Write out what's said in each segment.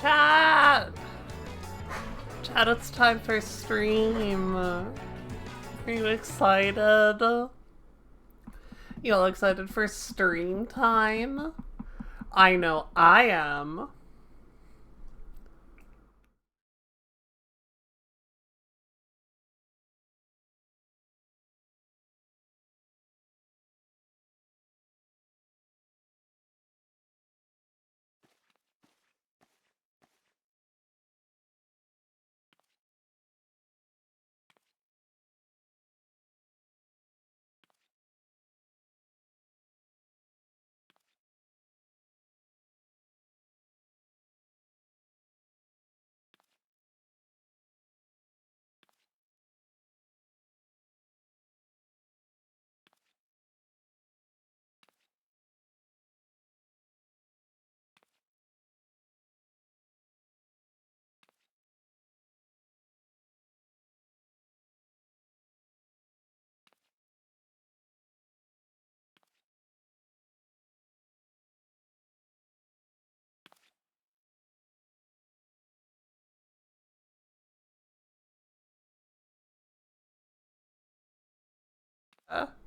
Chat! Chat, it's time for stream. Are you excited? You all excited for stream time? I know I am.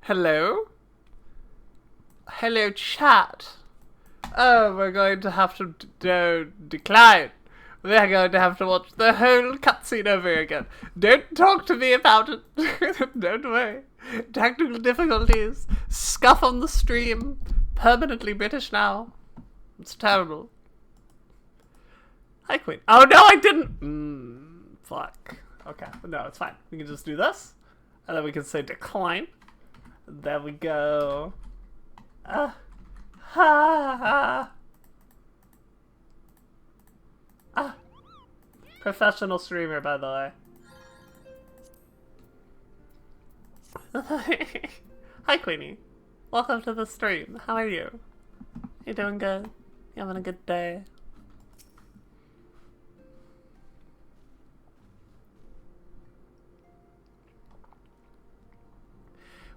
Hello? Hello, chat. Oh, we're going to have to decline. We're going to have to watch the whole cutscene over again. Don't talk to me about it. Don't worry. Technical difficulties. Scuff on the stream. Permanently British now. It's terrible. Hi, Queen. Oh, no, I didn't. Fuck. Okay. No, it's fine. We can just do this. And then we can say decline. There we go. Ha ha. Professional streamer, by the way. Hi, Queenie. Welcome to the stream. How are you? You doing good? You having a good day?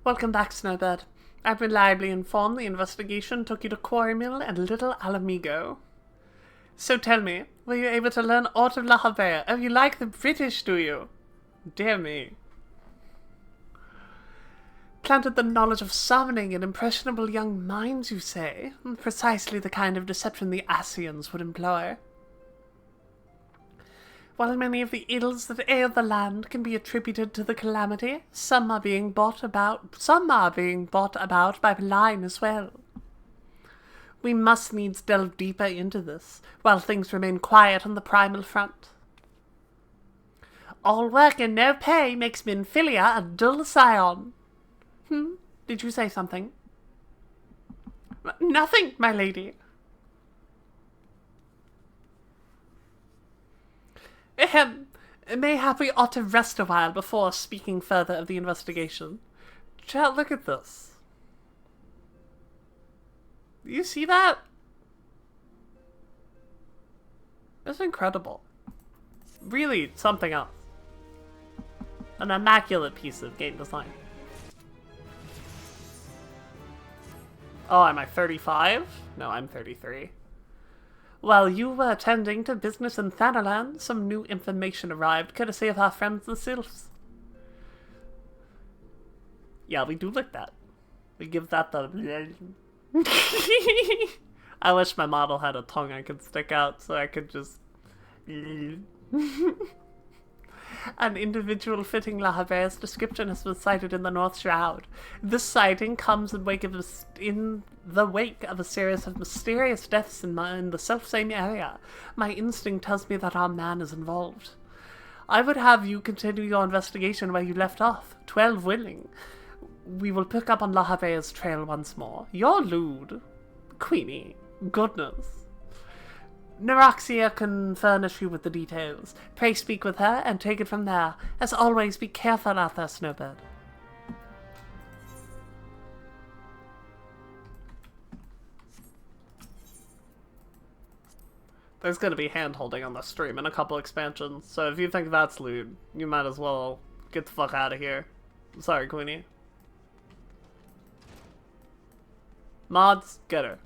Welcome back, Snowbird. I've reliably informed the investigation took you to Quarry Mill and Little Alamigo. So tell me, were you able to learn aught of La Havre? Oh, you like the British, do you? Dear me. Planted the knowledge of summoning in impressionable young minds, you say? Precisely the kind of deception the Asians would employ. While many of the ills that ail the land can be attributed to the calamity, some are being brought about by malign as well. We must needs delve deeper into this, while things remain quiet on the primal front. All work and no pay makes Minfilia a dull scion. Did you say something? Nothing, my lady. Mayhap we ought to rest a while before speaking further of the investigation. Chat, look at this. You see that? It's incredible. Really something else. An immaculate piece of game design. Oh, am I 35? No, I'm 33. While you were attending to business in Thanalan, some new information arrived, courtesy of our friends the Sylphs. Yeah, we do like that. We give that the... I wish my model had a tongue I could stick out so I could just... An individual fitting La Havre's description has been cited in the North Shroud. This sighting comes in the wake of a series of mysterious deaths in the self-same area. My instinct tells me that our man is involved. I would have you continue your investigation where you left off, 12 willing. We will pick up on La Havre's trail once more. You're lewd. Queenie. Goodness. Neroxia can furnish you with the details. Pray speak with her and take it from there. As always, be careful out there, Snowbird. There's gonna be hand-holding on the stream in a couple expansions, so if you think that's lewd, you might as well get the fuck out of here. Sorry, Queenie. Mods, get her.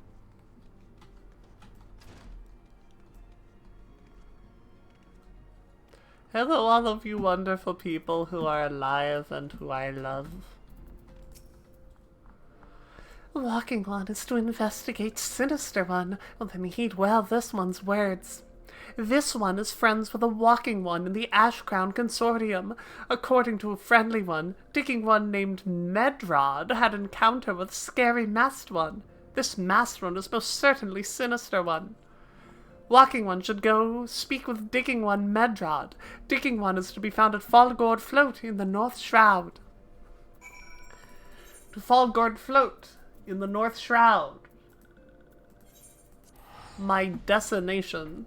Hello, all of you wonderful people who are alive and who I love. Walking One is to investigate Sinister One. Well, then heed well this one's words. This one is friends with a Walking One in the Ash Crown Consortium. According to a friendly one, Digging One named Medrod had encounter with Scary Masked One. This Masked One is most certainly Sinister One. Walking One should go speak with Digging One Medrod. Digging One is to be found at Fallgord Float in the North Shroud. To Fallgord Float in the North Shroud. My destination.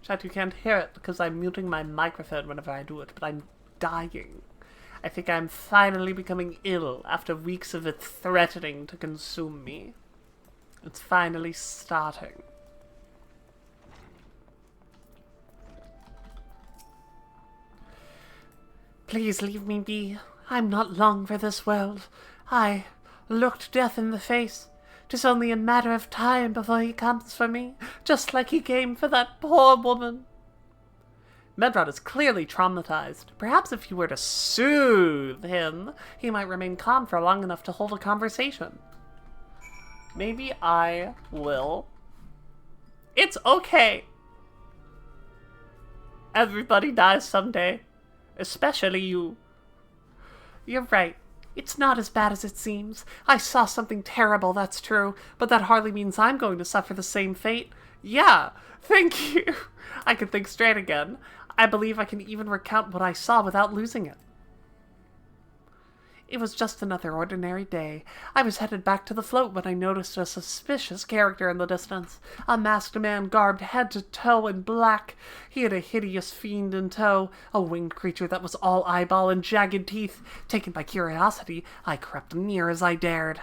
Chat, you can't hear it because I'm muting my microphone whenever I do it, but I'm dying. I think I'm finally becoming ill after weeks of it threatening to consume me. It's finally starting. Please leave me be. I'm not long for this world. I looked death in the face. 'Tis only a matter of time before he comes for me, just like he came for that poor woman. Medrod is clearly traumatized. Perhaps if you were to soothe him, he might remain calm for long enough to hold a conversation. Maybe I will. It's okay. Everybody dies someday. Especially you. You're right. It's not as bad as it seems. I saw something terrible, that's true, but that hardly means I'm going to suffer the same fate. Yeah, thank you. I can think straight again. I believe I can even recount what I saw without losing it. It was just another ordinary day. I was headed back to the float when I noticed a suspicious character in the distance. A masked man garbed head to toe in black. He had a hideous fiend in tow, a winged creature that was all eyeball and jagged teeth. Taken by curiosity, I crept near as I dared.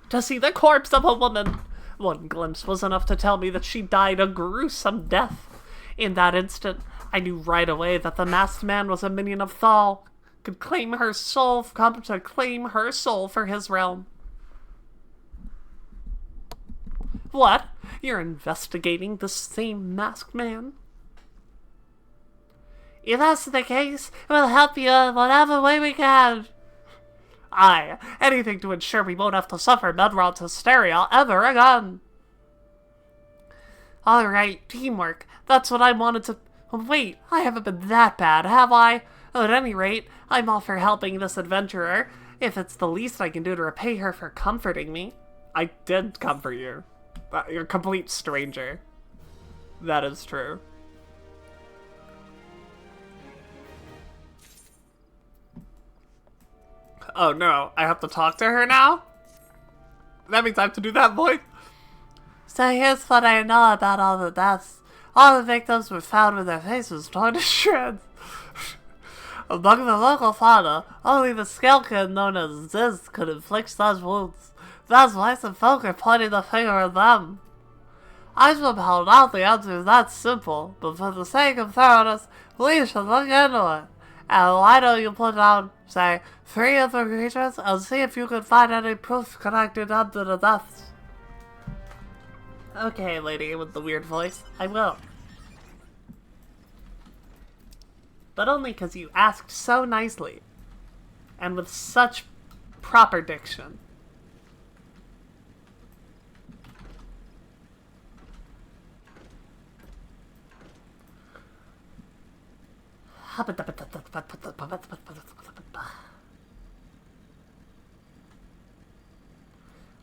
To see the corpse of a woman! One glimpse was enough to tell me that she died a gruesome death. In that instant, I knew right away that the masked man was a minion of Thal. Could claim her soul, come to claim her soul for his realm. What? You're investigating the same masked man? If that's the case, we'll help you in whatever way we can. Aye, anything to ensure we won't have to suffer Medrod's hysteria ever again. Alright, teamwork. That's what I wanted to... Wait, I haven't been that bad, have I? At any rate, I'm all for helping this adventurer, if it's the least I can do to repay her for comforting me. I did comfort you. You're a complete stranger. That is true. Oh no, I have to talk to her now? That means I have to do that voice? So here's what I know about all the deaths. All the victims were found with their faces torn to shreds. Among the local fauna, only the skeleton known as Ziz could inflict such wounds. That's why some folk are pointing the finger at them. I somehow doubt the answer is that simple, but for the sake of thoroughness, we should look into it. And why don't you put down, say, 3 of the creatures and see if you can find any proof connecting them to the deaths? Okay, lady with the weird voice, I will. But only because you asked so nicely, and with such proper diction.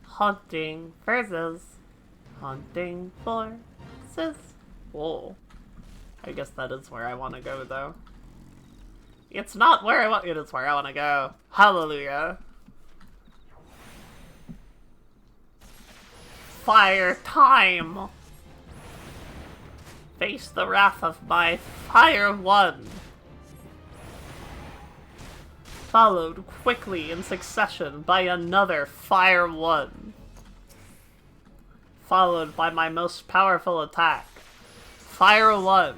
Haunting versus hunting forces. Whoa. I guess that is where I want to go, though. It's not where I want. It is where I want to go. Hallelujah. Fire time. Face the wrath of my Fire One. Followed quickly in succession by another Fire One. Followed by my most powerful attack. Fire One.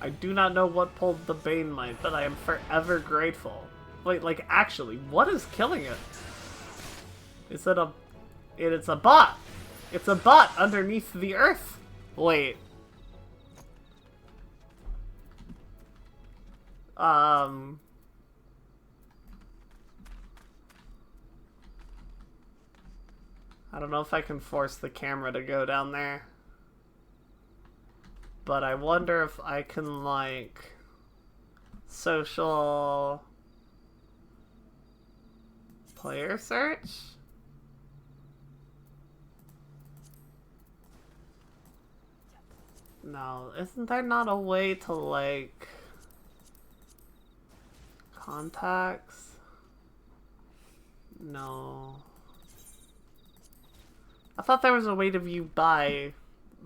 I do not know what pulled the Bane Might, but I am forever grateful. Wait, like, actually, what is killing it? Is it a... It's a bot! It's a bot underneath the earth! Wait. I don't know if I can force the camera to go down there. But I wonder if I can, like... Social... Player search? No, isn't there not a way to, like... Contacts? No. I thought there was a way to view by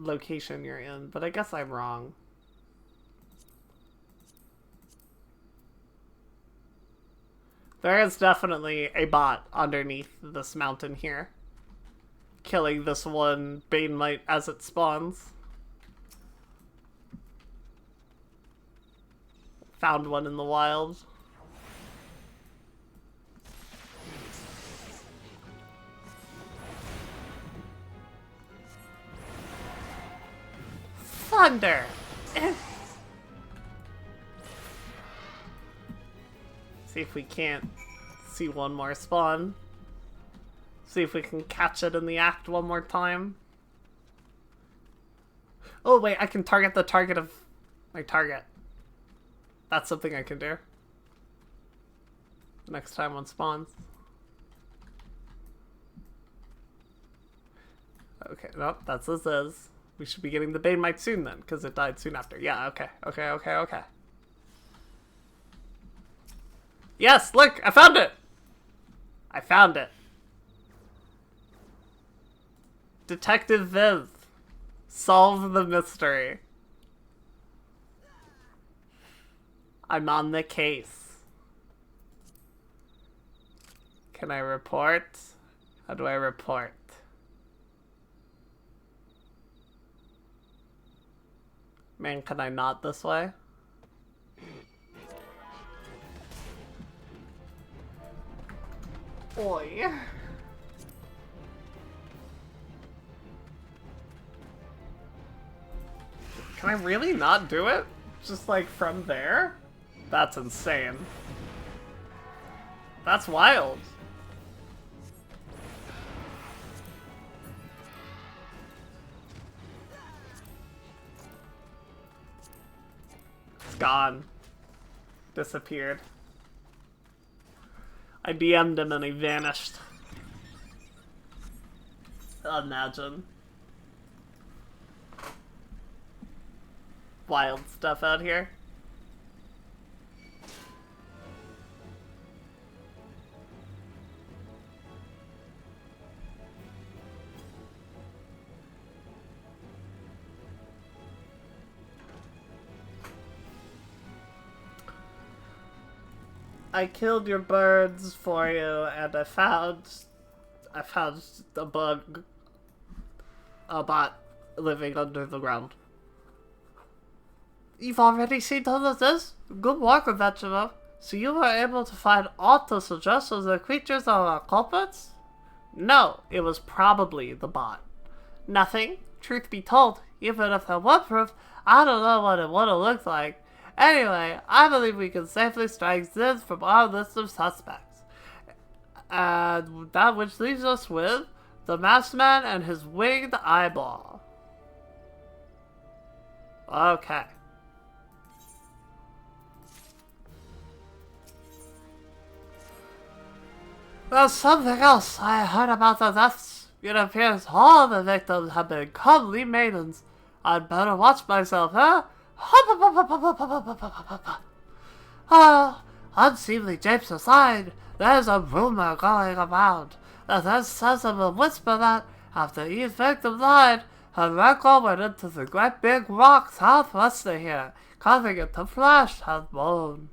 location you're in, but I guess I'm wrong. There is definitely a bot underneath this mountain here, killing this one Bane Might as it spawns. Found one in the wild. Thunder! See if we can't see one more spawn. See if we can catch it in the act one more time. Oh wait, I can target the target of my target. That's something I can do. Next time one spawns. Okay, nope, that's this is. We should be getting the Bane Might soon then, because it died soon after. Yeah, okay. Yes, look! I found it! I found it. Detective Viv. Solve the mystery. I'm on the case. Can I report? How do I report? Man, can I not this way? Oi. Can I really not do it? Just like from there? That's insane. That's wild. It's gone. Disappeared. I DM'd him and he vanished. Imagine. Wild stuff out here. I killed your birds for you, and I found a bot living under the ground. You've already seen all of this? Good work, Adventurer. So you were able to find aught to suggest that the creatures are our culprits? No, it was probably the bot. Nothing. Truth be told, even if there were proof, I don't know what it would have looked like. Anyway, I believe we can safely strike Ziz from our list of suspects. And that which leaves us with the masked man and his winged eyeball. Okay. There's something else I heard about the deaths. It appears all the victims have been comely maidens. I'd better watch myself, huh? Unseemly japes aside, there's a rumor going around that there's sensible whisper that, after each victim died, her record went into the great big rock southwest of here, causing it to flash and moan.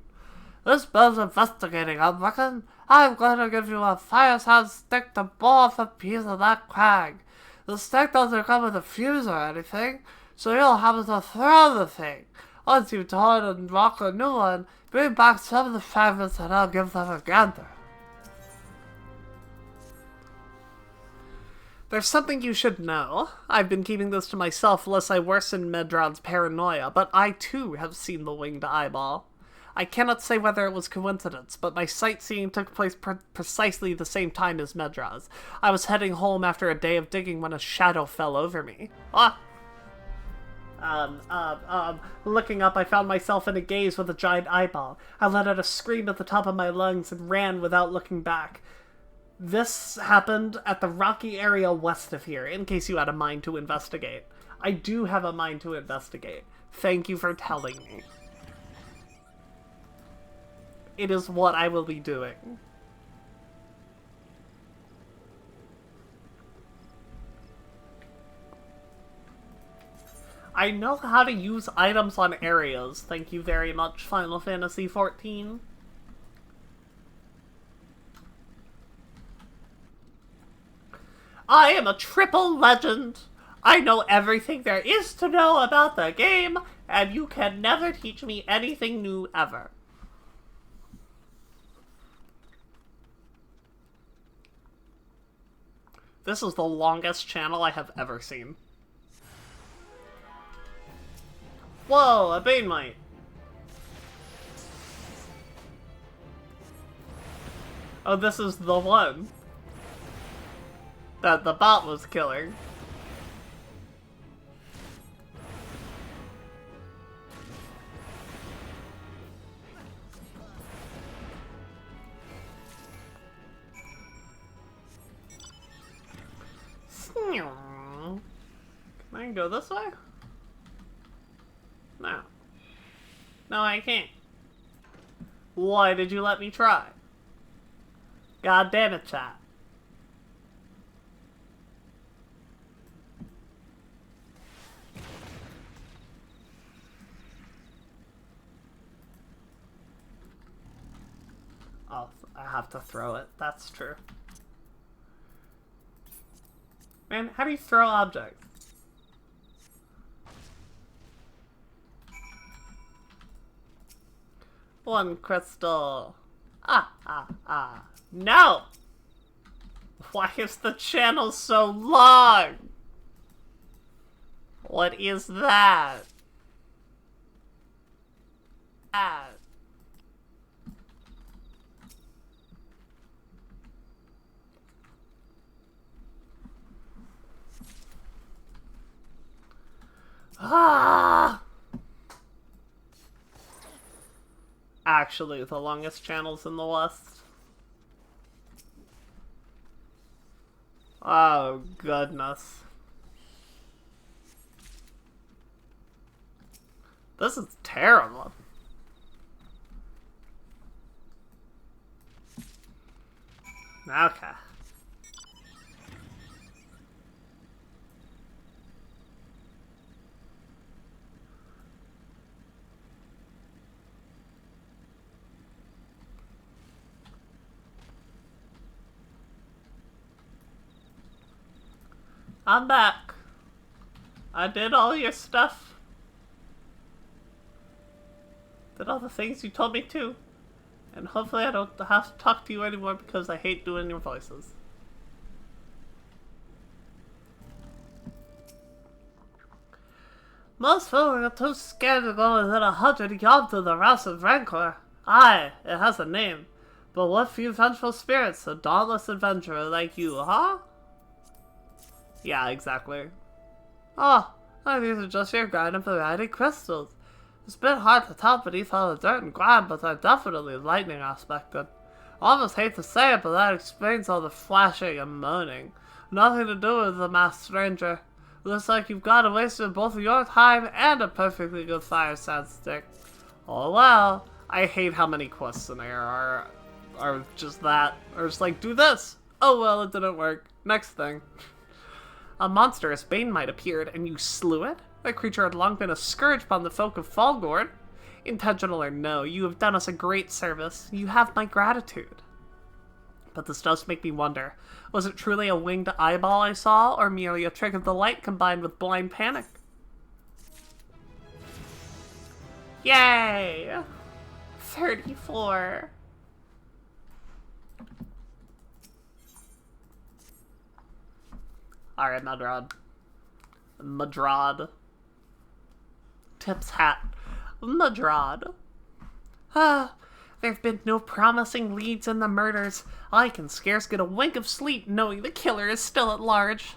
This bears investigating, I reckon. I'm going to give you a fireside stick to blow off a piece of that crag. The stick doesn't come with a fuse or anything, so you'll have to throw the thing. Once you've torn and rock a new one, bring back some of the fragments and I'll give them a gander. There's something you should know. I've been keeping this to myself lest I worsen Medron's paranoia, but I too have seen the winged eyeball. I cannot say whether it was coincidence, but my sightseeing took place precisely the same time as Medron's. I was heading home after a day of digging when a shadow fell over me. Looking up, I found myself in a gaze with a giant eyeball. I let out a scream at the top of my lungs and ran without looking back. This happened at the rocky area west of here, in case you had a mind to investigate. I do have a mind to investigate. Thank you for telling me. It is what I will be doing. I know how to use items on areas. Thank you very much, Final Fantasy XIV. I am a triple legend. I know everything there is to know about the game, and you can never teach me anything new ever. This is the longest channel I have ever seen. Whoa, a Bane Mite. Oh, this is the one that the bot was killing. Can I go this way? No. No, I can't. Why did you let me try? God damn it, chat. Oh, I have to throw it. That's true. Man, how do you throw objects? One crystal. No! Why is the channel so long? What is that? Actually, the longest channel's in the West. Oh, goodness. This is terrible. Okay. I'm back. I did all your stuff. Did all the things you told me to. And hopefully I don't have to talk to you anymore because I hate doing your voices. Most folk are too scared to go within 100 yards of the Rouse of Rancor. Aye, it has a name. But what few vengeful spirits, a dauntless adventurer like you, huh? Yeah, exactly. Oh, these are just your grand and variety crystals. It's a bit hard to tell beneath all the dirt and grime, but they're definitely lightning aspected. I almost hate to say it, but that explains all the flashing and moaning. Nothing to do with the masked stranger. Looks like you've got to waste both your time and a perfectly good fire sand stick. Oh well. I hate how many quests in there are just that. Or just like, do this! Oh well, it didn't work. Next thing. A monstrous Bane Mite appeared, and you slew it? That creature had long been a scourge upon the folk of Falgord. Intentional or no, you have done us a great service. You have my gratitude. But this does make me wonder. Was it truly a winged eyeball I saw, or merely a trick of the light combined with blind panic? Yay! 34. Alright, Madrad. Tip's hat. Madrad. There have been no promising leads in the murders. I can scarce get a wink of sleep knowing the killer is still at large.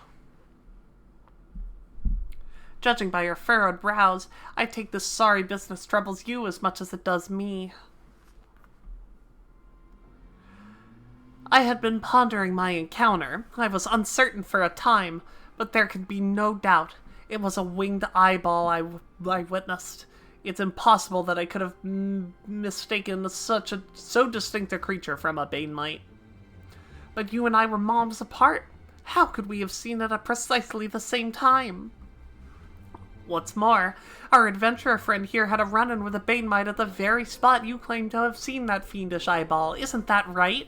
Judging by your furrowed brows, I take this sorry business troubles you as much as it does me. I had been pondering my encounter. I was uncertain for a time, but there could be no doubt. It was a winged eyeball I witnessed. It's impossible that I could have mistaken so distinct a creature from a banemite. But you and I were moms apart. How could we have seen it at precisely the same time? What's more, our adventurer friend here had a run-in with a banemite at the very spot you claim to have seen that fiendish eyeball. Isn't that right?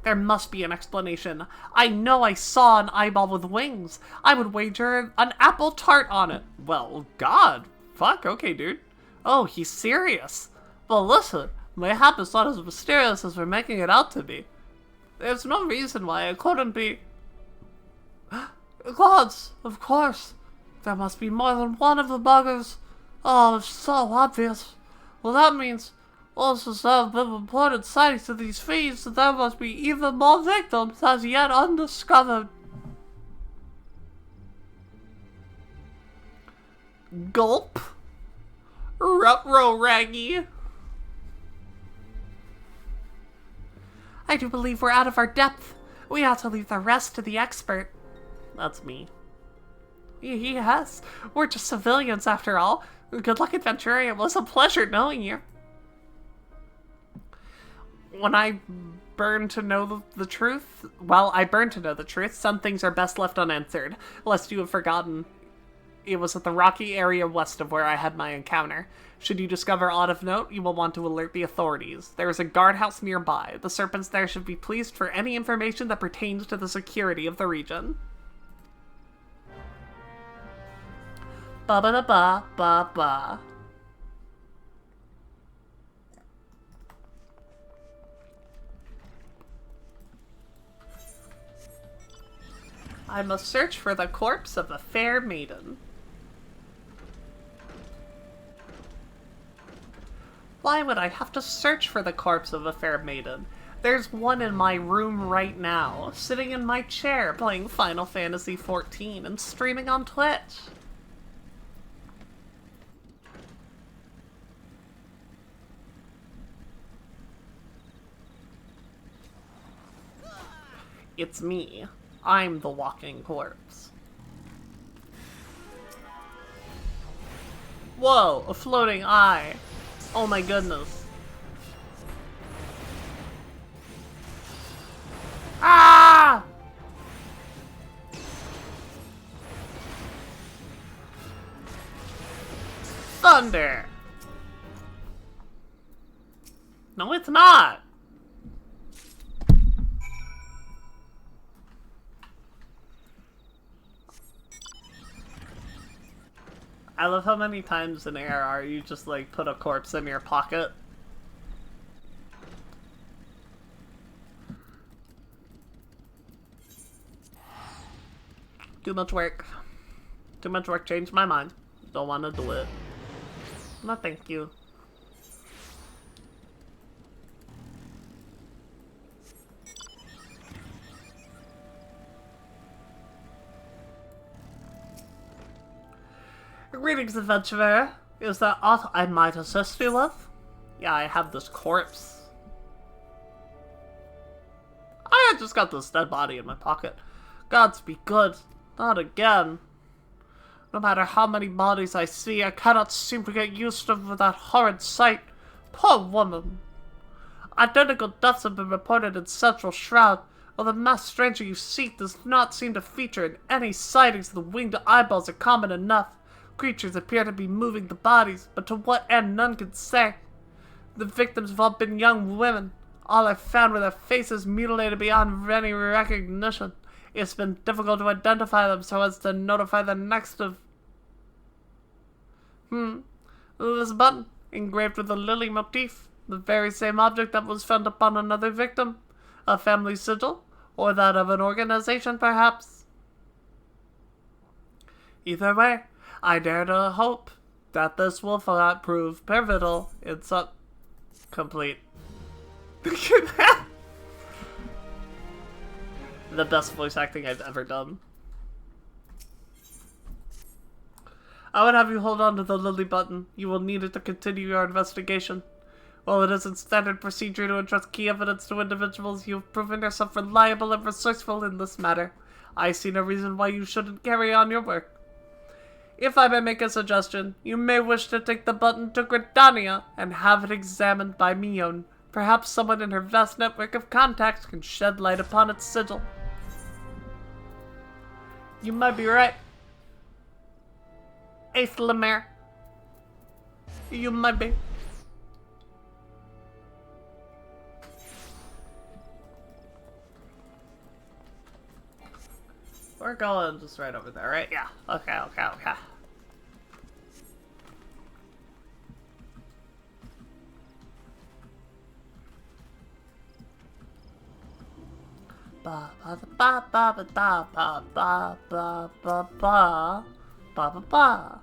There must be an explanation. I know I saw an eyeball with wings. I would wager an apple tart on it. Well, God. Fuck, okay, dude. Oh, he's serious. Well, listen, mayhap it's not as mysterious as we're making it out to be. There's no reason why it couldn't be. Gods, of course. There must be more than one of the buggers. Oh, it's so obvious. Well, that means, also, there have been reported sightings of these fiends, that there must be even more victims as yet undiscovered. Gulp. Ruh-roh, Raggy. I do believe we're out of our depth. We ought to leave the rest to the expert. That's me. Yes, we're just civilians after all. Good luck, adventurer. It was a pleasure knowing you. When I burn to know the truth, I burn to know the truth. Some things are best left unanswered, lest you have forgotten. It was at the rocky area west of where I had my encounter. Should you discover aught of note, you will want to alert the authorities. There is a guardhouse nearby. The serpents there should be pleased for any information that pertains to the security of the region. Ba-ba-da-ba-ba-ba. I must search for the corpse of a fair maiden. Why would I have to search for the corpse of a fair maiden? There's one in my room right now, sitting in my chair playing Final Fantasy XIV and streaming on Twitch. It's me. I'm the walking corpse. Whoa, a floating eye. Oh my goodness. Ah! Thunder! No, it's not! I love how many times in ARR you just like put a corpse in your pocket. Too much work. Too much work, changed my mind. Don't want to do it. No, thank you. Greetings, adventurer. Is there aught I might assist you with? Yeah, I have this corpse. I just got this dead body in my pocket. Gods be good. Not again. No matter how many bodies I see, I cannot seem to get used to that horrid sight. Poor woman. Identical deaths have been reported in Central Shroud, while the masked stranger you seek does not seem to feature in any sightings of the winged eyeballs are common enough. Creatures appear to be moving the bodies, but to what end none can say. The victims have all been young women. All I've found were their faces mutilated beyond any recognition. It's been difficult to identify them so as to notify the next of This button, engraved with a lily motif, the very same object that was found upon another victim. A family sigil, or that of an organization, perhaps. Either way, I dare to hope that this will prove pivotal in some... Complete. The best voice acting I've ever done. I would have you hold on to the lily button. You will need it to continue your investigation. While it isn't standard procedure to entrust key evidence to individuals, you have proven yourself reliable and resourceful in this matter. I see no reason why you shouldn't carry on your work. If I may make a suggestion, you may wish to take the button to Gridania and have it examined by Mion. Perhaps someone in her vast network of contacts can shed light upon its sigil. You might be right. Ace Lemaire. You might be. We're going just right over there, right? Yeah. Okay. Ba ba ba ba ba ba ba ba ba ba ba ba ba.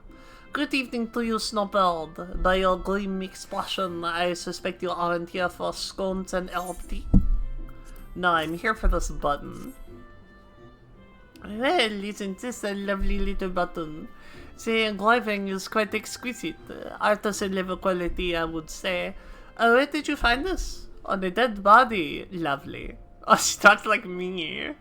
Good evening to you, Snowbird. By your grim expression, I suspect you aren't here for scones and LP. No, I'm here for this button. Well, isn't this a lovely little button? The engraving is quite exquisite. Artisan level quality, I would say. Where did you find this? On a dead body. Lovely. Oh, she talks like me.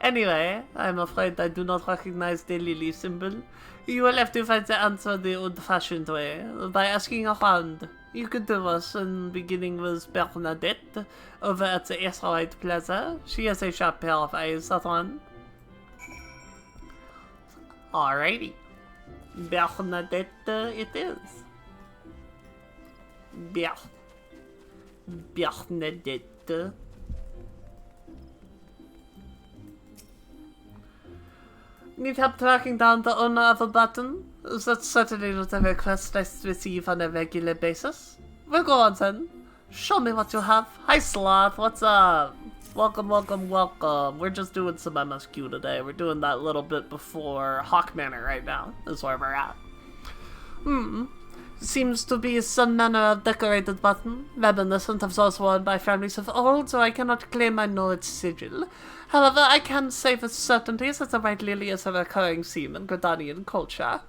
Anyway, I'm afraid I do not recognize the lily symbol. You will have to find the answer the old-fashioned way, by asking around. You could do us, and beginning with Bernadette, over at the Asteroid Plaza. She has a sharp pair of eyes, that one. Alrighty. Bernadette it is. Bernadette. Need help tracking down the owner of a button? That's certainly not a request I receive on a regular basis. We'll go on then. Show me what you have. Hi Sloth, what's up? Welcome. We're just doing some MSQ today. We're doing that little bit before Hawk Manor right now, is where we're at. Seems to be some manner of decorated button, reminiscent of those worn by families of old, so I cannot claim I know its sigil. However, I can say with certainty that the White Lily is a recurring theme in Gridanian culture.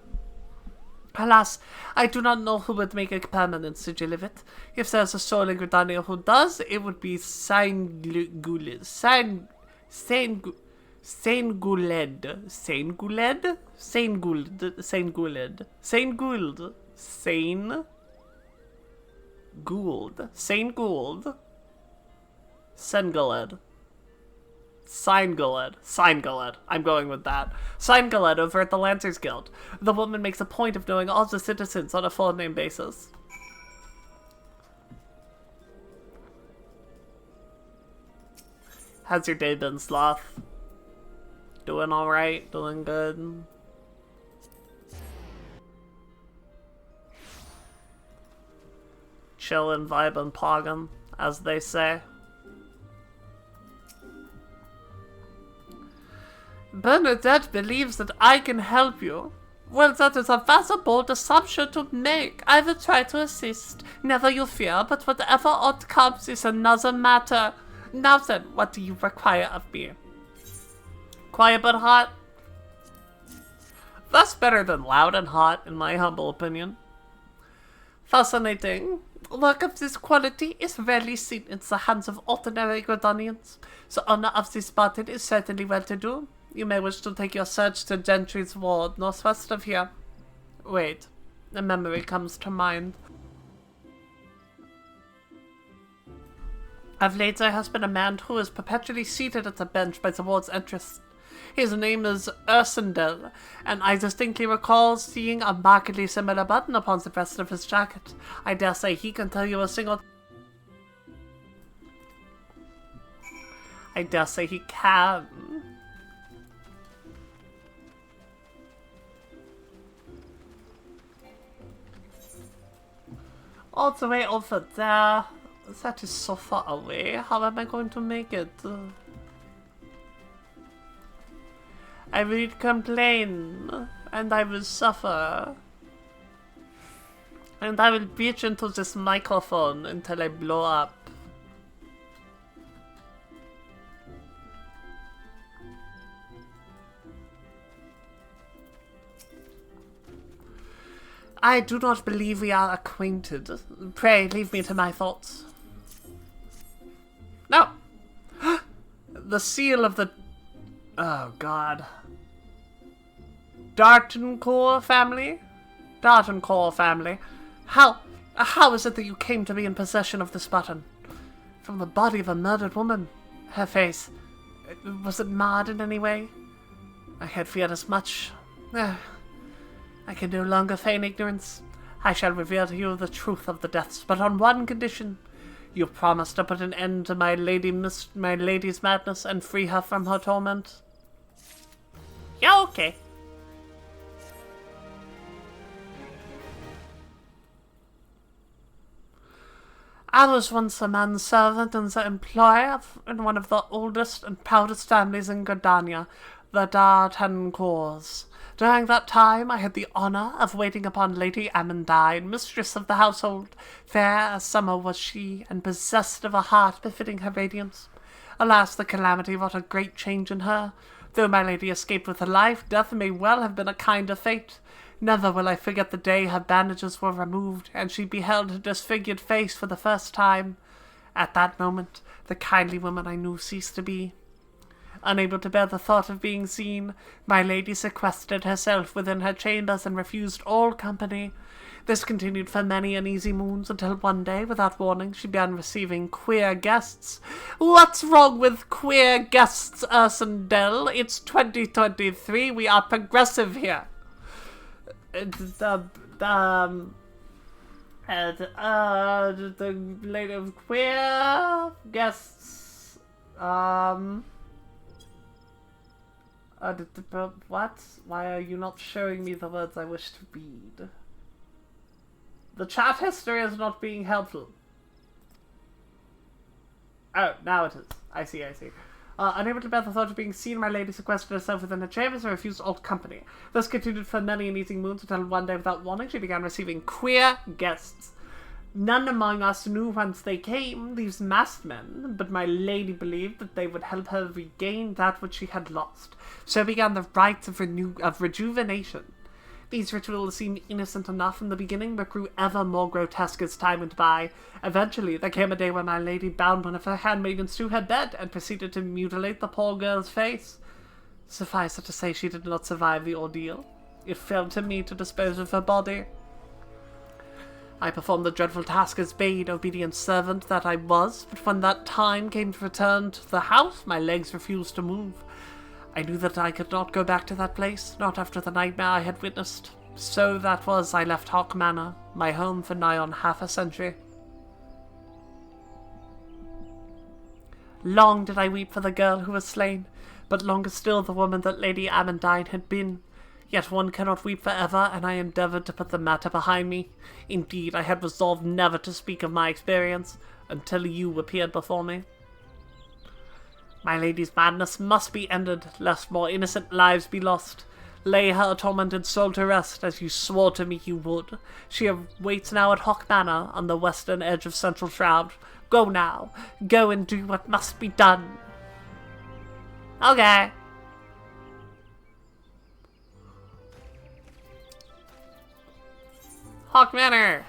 Alas, I do not know who would make a permanent sigil of it. If there's a soul in Gridania who does, it would be Saint Gouled. Sign-Guled. I'm going with that. Sign-Guled over at the Lancers Guild. The woman makes a point of knowing all the citizens on a full name basis. How's your day been, Sloth? Doing alright? Doing good? Chillin', vibin', poggin', as they say. Bernadette believes that I can help you. Well, that is a rather bold assumption to make. I will try to assist. Never you fear, but whatever outcomes is another matter. Now then, what do you require of me? Quiet but hot? That's better than loud and hot, in my humble opinion. Fascinating. Work of this quality is rarely seen in the hands of ordinary Gridanians. The owner of this button is certainly well-to-do. You may wish to take your search to Gentry's Ward, northwest of here. Wait, a memory comes to mind. Of late there has been a man who is perpetually seated at a bench by the ward's entrance. His name is Ursendel, and I distinctly recall seeing a markedly similar button upon the breast of his jacket. I dare say he can tell you a single... I dare say he can. All the way over there. That is so far away. How am I going to make it? I will complain, and I will suffer. And I will bitch into this microphone until I blow up. I do not believe we are acquainted. Pray, leave me to my thoughts. No! The seal of the... Oh, God. Dartoncore family? Dartoncore family. How is it that you came to be in possession of this button? From the body of a murdered woman. Her face. Was it marred in any way? I had feared as much. I can no longer feign ignorance. I shall reveal to you the truth of the deaths, but on one condition. You promise to put an end to my lady's madness and free her from her torment. Yeah, okay. I was once a manservant and the employer in one of the oldest and proudest families in Gardania, the Dartoncours. During that time, I had the honour of waiting upon Lady Amandine, mistress of the household. Fair as summer was she, and possessed of a heart befitting her radiance. Alas, the calamity wrought a great change in her. Though my lady escaped with her life, death may well have been a kinder fate. Never will I forget the day her bandages were removed, and she beheld her disfigured face for the first time. At that moment, the kindly woman I knew ceased to be. Unable to bear the thought of being seen, my lady sequestered herself within her chambers and refused all company. This continued for many uneasy moons, until one day, without warning, she began receiving queer guests. What's wrong with queer guests, Ursendell? It's 2023, we are progressive here. The lady of queer guests, what? Why are you not showing me the words I wish to read? The chat history is not being helpful. Oh, now it is. I see. Unable to bear the thought of being seen, my lady sequestered herself within her chambers and refused all company. This continued for many uneasy moons until one day, without warning, she began receiving queer guests. None among us knew whence they came, these masked men, but my lady believed that they would help her regain that which she had lost. So began the rites of rejuvenation. These rituals seemed innocent enough in the beginning, but grew ever more grotesque as time went by. Eventually, there came a day when my lady bound one of her handmaidens to her bed and proceeded to mutilate the poor girl's face. Suffice it to say, she did not survive the ordeal. It fell to me to dispose of her body. I performed the dreadful task as bade, obedient servant that I was, but when that time came to return to the house, my legs refused to move. I knew that I could not go back to that place, not after the nightmare I had witnessed. So that was, I left Hawk Manor, my home for nigh on half a century. Long did I weep for the girl who was slain, but longer still the woman that Lady Amandine had been. Yet one cannot weep forever, and I endeavoured to put the matter behind me. Indeed, I had resolved never to speak of my experience, until you appeared before me. My lady's madness must be ended, lest more innocent lives be lost. Lay her tormented soul to rest, as you swore to me you would. She waits now at Hawk Manor, on the western edge of Central Shroud. Go now. Go and do what must be done. Okay. Hawk Manor.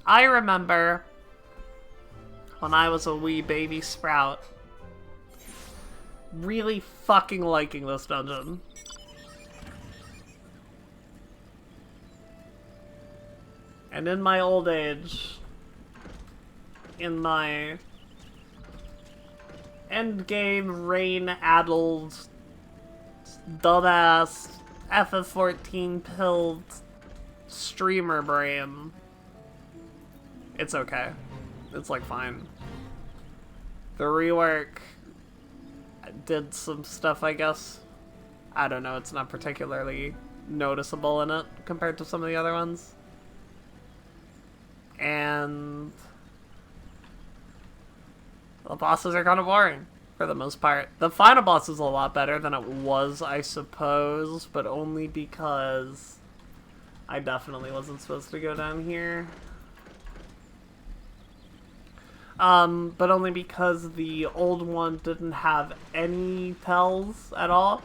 I remember when I was a wee baby sprout, really fucking liking this dungeon. And in my old age, in my endgame rain-addled, dumbass, FF14 pilled streamer brain, it's okay. It's like fine. The rework did some stuff, I guess. I don't know, it's not particularly noticeable in it compared to some of the other ones. And the bosses are kind of boring for the most part. The final boss is a lot better than it was, I suppose, but only because I definitely wasn't supposed to go down here. But only because the old one didn't have any tells at all.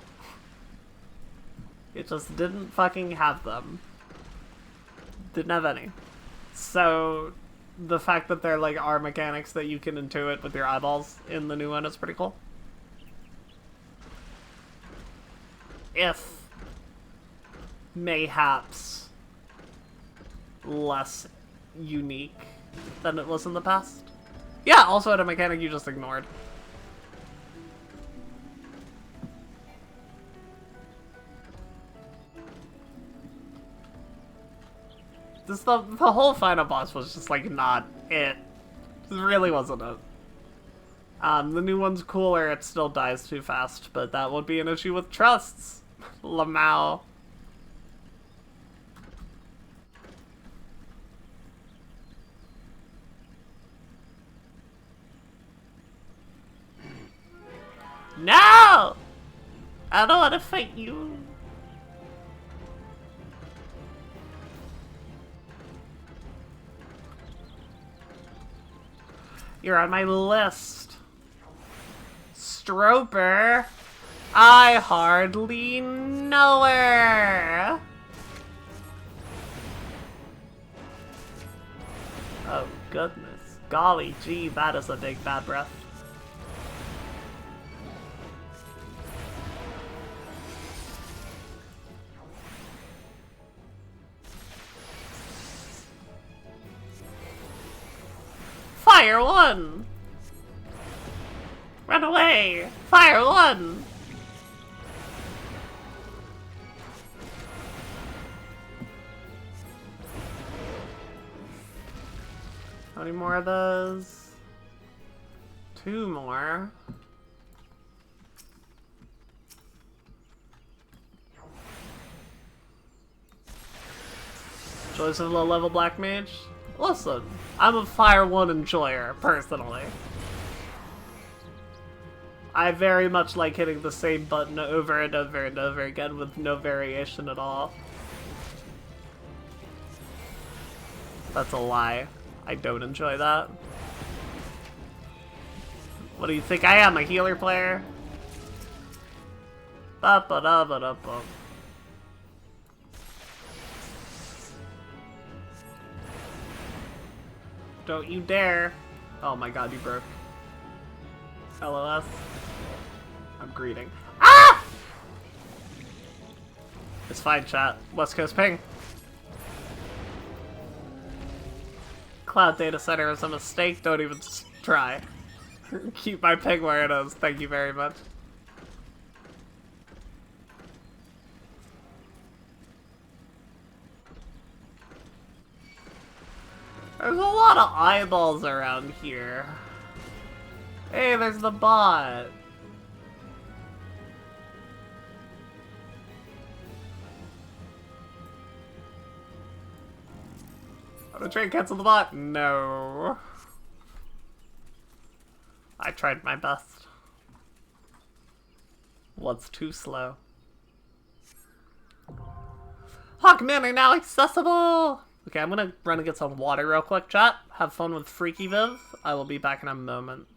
It just didn't fucking have them. Didn't have any. So the fact that there like are mechanics that you can intuit with your eyeballs in the new one is pretty cool. If mayhaps less unique than it was in the past. Yeah, also had a mechanic you just ignored. The whole final boss was just like not it. It really wasn't it. The new one's cooler, it still dies too fast, but that would be an issue with trusts. Lamau. No! I don't want to fight you. You're on my list. Stroper. I hardly know her. Oh, goodness. Golly gee, that is a big bad breath. Fire one! Run away! Fire one! How many more of those? 2 more. Choice of low-level black mage? Listen, I'm a Fire 1 enjoyer, personally. I very much like hitting the same button over and over and over again with no variation at all. That's a lie. I don't enjoy that. What do you think I am, a healer player? Ba-ba-da-ba-da-ba. Don't you dare. Oh my god, you broke. LOS. I'm greeting. Ah! It's fine, chat. West Coast ping. Cloud data center is a mistake. Don't even try. Keep my ping where it is. Thank you very much. There's a lot of eyeballs around here. Hey, there's the bot. I'm gonna try and cancel the bot. No. I tried my best. What's too slow? Hawk Manor now accessible! Okay, I'm gonna run and get some water real quick, chat. Have fun with Freaky Viv. I will be back in a moment.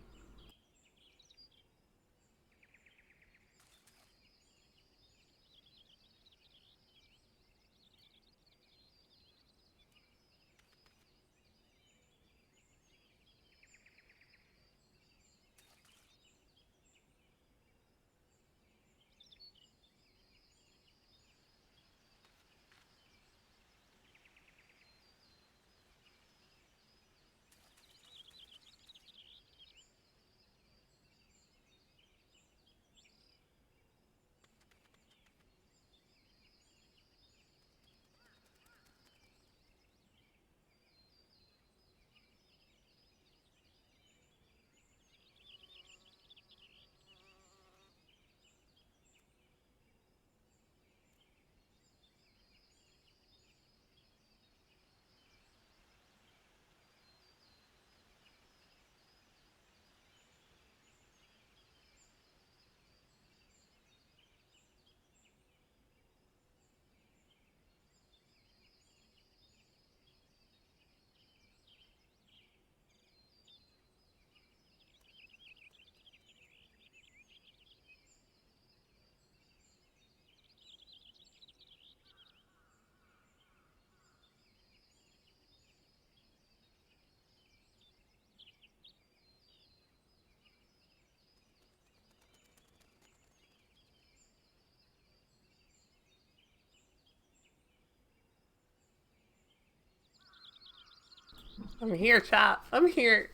I'm here, chat. I'm here.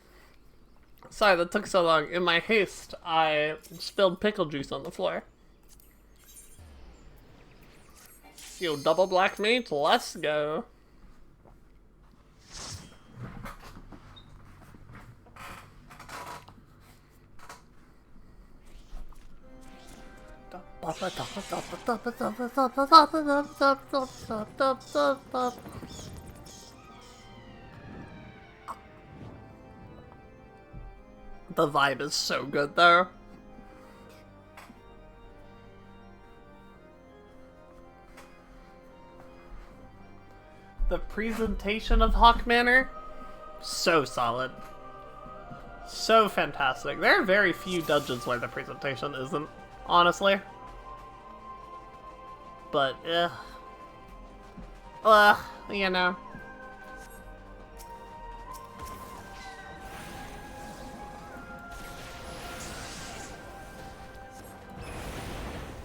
Sorry that took so long. In my haste, I spilled pickle juice on the floor. Yo, double black meat, let's go. The vibe is so good though. The presentation of Hawk Manor, so solid. So fantastic. There are very few dungeons where the presentation isn't, honestly. But, you know.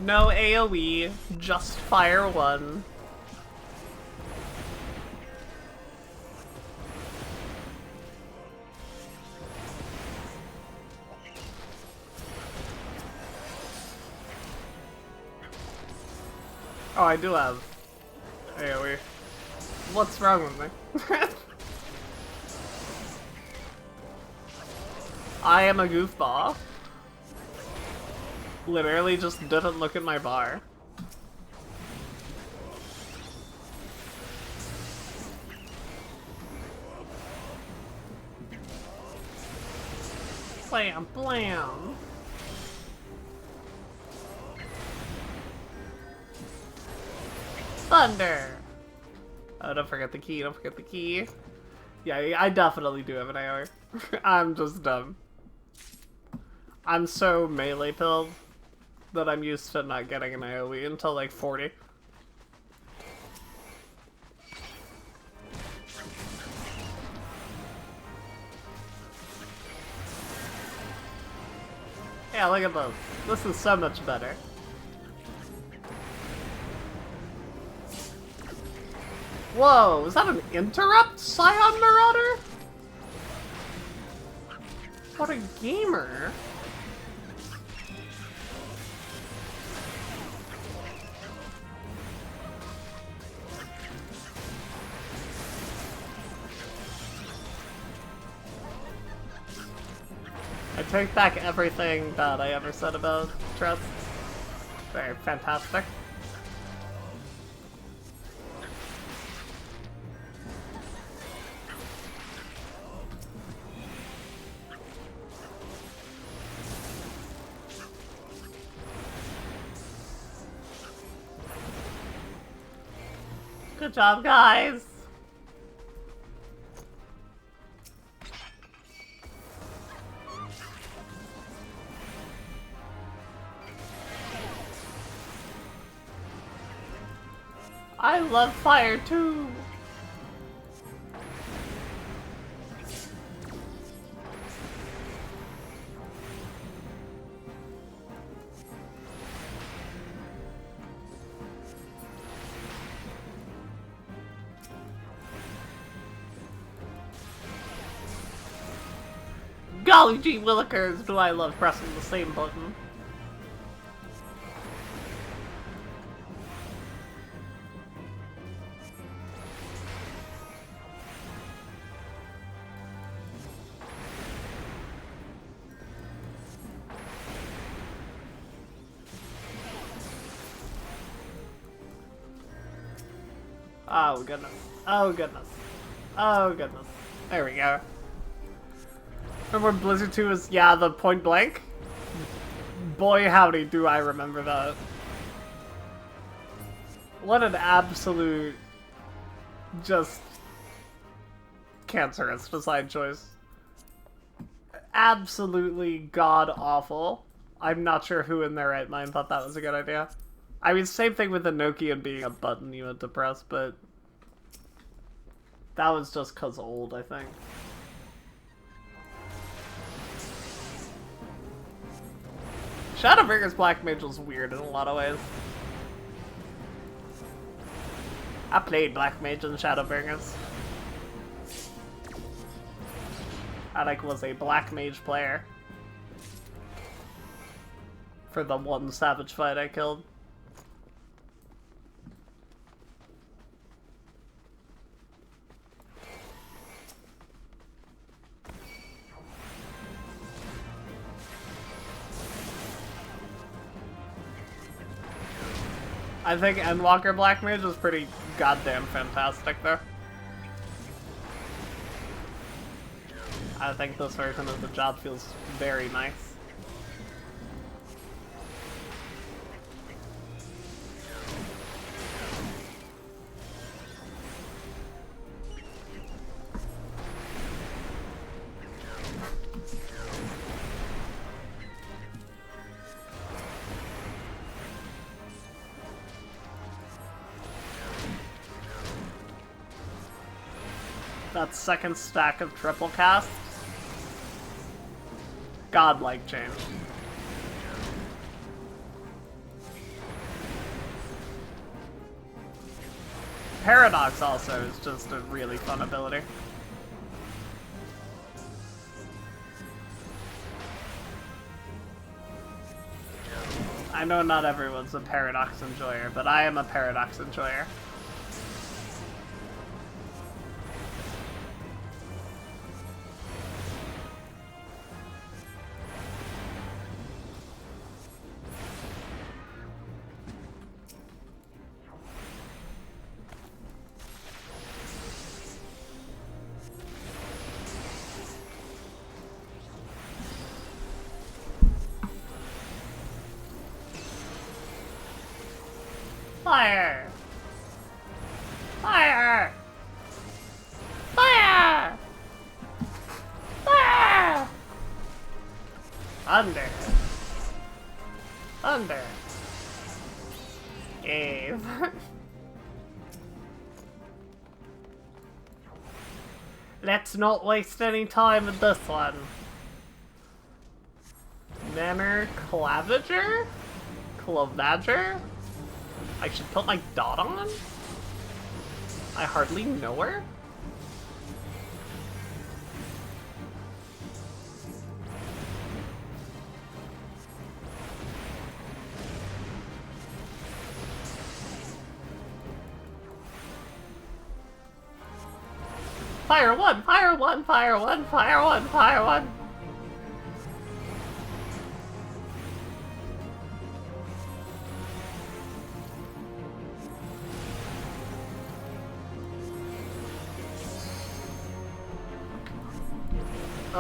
No AoE, just fire one. Oh, I do have AoE. What's wrong with me? I am a goofball. Literally just didn't look at my bar. Blam, blam. Thunder! Oh, don't forget the key, don't forget the key. Yeah, I definitely do have an AoE. I'm just dumb. I'm so melee pilled that I'm used to not getting an AoE until like 40. Yeah, look at this. This is so much better. Whoa, is that an interrupt, Scion Marauder? What a gamer. I take back everything that I ever said about Trust. They're fantastic. Good job, guys! I love fire too! Golly gee willikers, do I love pressing the same button. Oh goodness. Oh goodness. Oh goodness. There we go. Remember when Blizzard 2 was, yeah, the point blank? Boy howdy do I remember that. What an absolute, just, cancerous design choice. Absolutely god-awful. I'm not sure who in their right mind thought that was a good idea. I mean, same thing with the Nokia being a button you had to press, but that was just 'cause old, I think. Shadowbringers Black Mage was weird in a lot of ways. I played Black Mage in Shadowbringers. Attic was a black mage player. For the one savage fight I killed. I think Endwalker Black Mage is pretty goddamn fantastic though. I think this version of the job feels very nice. That second stack of triple casts. Godlike change. Paradox also is just a really fun ability. I know not everyone's a Paradox enjoyer, but I am a Paradox enjoyer. Fire! Fire! Fire! Fire! Thunder. Thunder. Cave. Let's not waste any time with this one. Manor Clavager? Clavager? I should put my dot on? I hardly know her? Fire one! Fire one! Fire one! Fire one! Fire one!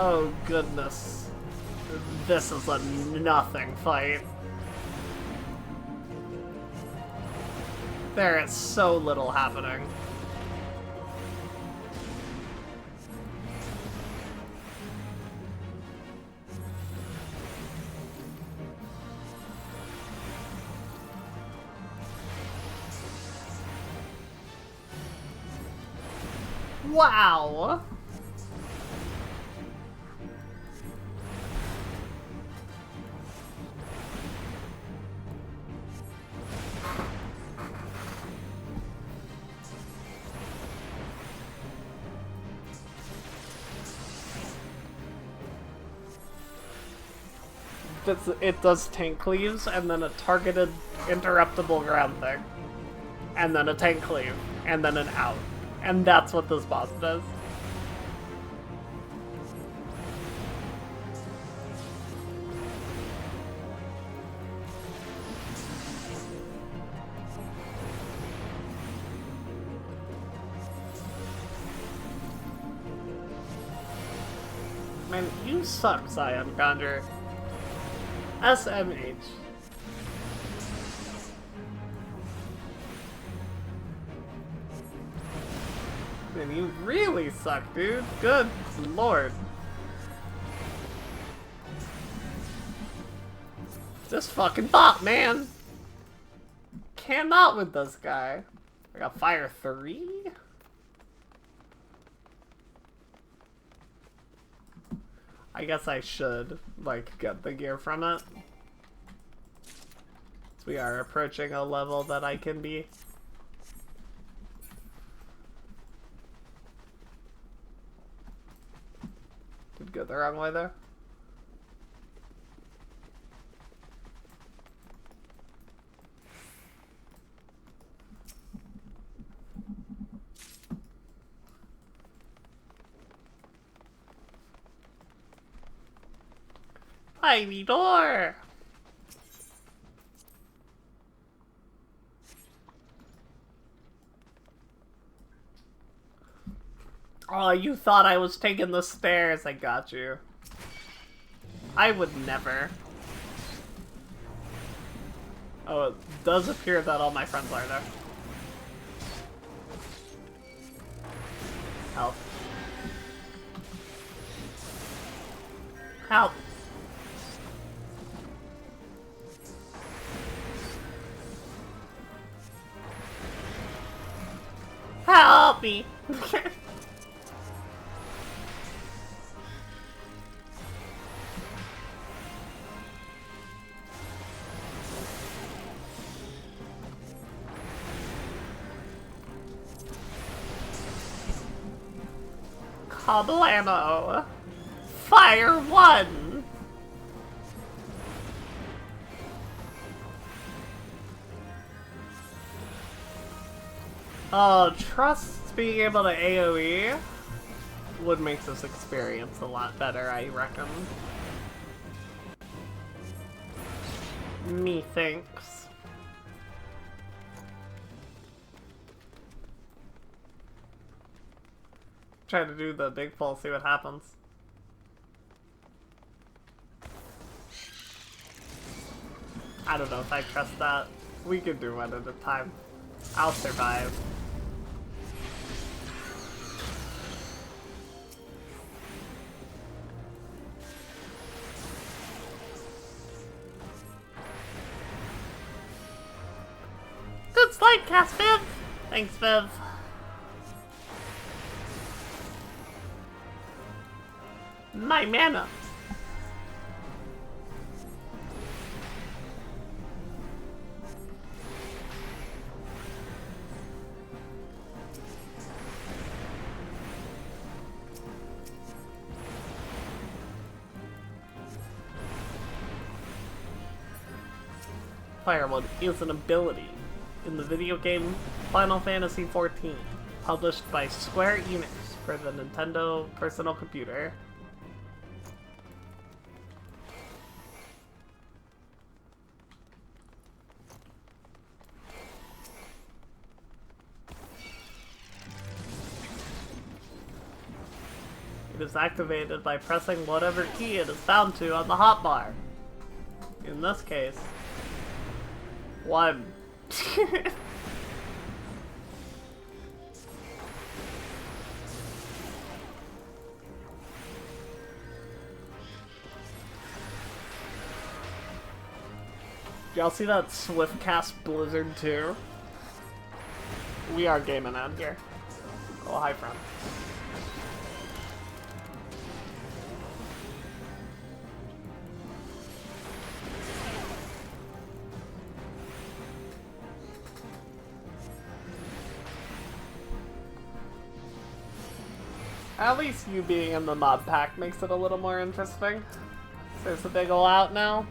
Oh goodness. This is a nothing fight. There is so little happening. Wow! It does tank cleaves, and then a targeted interruptible ground thing. And then a tank cleave, and then an out. And that's what this boss does. Man, you suck, Scion Conjurer. SMH. Man, you really suck, dude. Good lord. This fucking bot, man. Cannot with this guy. I got fire 3? I guess I should, like, get the gear from it. We are approaching a level that I can be. Did go the wrong way there. Tiny door! Oh, you thought I was taking the stairs. I got you. I would never. Oh, it does appear that all my friends are there. Help. Help. Help me! Cobble ammo. Fire 1! Oh, trust being able to AoE would make this experience a lot better, I reckon. Methinks. Try to do the big pull, see what happens. I don't know if I trust that. We can do one at a time. I'll survive. Good slide cast, Viv! Thanks, Viv. My mana. Firewood is an ability in the video game Final Fantasy XIV, published by Square Enix for the Nintendo Personal Computer. It is activated by pressing whatever key it is bound to on the hotbar. In this case, 1. Y'all see that Swift Cast Blizzard too? We are gaming out here. Oh, hi, friend. At least you being in the mod pack makes it a little more interesting. There's a big ol' out now.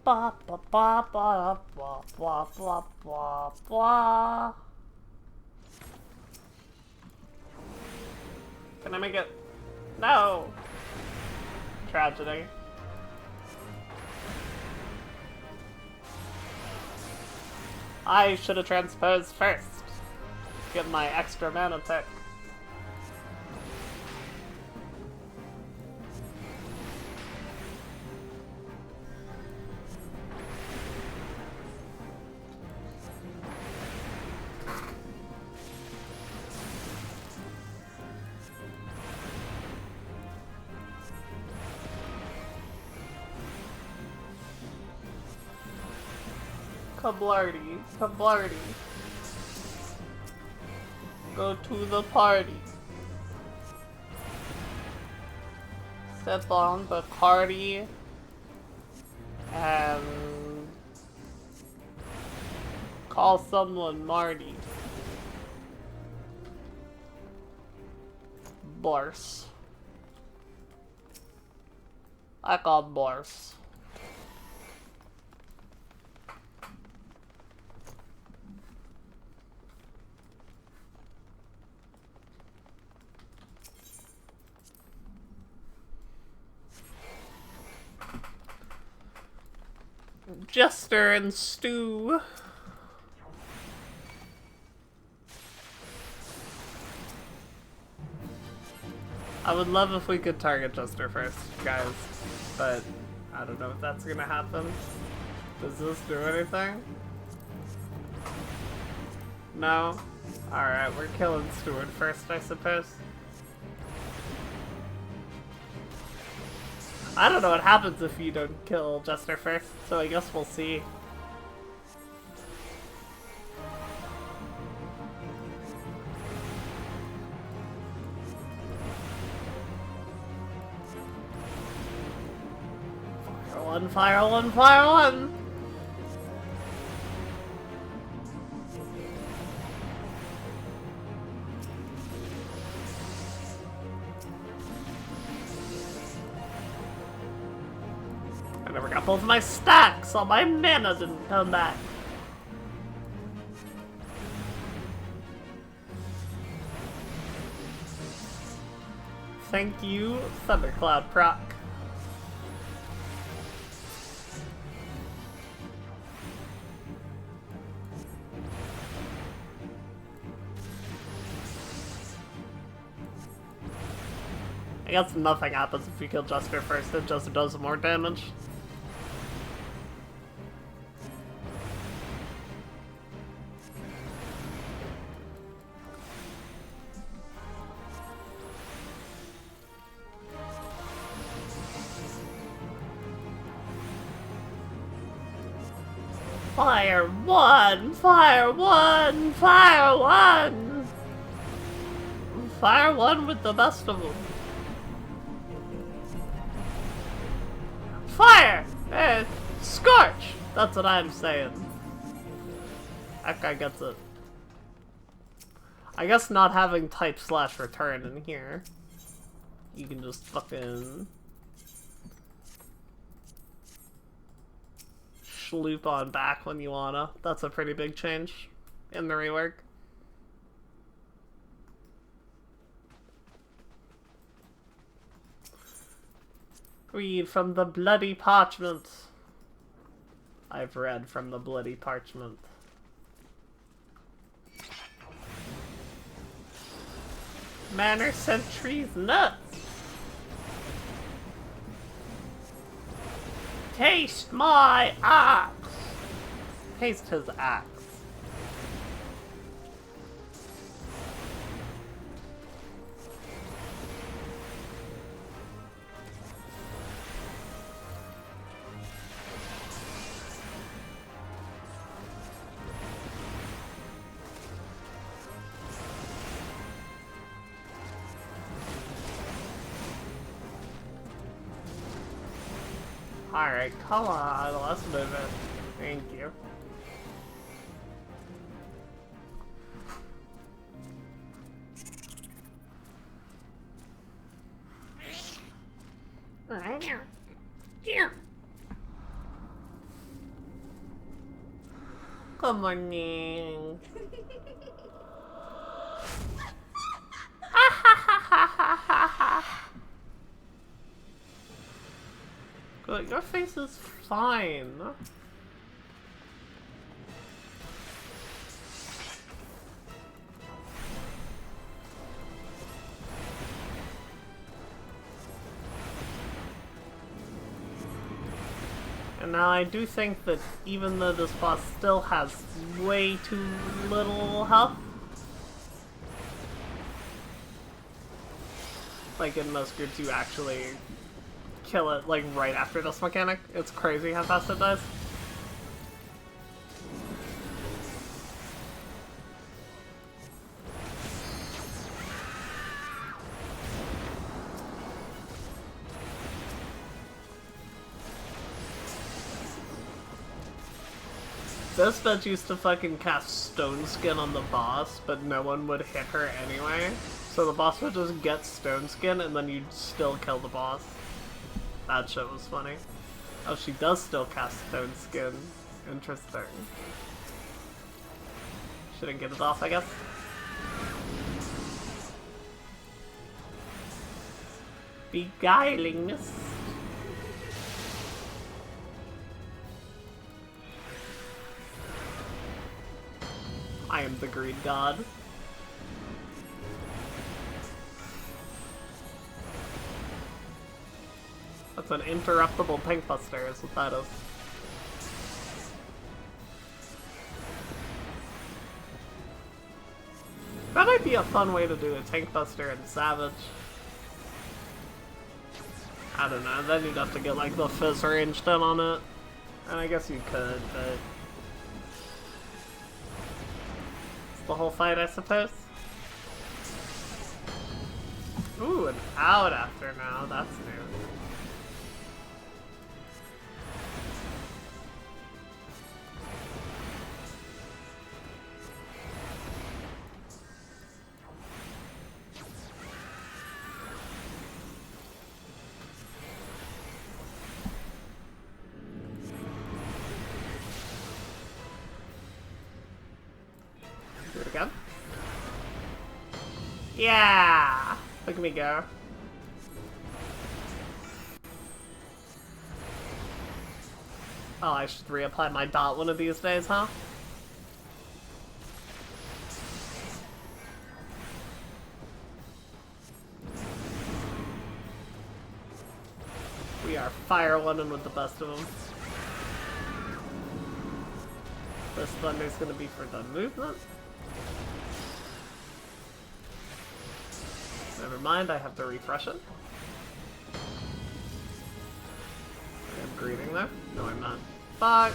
Blah blah blah blah blah blah blah blah blah. Can I make it? No! Tragedy. I should have transposed first. Get my extra mana tick. Kablardy. Kablardy. Go to the party. Step on the cardi. And call someone Marty. Borse. I call Borse. Jester and Stew. I would love if we could target Jester first, guys, but I don't know if that's gonna happen. Does this do anything? No? Alright, we're killing Steward first, I suppose. I don't know what happens if you don't kill Jester first, so I guess we'll see. Fire one, fire one, fire one! I never got both my stacks, so my mana didn't come back. Thank you, Thundercloud proc. I guess nothing happens if you kill Jester first, it just does more damage. Fire one! Fire one! Fire one! Fire one with the best of them. Fire! Scorch! That's what I'm saying. That guy gets it. I guess not having type slash return in here. You can just fucking loop on back when you wanna. That's a pretty big change in the rework. Read from the bloody parchment. I've read from the bloody parchment. Manor sentries nuts. Taste my axe! Taste his axe. Alright, come on, let's move it. Thank you. Good morning. Good, your face is fine. And now I do think that even though this boss still has way too little health, like in most groups you actually kill it like right after this mechanic. It's crazy how fast it dies. This bitch used to fucking cast Stone Skin on the boss, but no one would hit her anyway. So the boss would just get Stone Skin and then you'd still kill the boss. That shit was funny. Oh, she does still cast Stone Skin. Interesting. Shouldn't get it off, I guess. Beguilingness. I am the Green God. That's an interruptible tank buster, is what that is. That might be a fun way to do a tank buster in Savage. I don't know, then you'd have to get like the fizz ranged in on it. And I guess you could, but... the whole fight, I suppose. Ooh, an out after now. That's new. Do it again. Yeah! Look at me go. Oh, I should reapply my dot one of these days, huh? We are fire one with the best of them. This thunder's gonna be for the movement. Never mind, I have to refresh it. I'm greeting there. No, I'm not. Fuck!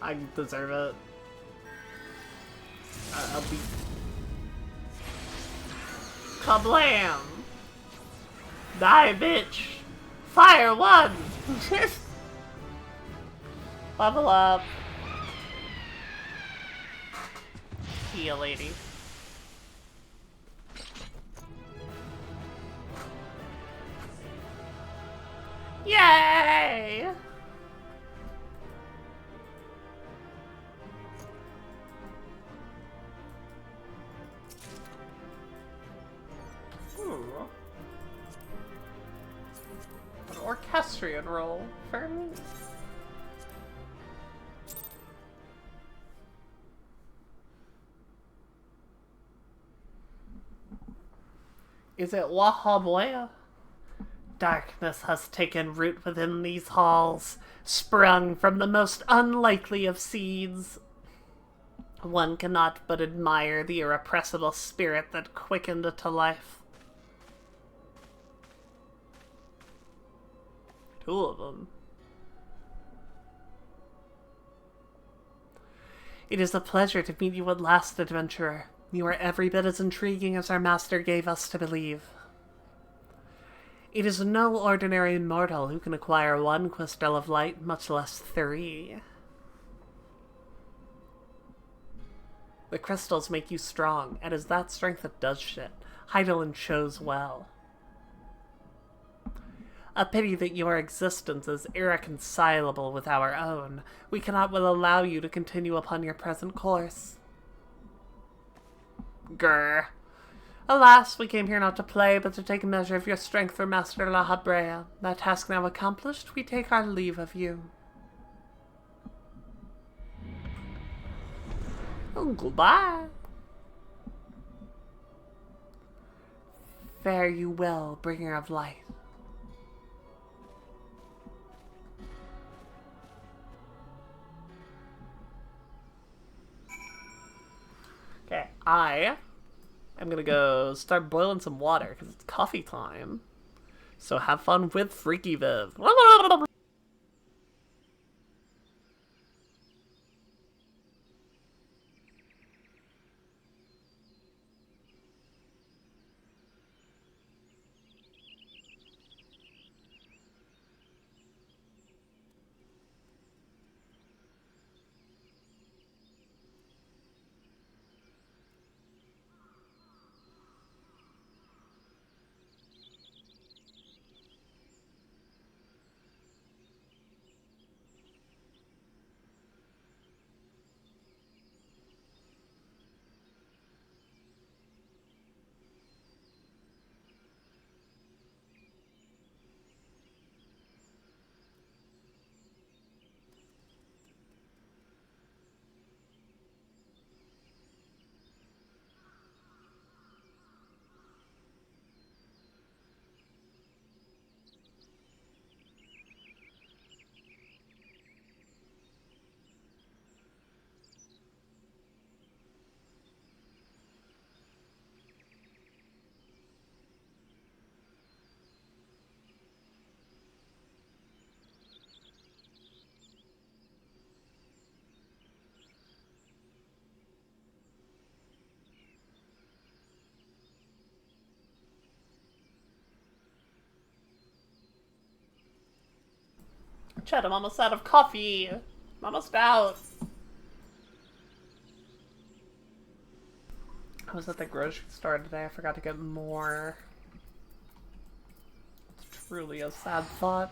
I deserve it. I'll be... Kablam! Die, bitch! Fire one! Level up. Heal, lady. Yay! Ooh. An orchestrion roll for me. Is it Wahablea? Darkness has taken root within these halls, sprung from the most unlikely of seeds. One cannot but admire the irrepressible spirit that quickened it to life. Two of them. It is a pleasure to meet you at last, adventurer. You are every bit as intriguing as our master gave us to believe. It is no ordinary mortal who can acquire one crystal of light, much less 3. The crystals make you strong, and it is that strength that does shit. Hydaelyn chose well. A pity that your existence is irreconcilable with our own. We cannot well allow you to continue upon your present course. Grr. Alas, we came here not to play, but to take a measure of your strength for Master Lahabrea. That task now accomplished, we take our leave of you. Oh, goodbye. Fare you well, bringer of light. Okay, I'm gonna go start boiling some water, because it's coffee time. So have fun with Freaky Viv. Chet, I'm almost out of coffee. I'm almost out. I was at the grocery store today. I forgot to get more. It's truly a sad thought.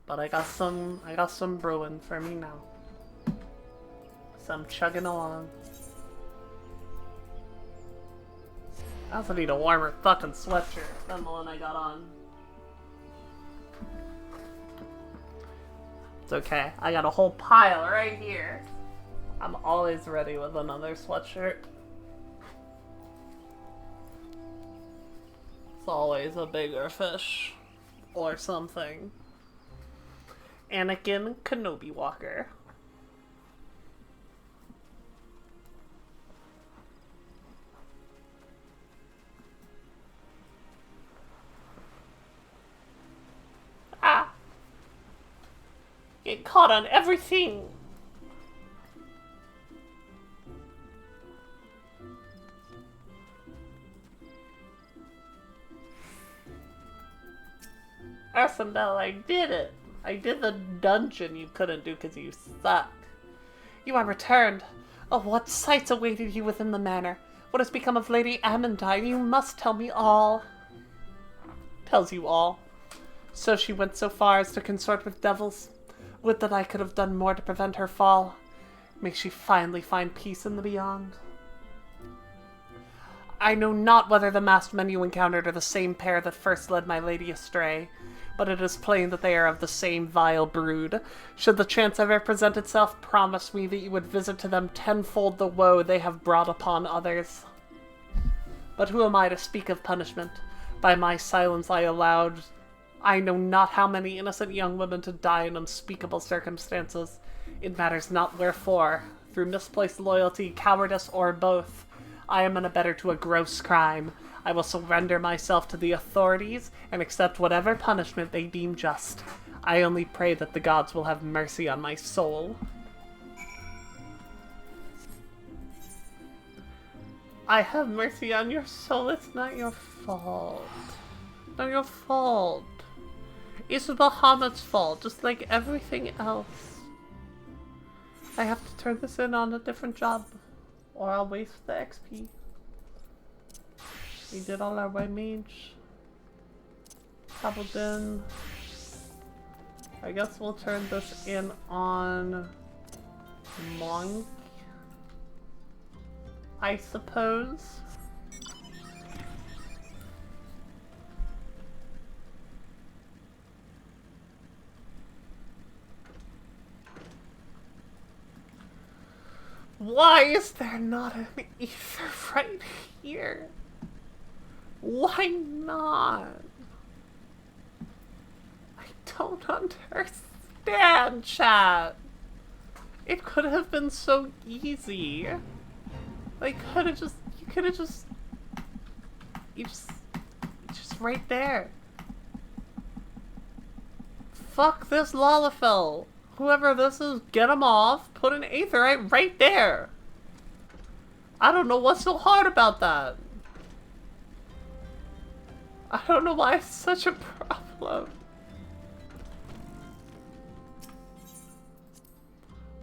But I got some brewing for me now. So I'm chugging along. I also need a warmer fucking sweatshirt than the one I got on. It's okay. I got a whole pile right here. I'm always ready with another sweatshirt. It's always a bigger fish. Or something. Anakin Kenobi Walker. Ah! Get caught on everything! Arsendal, I did it! I did the dungeon you couldn't do because you suck. You are returned. Oh, what sights awaited you within the manor? What has become of Lady Amandine? You must tell me all. Tells you all. So she went so far as to consort with devils. Would that I could have done more to prevent her fall. May she finally find peace in the beyond. I know not whether the masked men you encountered are the same pair that first led my lady astray, but it is plain that they are of the same vile brood. Should the chance ever present itself, promise me that you would visit to them tenfold the woe they have brought upon others. But who am I to speak of punishment? By my silence I allowed I know not how many innocent young women to die in unspeakable circumstances. It matters not wherefore, through misplaced loyalty, cowardice, or both. I am an abettor to a gross crime. I will surrender myself to the authorities and accept whatever punishment they deem just. I only pray that the gods will have mercy on my soul. I have mercy on your soul. It's not your fault. Not your fault. It's Bahamut's fault, just like everything else. I have to turn this in on a different job, or I'll waste the XP. We did all our white mage. Paladin. I guess we'll turn this in on Monk, I suppose. Why is there not an ether right here? Why not? I don't understand, chat. It could have been so easy. Like, you could have just right there. Fuck this Lalafell. Whoever this is, get him off, put an aetherite right there. I don't know what's so hard about that. I don't know why it's such a problem.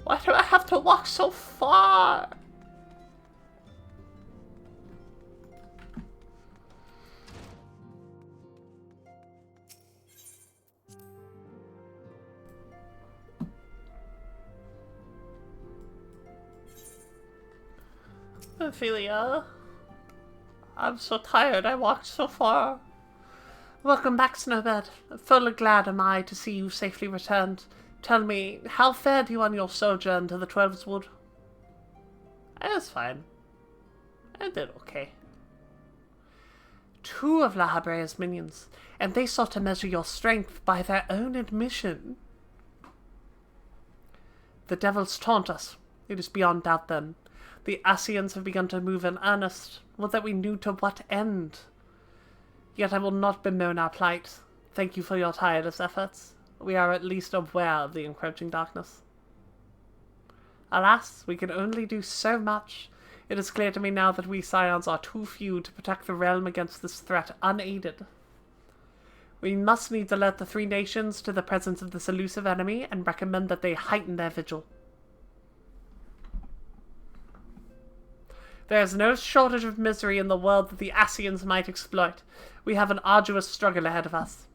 Why do I have to walk so far? Ophelia, I'm so tired. I walked so far. Welcome back, Snowbird. Fully glad am I to see you safely returned. Tell me, how fared you on your sojourn to the Twelves Wood? I was fine. I did okay. 2 of La Habrea's minions, and they sought to measure your strength by their own admission. The devils taunt us. It is beyond doubt, then. The Asians have begun to move in earnest. Would that we knew to what end. Yet I will not bemoan our plight. Thank you for your tireless efforts. We are at least aware of the encroaching darkness. Alas, we can only do so much. It is clear to me now that we Scions are too few to protect the realm against this threat unaided. We must needs alert the three nations to the presence of this elusive enemy and recommend that they heighten their vigil. There is no shortage of misery in the world that the Ascians might exploit. We have an arduous struggle ahead of us.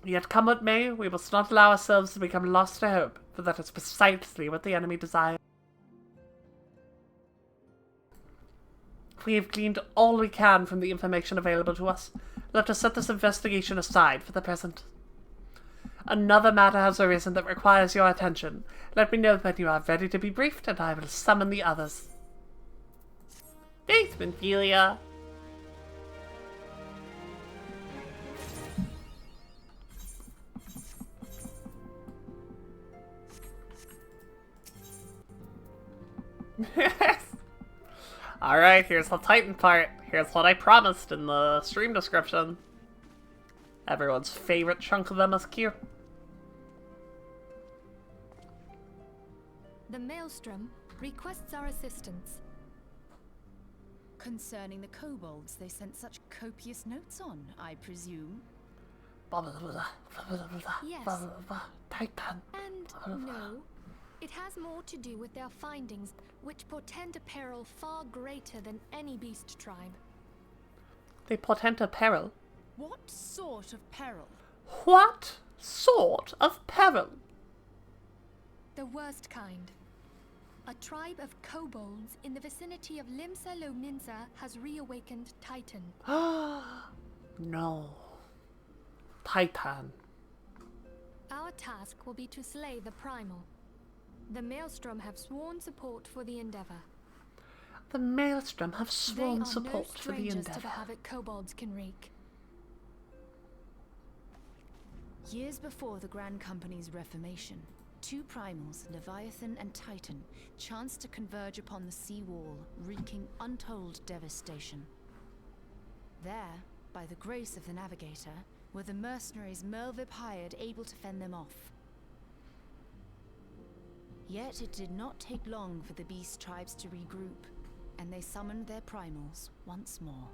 Yet come what may, we must not allow ourselves to become lost to hope, for that is precisely what the enemy desires. We have gleaned all we can from the information available to us. Let us set this investigation aside for the present. Another matter has arisen that requires your attention. Let me know when you are ready to be briefed, and I will summon the others. Thanks, Minfilia. Alright, here's the Titan part. Here's what I promised in the stream description. Everyone's favorite chunk of MSQ. The Maelstrom requests our assistance. Concerning the kobolds they sent such copious notes on, I presume? Yes. Titan. And no, it has more to do with their findings, which portend a peril far greater than any beast tribe. They portend a peril? What sort of peril? What sort of peril? The worst kind. A tribe of kobolds in the vicinity of Limsa Lominsa has reawakened Titan. No. Titan. Our task will be to slay the Primal. The Maelstrom have sworn support for the endeavor. The Maelstrom have sworn support no for the endeavor. to the havoc kobolds can wreak. Years before the Grand Company's reformation, two primals, Leviathan and Titan, chanced to converge upon the sea wall, wreaking untold devastation. There, by the grace of the Navigator, were the mercenaries Merlvib hired able to fend them off. Yet it did not take long for the beast tribes to regroup, and they summoned their primals once more.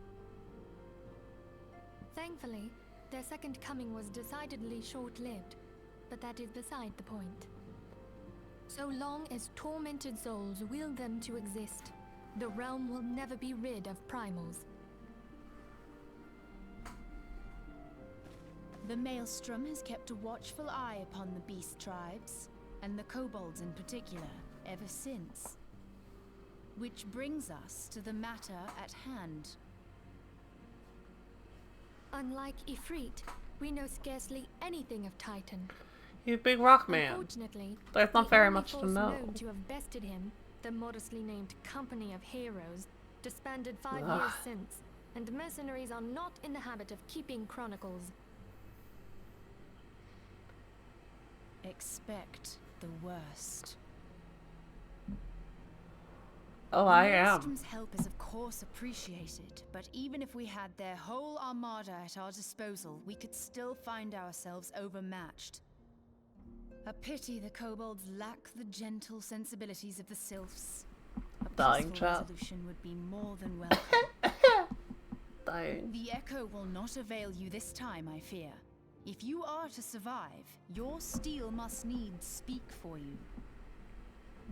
Thankfully, their second coming was decidedly short-lived, but that is beside the point. So long as tormented souls will them to exist, the realm will never be rid of primals. The Maelstrom has kept a watchful eye upon the beast tribes, and the kobolds in particular, ever since. Which brings us to the matter at hand. Unlike Ifrit, we know scarcely anything of Titan. He's a big rock man. Unfortunately, There's not the very only much to force know. known to have bested him, the modestly named Company of Heroes, disbanded 5 years since, and mercenaries are not in the habit of keeping chronicles. Expect the worst. Oh, I am. Maelstrom's help is of course appreciated, but even if we had their whole armada at our disposal, we could still find ourselves overmatched. A pity the kobolds lack the gentle sensibilities of the sylphs. A Dying peaceful chat. resolution would be more than welcome. Dying. The echo will not avail you this time, I fear. If you are to survive, your steel must needs speak for you.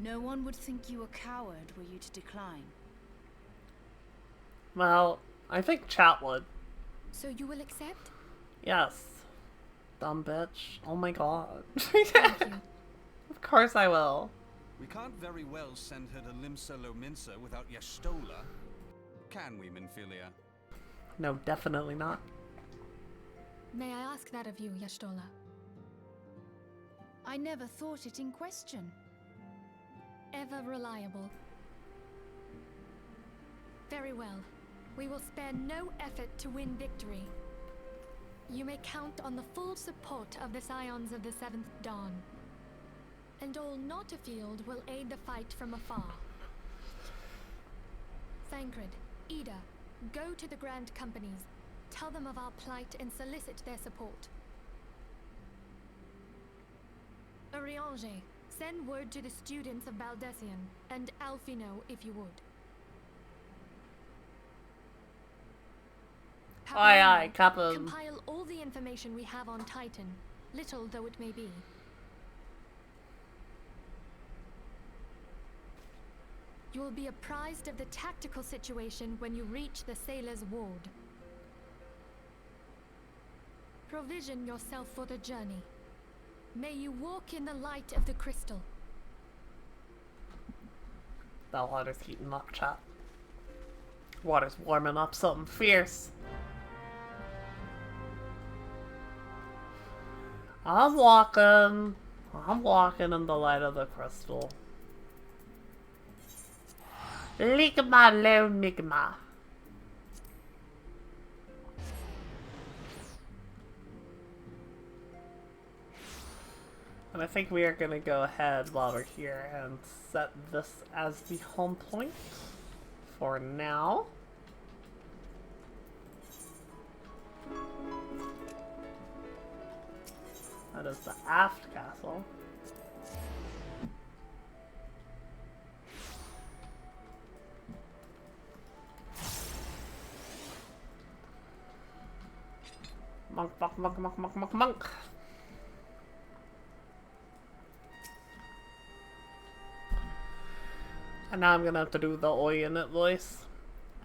No one would think you a coward were you to decline. Well, I think chat would. So you will accept? Yes. Dumb bitch. Oh my god. Thank you. Of course I will. We can't very well send her to Limsa Lominsa without Y'shtola. Can we, Minfilia? No, definitely not. May I ask that of you, Y'shtola? I never thought it in question. Ever reliable. Very well. We will spare no effort to win victory. You may count on the full support of the Scions of the Seventh Dawn. And all not afield will aid the fight from afar. Thancred, Ida, go to the Grand Companies. Tell them of our plight and solicit their support. Urianger, Send word to the students of Baldessian, and Alfino if you would. Aye, aye, Paparino, Captain. compile all the information we have on Titan, little though it may be. You will be apprised of the tactical situation when you reach the sailor's ward. Provision yourself for the journey. May you walk in the light of the crystal. That water's heating up, chat. Water's warming up something fierce. I'm walking in the light of the crystal. Ligma lo migma. And I think we are going to go ahead while we're here and set this as the home point for now. That is the aft castle. Monk, monk, monk, monk, monk, monk, monk. And now I'm gonna have to do the oi in it voice.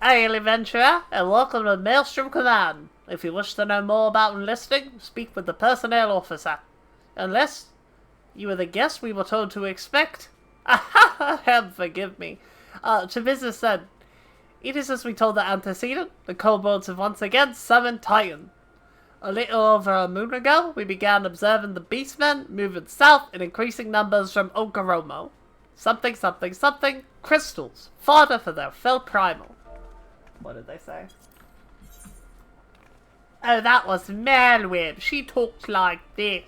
Hail, adventurer, and welcome to Maelstrom Command. If you wish to know more about enlisting, speak with the personnel officer. Unless you are the guest we were told to expect. Forgive me. To business then. It is as we told the antecedent, the kobolds have once again summoned Titan. A little over a moon ago, we began observing the beastmen moving south in increasing numbers from Okaromo. Something, something, something, crystals, fodder for their fell primal. What did they say? Oh, that was Malweb. She talked like this.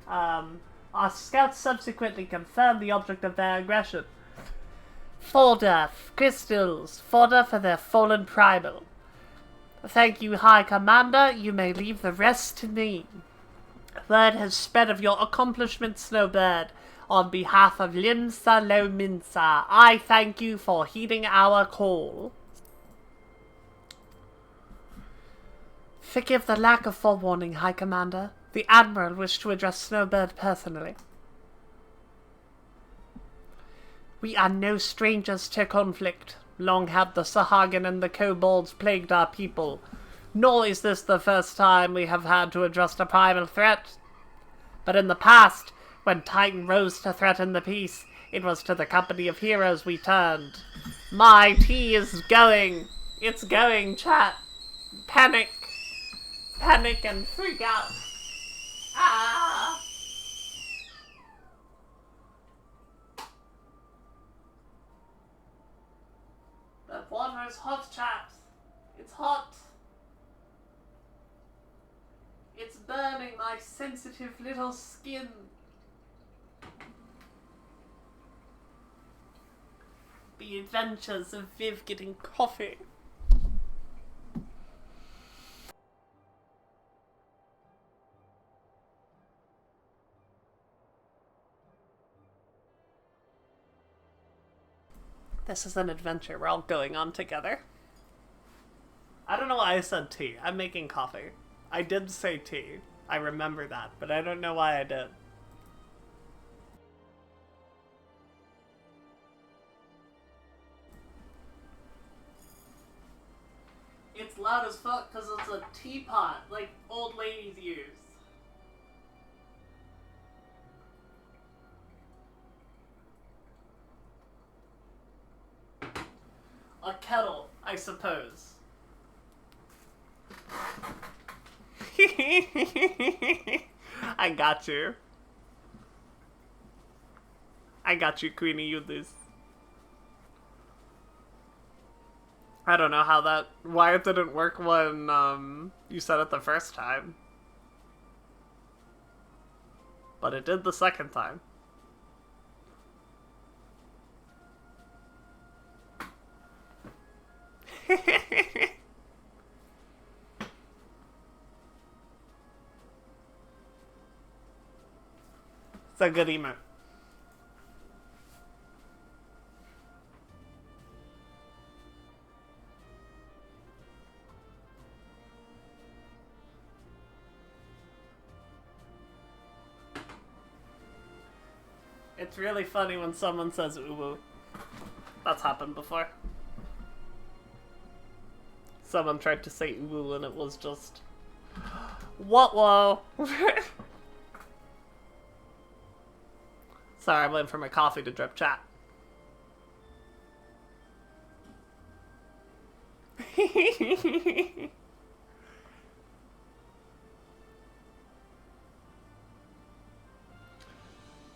Our scouts subsequently confirmed the object of their aggression. Fodder, crystals, fodder for their fallen primal. Thank you, High Commander. You may leave the rest to me. Word has spread of your accomplishment, Snowbird. On behalf of Limsa Lominsa, I thank you for heeding our call. Forgive the lack of forewarning, High Commander. The Admiral wished to address Snowbird personally. We are no strangers to conflict. Long have the Sahagin and the kobolds plagued our people. Nor is this the first time we have had to address a primal threat. But in the past, when Titan rose to threaten the peace, it was to the company of heroes we turned. My tea is going. It's going, chat. Panic. Panic and freak out. Ah! The water is hot, chaps. It's hot. It's burning my sensitive little skin. The adventures of Viv getting coffee. This is an adventure we're all going on together. I don't know why I said tea. I'm making coffee. I did say tea. I remember that, but I don't know why I did. It's loud as fuck because it's a teapot, like old ladies use. A kettle, I suppose. I got you. I got you, Queenie, you this. I don't know why it didn't work when, you said it the first time. But it did the second time. It's a good emote. It's really funny when someone says uwu. That's happened before. Someone tried to say uwu and it was just... What, whoa? Sorry, I'm waiting for my coffee to drip, chat.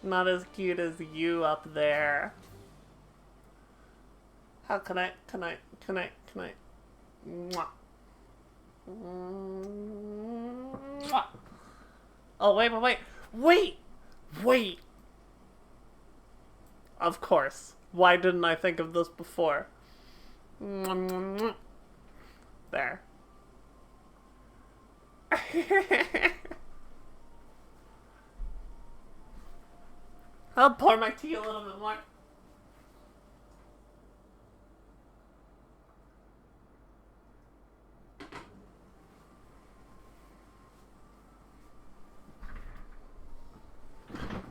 Not as cute as you up there. How can I? Mwah. Mwah. Oh, wait! Of course. Why didn't I think of this before? There. I'll pour my tea a little bit more.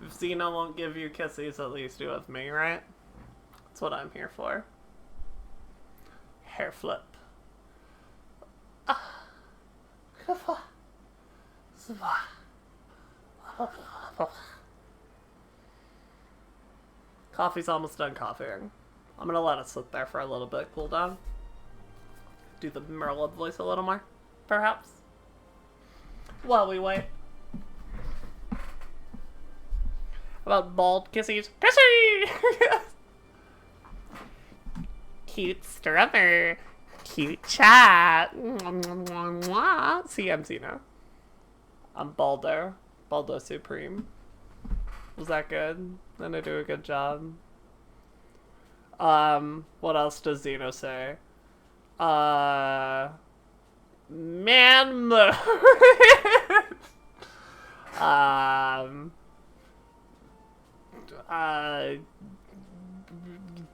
If Xena won't give you kisses, at least do with me, right? That's what I'm here for. Hair flip. Coffee's almost done coffeeing. I'm gonna let it sit there for a little bit, cool down. Do the Merlin voice a little more, perhaps. While we wait. About bald kissies. Kissy! Cute strummer. Cute chat. See, I'm Xena. I'm Baldo. Baldo Supreme. Was that good? Did I do a good job? What else does Xeno say? Man mode.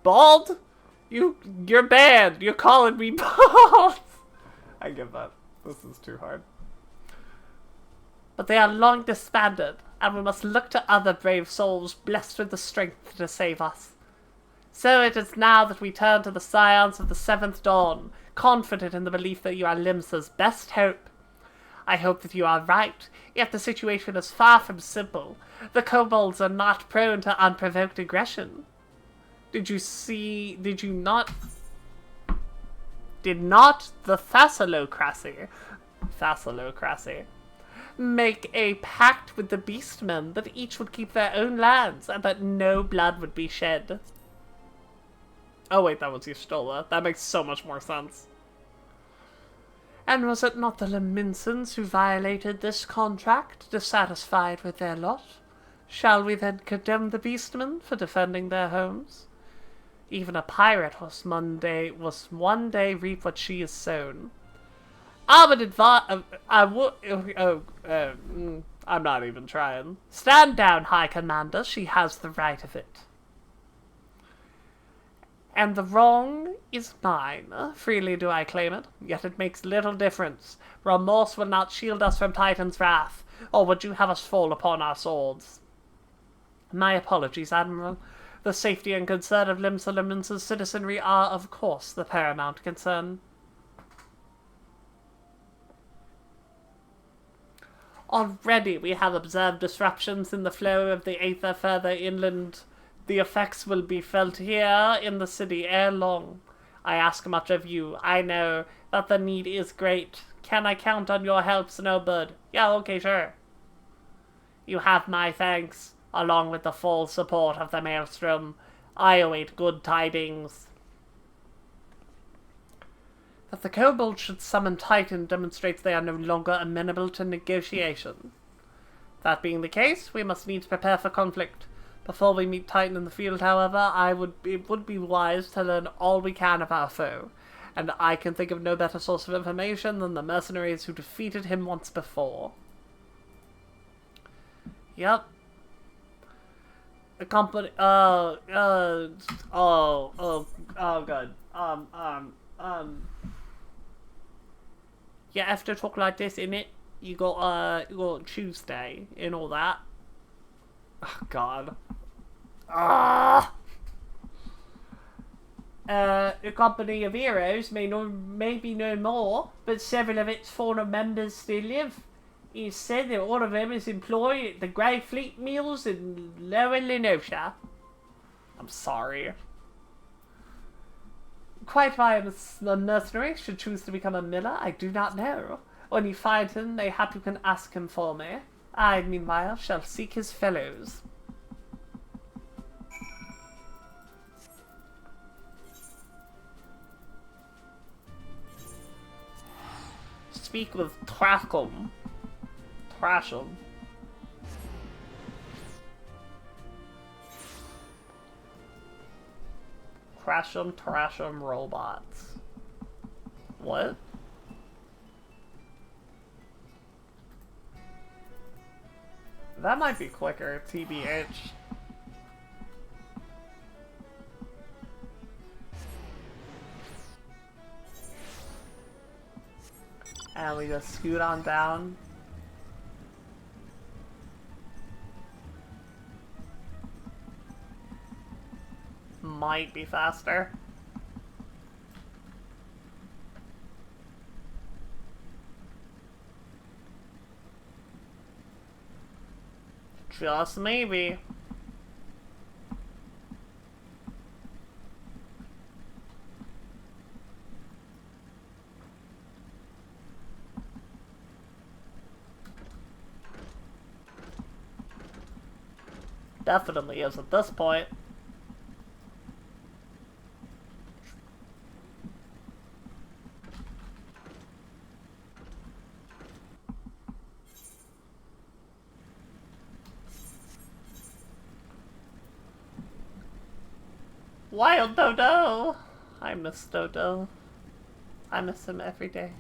Bald? You're banned. You're calling me bald. I give up. This is too hard. But they are long disbanded, and we must look to other brave souls blessed with the strength to save us. So it is now that we turn to the scions of the Seventh Dawn, confident in the belief that you are Limsa's best hope. I hope that you are right, yet the situation is far from simple. The kobolds are not prone to unprovoked aggression. Did not the Thassalocracy make a pact with the beastmen that each would keep their own lands and that no blood would be shed? Oh wait, that was Y'shtola. That makes so much more sense. And was it not the Leminsons who violated this contract, dissatisfied with their lot? Shall we then condemn the beastmen for defending their homes? Even a pirate must one day reap what she has sown. I would advise. I'm not even trying. Stand down, High Commander. She has the right of it. And the wrong is mine. Freely do I claim it, yet it makes little difference. Remorse will not shield us from Titan's wrath, or would you have us fall upon our swords? My apologies, Admiral. The safety and concern of Limsa Leminsa's citizenry are, of course, the paramount concern. Already we have observed disruptions in the flow of the aether further inland. The effects will be felt here in the city ere long. I ask much of you. I know that the need is great. Can I count on your help, Snowbird? Yeah, okay, sure. You have my thanks, along with the full support of the Maelstrom. I await good tidings. That the kobolds should summon Titan demonstrates they are no longer amenable to negotiation. That being the case, we must needs prepare for conflict. Before we meet Titan in the field, however, it would be wise to learn all we can of our foe, and I can think of no better source of information than the mercenaries who defeated him once before. Yep. The company, God. You have to talk like this, innit? You got Tuesday and all that. Oh, God. Ah! The company of heroes may be no more, but several of its former members still live. It's said that one of them is employed at the Grey Fleet Mills in Lower Lenosha. I'm sorry. Quite why a mercenary should choose to become a miller, I do not know. When you find him, mayhap you can ask him for me. I, meanwhile, shall seek his fellows. Speak with Trasham. Trasham. Trasham robots. What? That might be quicker, TBH. And we just scoot on down. Might be faster. Just maybe. Definitely is at this point. Wild Dodo! I miss Dodo. I miss him every day.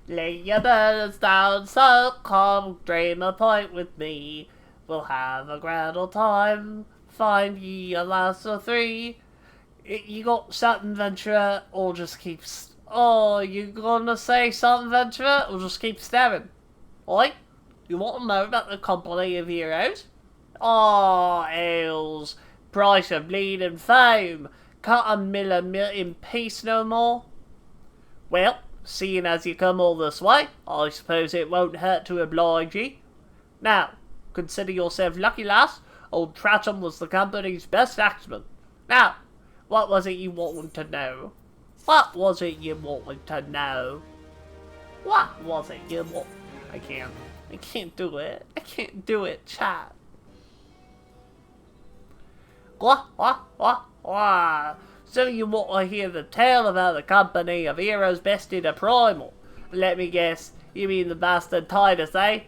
Lay your burdens down, so come dream a point with me. We'll have a grand old time. Find ye a lass or three. You got something, Ventura, or just keep... Oh, you gonna say something, Ventura, or just keep staring? Oi? You want to know about the company of heroes? Oh, ales, price of bleeding fame, can't a miller mill in peace no more? Well, seeing as you come all this way, I suppose it won't hurt to oblige ye. Now, consider yourself lucky, lass. Old Trasham was the company's best axeman. Now, what was it you wanted to know? What was it you wanted to know? What was it you want? I can't do it. I can't do it, chat. So you want to hear the tale about the company of heroes bested a primal? Let me guess, you mean the bastard Titus, eh?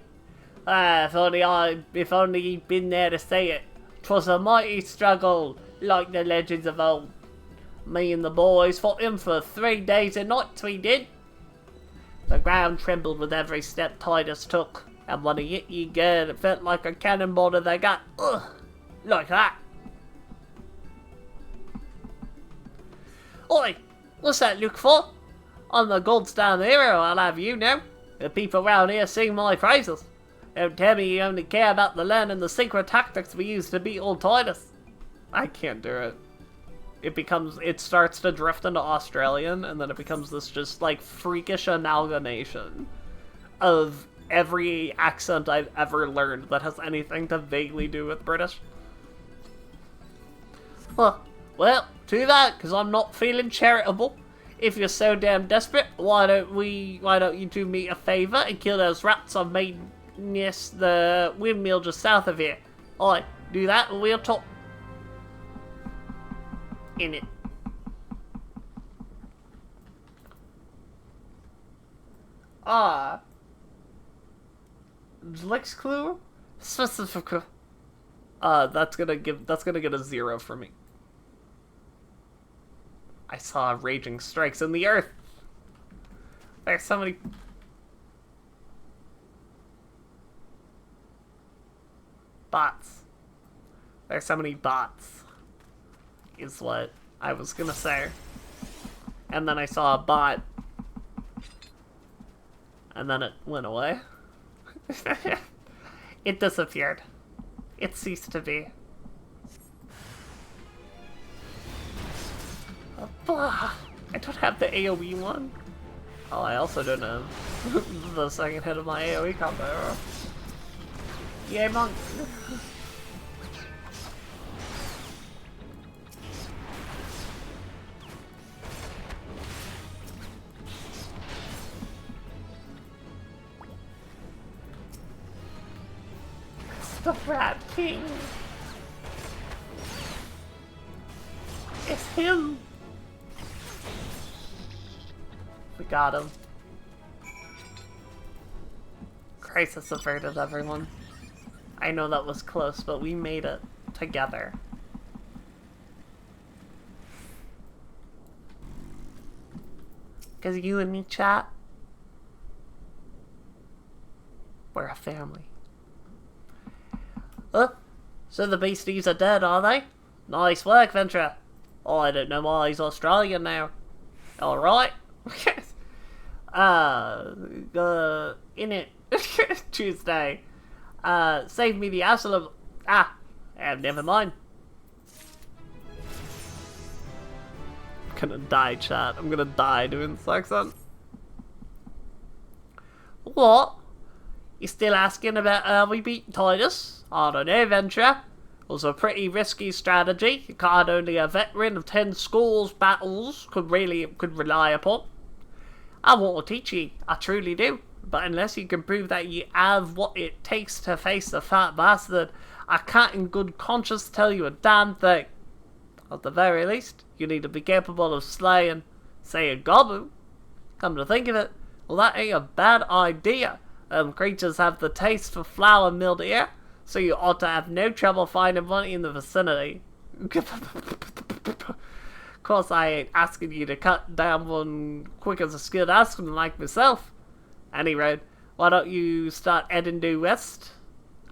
If only he'd been there to see it. 'Twas a mighty struggle, like the legends of old. Me and the boys fought him for 3 days and nights, we did. The ground trembled with every step Titus took, and when he hit ye good, it felt like a cannonball to the gut. Ugh, like that. Oi, what's that look for? I'm the gold star hero, I'll have you know. The people round here sing my praises. Don't tell me you only care about the learning the secret tactics we use to beat old Titus. I can't do it. It starts to drift into Australian, and then it becomes this just, like, freakish amalgamation of every accent I've ever learned that has anything to vaguely do with British. Huh. Well, too bad, because I'm not feeling charitable. If you're so damn desperate, why don't you two meet a favour and kill those rats I've made near the windmill just south of here? Oi, do that and we'll talk. In it. Lex clue? Specific. That's gonna get a 0 for me. I saw raging strikes in the earth. There's so many... bots. There's so many bots. Is what I was gonna say. And then I saw a bot. And then it went away. It disappeared. It ceased to be. Blah. I don't have the AoE one. Oh, I also don't have the second hit of my AoE combo. Yay, monk! It's the Rat King! It's him! We got him. Crisis averted, everyone. I know that was close, but we made it together. Because you and me, chat, we're a family. So the beasties are dead, are they? Nice work, Ventura. Oh, I don't know why he's Australian now. Alright. In it. Tuesday. Save me the absolute. Never mind. I'm gonna die, chat. I'm gonna die doing this accent. What? You still asking about how we beat Titus? I don't know, Ventura. It was a pretty risky strategy. You can't only a veteran of 10 schools battles could rely upon. I want to teach you, I truly do. But unless you can prove that you have what it takes to face the fat bastard, I can't in good conscience tell you a damn thing. At the very least, you need to be capable of slaying, say, a goblin. Come to think of it, well, that ain't a bad idea. Creatures have the taste for flour milled here, so you ought to have no trouble finding one in the vicinity. Of course, I ain't asking you to cut down one quick as a skilled aspen like myself. Anyway, why don't you start heading due west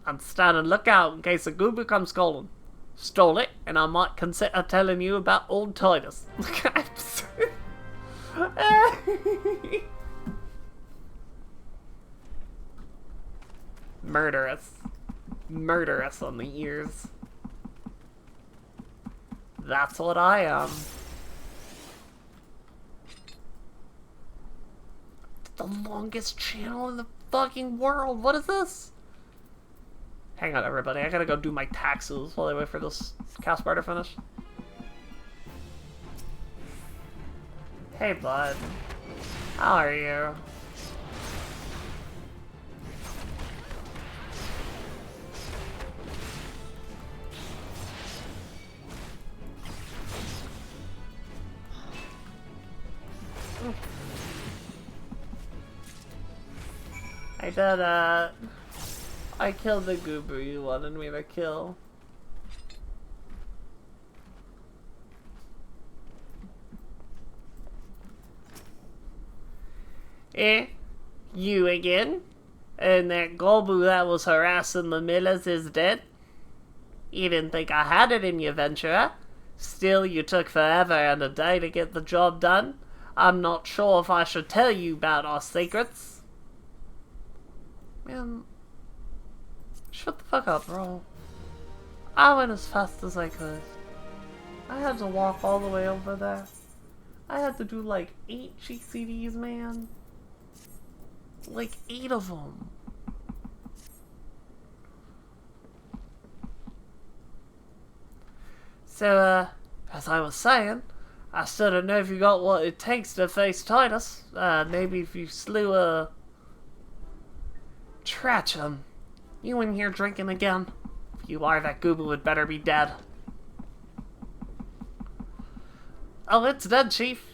and stand and look out in case a goober comes calling. Stole it, and I might consider telling you about old Titus. Murderous. Murderous on the ears. That's what I am. The longest channel in the fucking world. What is this? Hang on, everybody. I gotta go do my taxes while I wait for this cast bar to finish. Hey, bud. How are you? I did I killed the goober you wanted me to kill. You again? And that Golbu that was harassing the millers is dead? You didn't think I had it in you, Ventura? Still, you took forever and a day to get the job done. I'm not sure if I should tell you about our secrets. Man, shut the fuck up, bro. I went as fast as I could. I had to walk all the way over there. I had to do like 8 GCDs, man. Like 8 of them. So, as I was saying, I still don't know if you got what it takes to face Titus. Maybe if you slew a Trachum. You in here drinking again? If you are, that goober would better be dead. Oh, it's dead, Chief.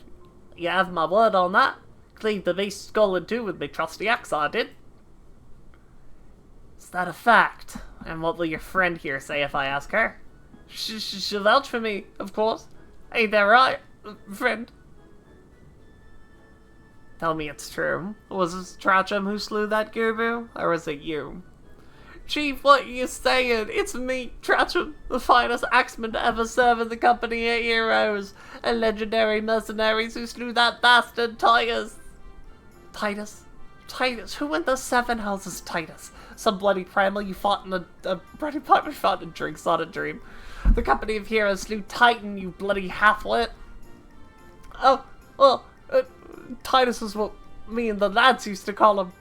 You have my word on that. Cleaved the beast's skull in two with me trusty axe, I did. Is that a fact? And what will your friend here say if I ask her? She'll vouch for me, of course. Ain't that right, friend? Tell me it's true. Was it Trachum who slew that Gerbu? Or was it you? Chief, what are you saying? It's me, Trachum, the finest axeman to ever serve in the company of heroes and legendary mercenaries who slew that bastard Titus. Titus? Titus? Who in the 7 hells is Titus? Some bloody primal you fought in a bloody pipe we fought in Drinks on a Dream. The company of heroes slew Titan, you bloody half-wit. Oh, well, Titus is what me and the lads used to call him.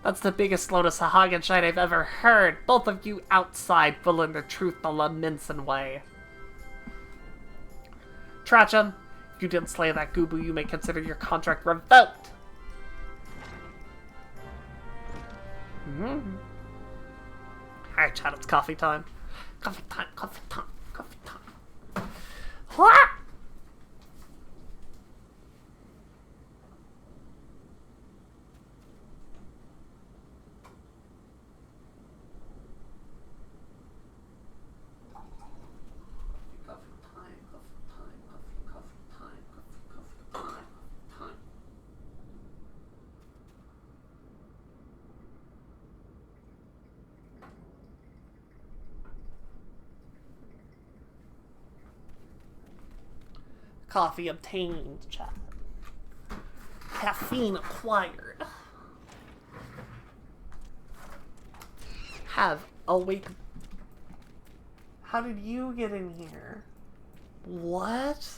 That's the biggest load of Sahagan-shite I've ever heard. Both of you outside, pulling the truth the Laminson way. Tracham, if you didn't slay that Goobu, you may consider your contract revoked. Alright, chat, it's coffee time. Coffee time, coffee time, coffee time. What? Coffee obtained, chat. Caffeine acquired. Have awake. How did you get in here? What?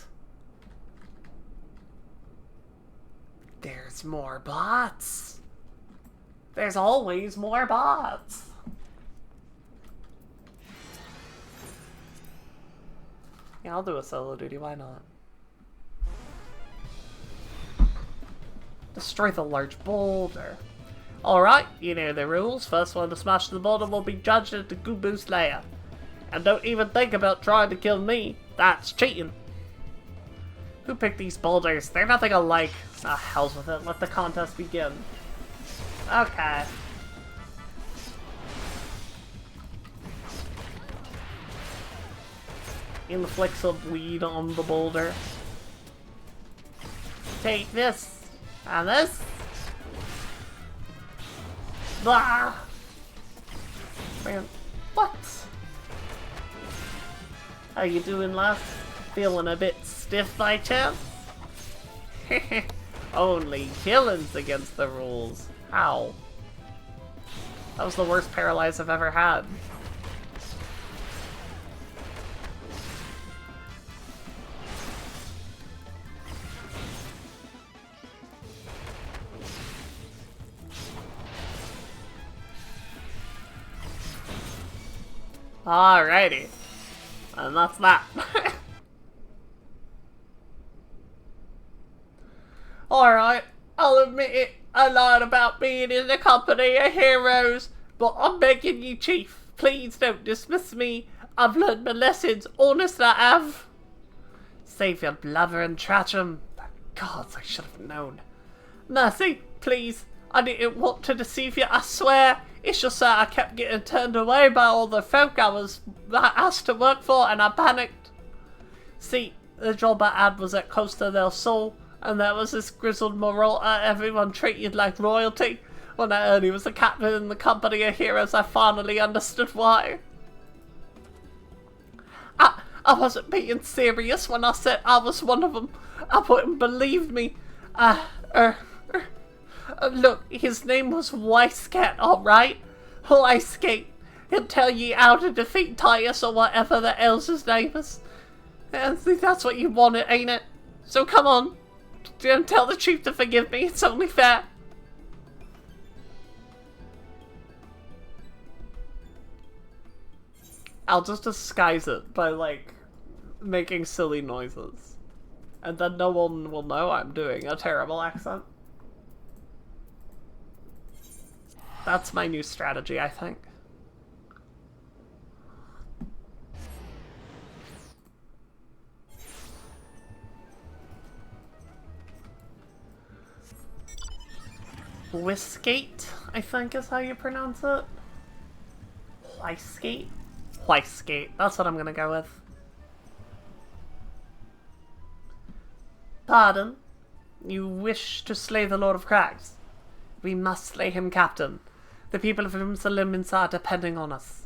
There's more bots. There's always more bots. Yeah, I'll do a solo duty, why not? Destroy the large boulder. Alright, you know the rules. First one to smash the boulder will be judged as the Goobu Slayer. And don't even think about trying to kill me. That's cheating. Who picked these boulders? They're nothing alike. Ah, hell's with it. Let the contest begin. Okay. Inflicts a bleed on the boulder. Take this. And this. Blah. Man, what? How you doing, lass? Feeling a bit stiff by chance? Only killing's against the rules. Ow. That was the worst paralyze I've ever had. Alrighty. And that's that. Alright, I'll admit it. I lied about being in the company of heroes. But I'm begging you, Chief, please don't dismiss me. I've learned my lessons, honest I have. Save your blubber and Tracham. Gods, I should have known. Mercy, please. I didn't want to deceive you, I swear. It's just that I kept getting turned away by all the folk I was asked to work for, and I panicked. See, the job I had was at Costa del Sol, and there was this grizzled Morota everyone treated like royalty. When I heard he was the captain in the company of heroes, I finally understood why. I wasn't being serious when I said I was one of them. I wouldn't believe me. Look, his name was Weisscat, alright? Weisscat. He'll tell you how to defeat Titus or whatever the hell's his name is. And that's what you wanted, ain't it? So come on. Don't tell the chief to forgive me, it's only fair. I'll just disguise it by, like, making silly noises. And then no one will know I'm doing a terrible accent. That's my new strategy, I think. Whiskate, I think is how you pronounce it. Whiskate? Whiskate, that's what I'm gonna go with. Pardon? You wish to slay the Lord of Crags? We must slay him, Captain. The people of Limsa are depending on us.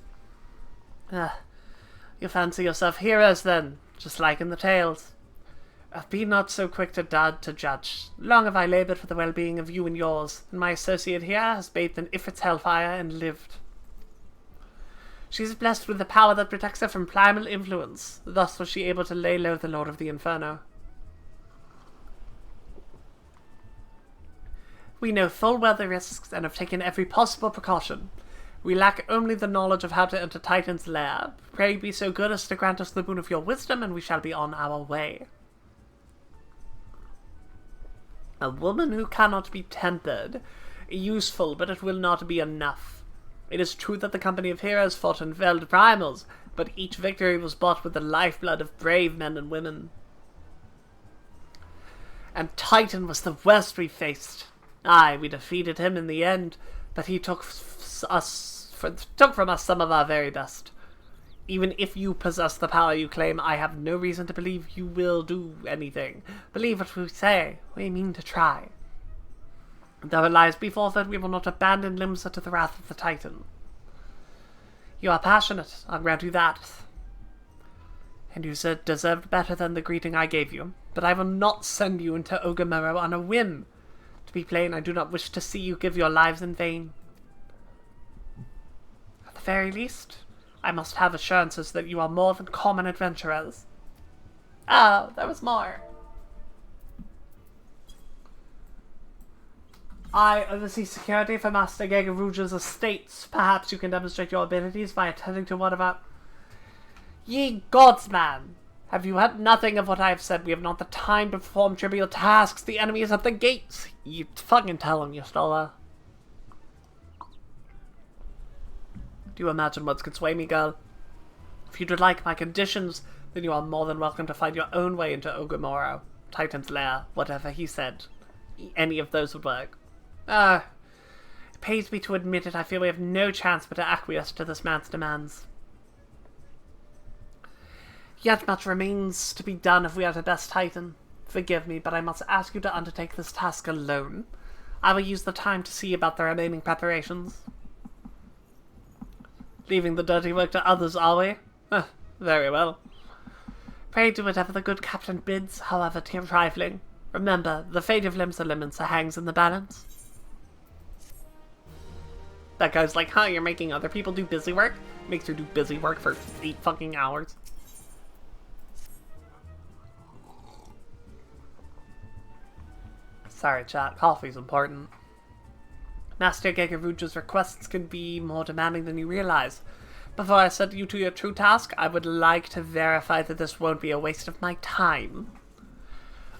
You fancy yourself heroes then, just like in the tales. Be not so quick to judge. Long have I laboured for the well-being of you and yours, and my associate here has bathed in Ifrit's hellfire and lived. She is blessed with the power that protects her from primal influence. Thus was she able to lay low the Lord of the Inferno. We know full well the risks and have taken every possible precaution. We lack only the knowledge of how to enter Titan's lair. Pray be so good as to grant us the boon of your wisdom, and we shall be on our way. A woman who cannot be tempered. Useful, but it will not be enough. It is true that the company of heroes fought and felled primals, but each victory was bought with the lifeblood of brave men and women. And Titan was the worst we faced. Aye, we defeated him in the end, but he took from us some of our very best. Even if you possess the power you claim, I have no reason to believe you will do anything. Believe what we say. We mean to try. Though it lies before that, we will not abandon Limsa to the wrath of the Titan. You are passionate, I'll grant you that. And you said deserved better than the greeting I gave you. But I will not send you into Ogamuro on a whim. To be plain, I do not wish to see you give your lives in vain. At the very least, I must have assurances that you are more than common adventurers. Oh, there was more. I oversee security for Master Gegaruja's estates. Perhaps you can demonstrate your abilities by attending to one of our... Ye gods, man! Have you heard nothing of what I have said? We have not the time to perform trivial tasks. The enemy is at the gates. You fucking tell him, Yastola. Do you imagine words could sway me, girl? If you'd like my conditions, then you are more than welcome to find your own way into Ogamuro, Titan's lair, whatever he said. Any of those would work. It pains me to admit it. I feel we have no chance but to acquiesce to this man's demands. Yet much remains to be done if we are to best Titan. Forgive me, but I must ask you to undertake this task alone. I will use the time to see about the remaining preparations. Leaving the dirty work to others, are we? Very well. Pray do whatever the good captain bids, however trifling. Remember, the fate of Limsa hangs in the balance. That guy's like, huh, you're making other people do busy work? Makes her do busy work for 8 fucking hours. Sorry, chat. Coffee's important. Master Gegaruja's requests can be more demanding than you realize. Before I set you to your true task, I would like to verify that this won't be a waste of my time.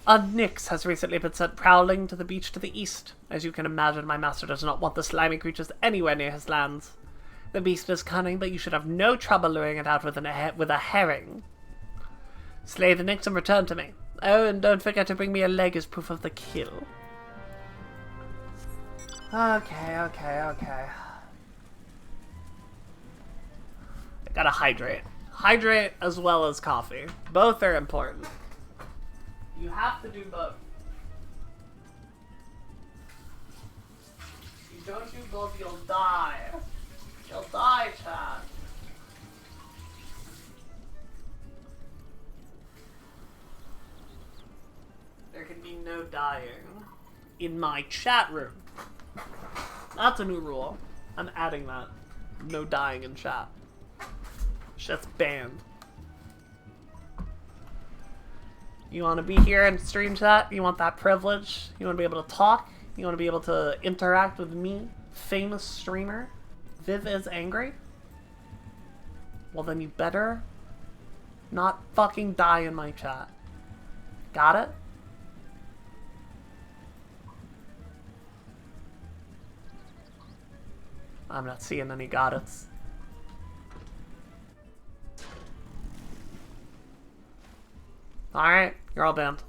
A Nyx has recently been sent prowling to the beach to the east. As you can imagine, my master does not want the slimy creatures anywhere near his lands. The beast is cunning, but you should have no trouble luring it out with a herring. Slay the Nyx and return to me. Oh, and don't forget to bring me a leg as proof of the kill. Okay. I gotta hydrate. Hydrate as well as coffee. Both are important. You have to do both. If you don't do both, you'll die. You'll die, Chad. There can be no dying in my chat room. That's a new rule. I'm adding that. No dying in chat. Shit's banned. You want to be here in stream chat? You want that privilege? You want to be able to talk? You want to be able to interact with me? Famous streamer? Viv is angry? Well then you better not fucking die in my chat. Got it? I'm not seeing any got it's. Alright, you're all banned.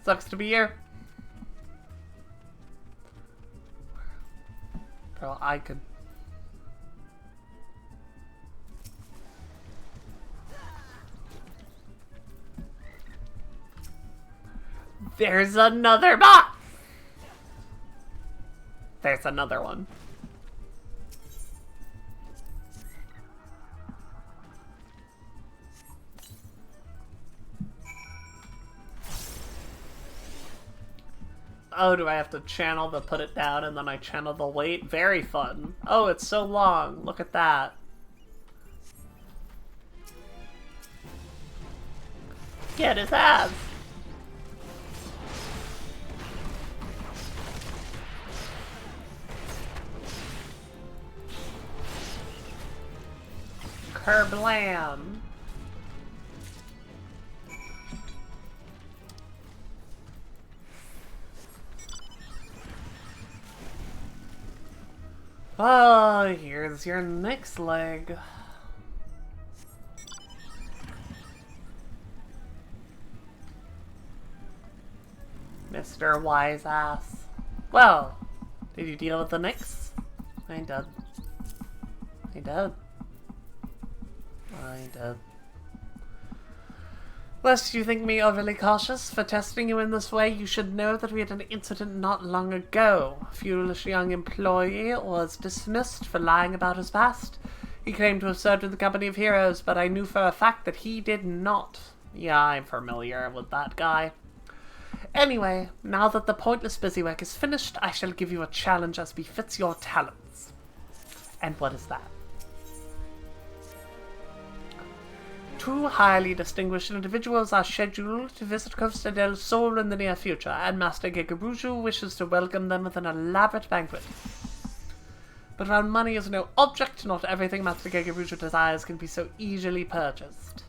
Sucks to be here. Bro, I could... There's another bot! There's another one. Oh, do I have to channel the put it down and then I channel the wait? Very fun. Oh, it's so long. Look at that. Get his ass! Kerblam! Oh, here's your next leg. Mr. Wise Ass. Well, did you deal with the Nix? I did. I did. I did. Lest you think me overly cautious for testing you in this way, you should know that we had an incident not long ago. A foolish young employee was dismissed for lying about his past. He claimed to have served in the company of heroes, but I knew for a fact that he did not. Yeah, I'm familiar with that guy. Anyway, now that the pointless busywork is finished, I shall give you a challenge as befits your talents. And what is that? 2 highly distinguished individuals are scheduled to visit Costa del Sol in the near future, and Master Gegabuju wishes to welcome them with an elaborate banquet. But while money is no object, not everything Master Gegabuju desires can be so easily purchased.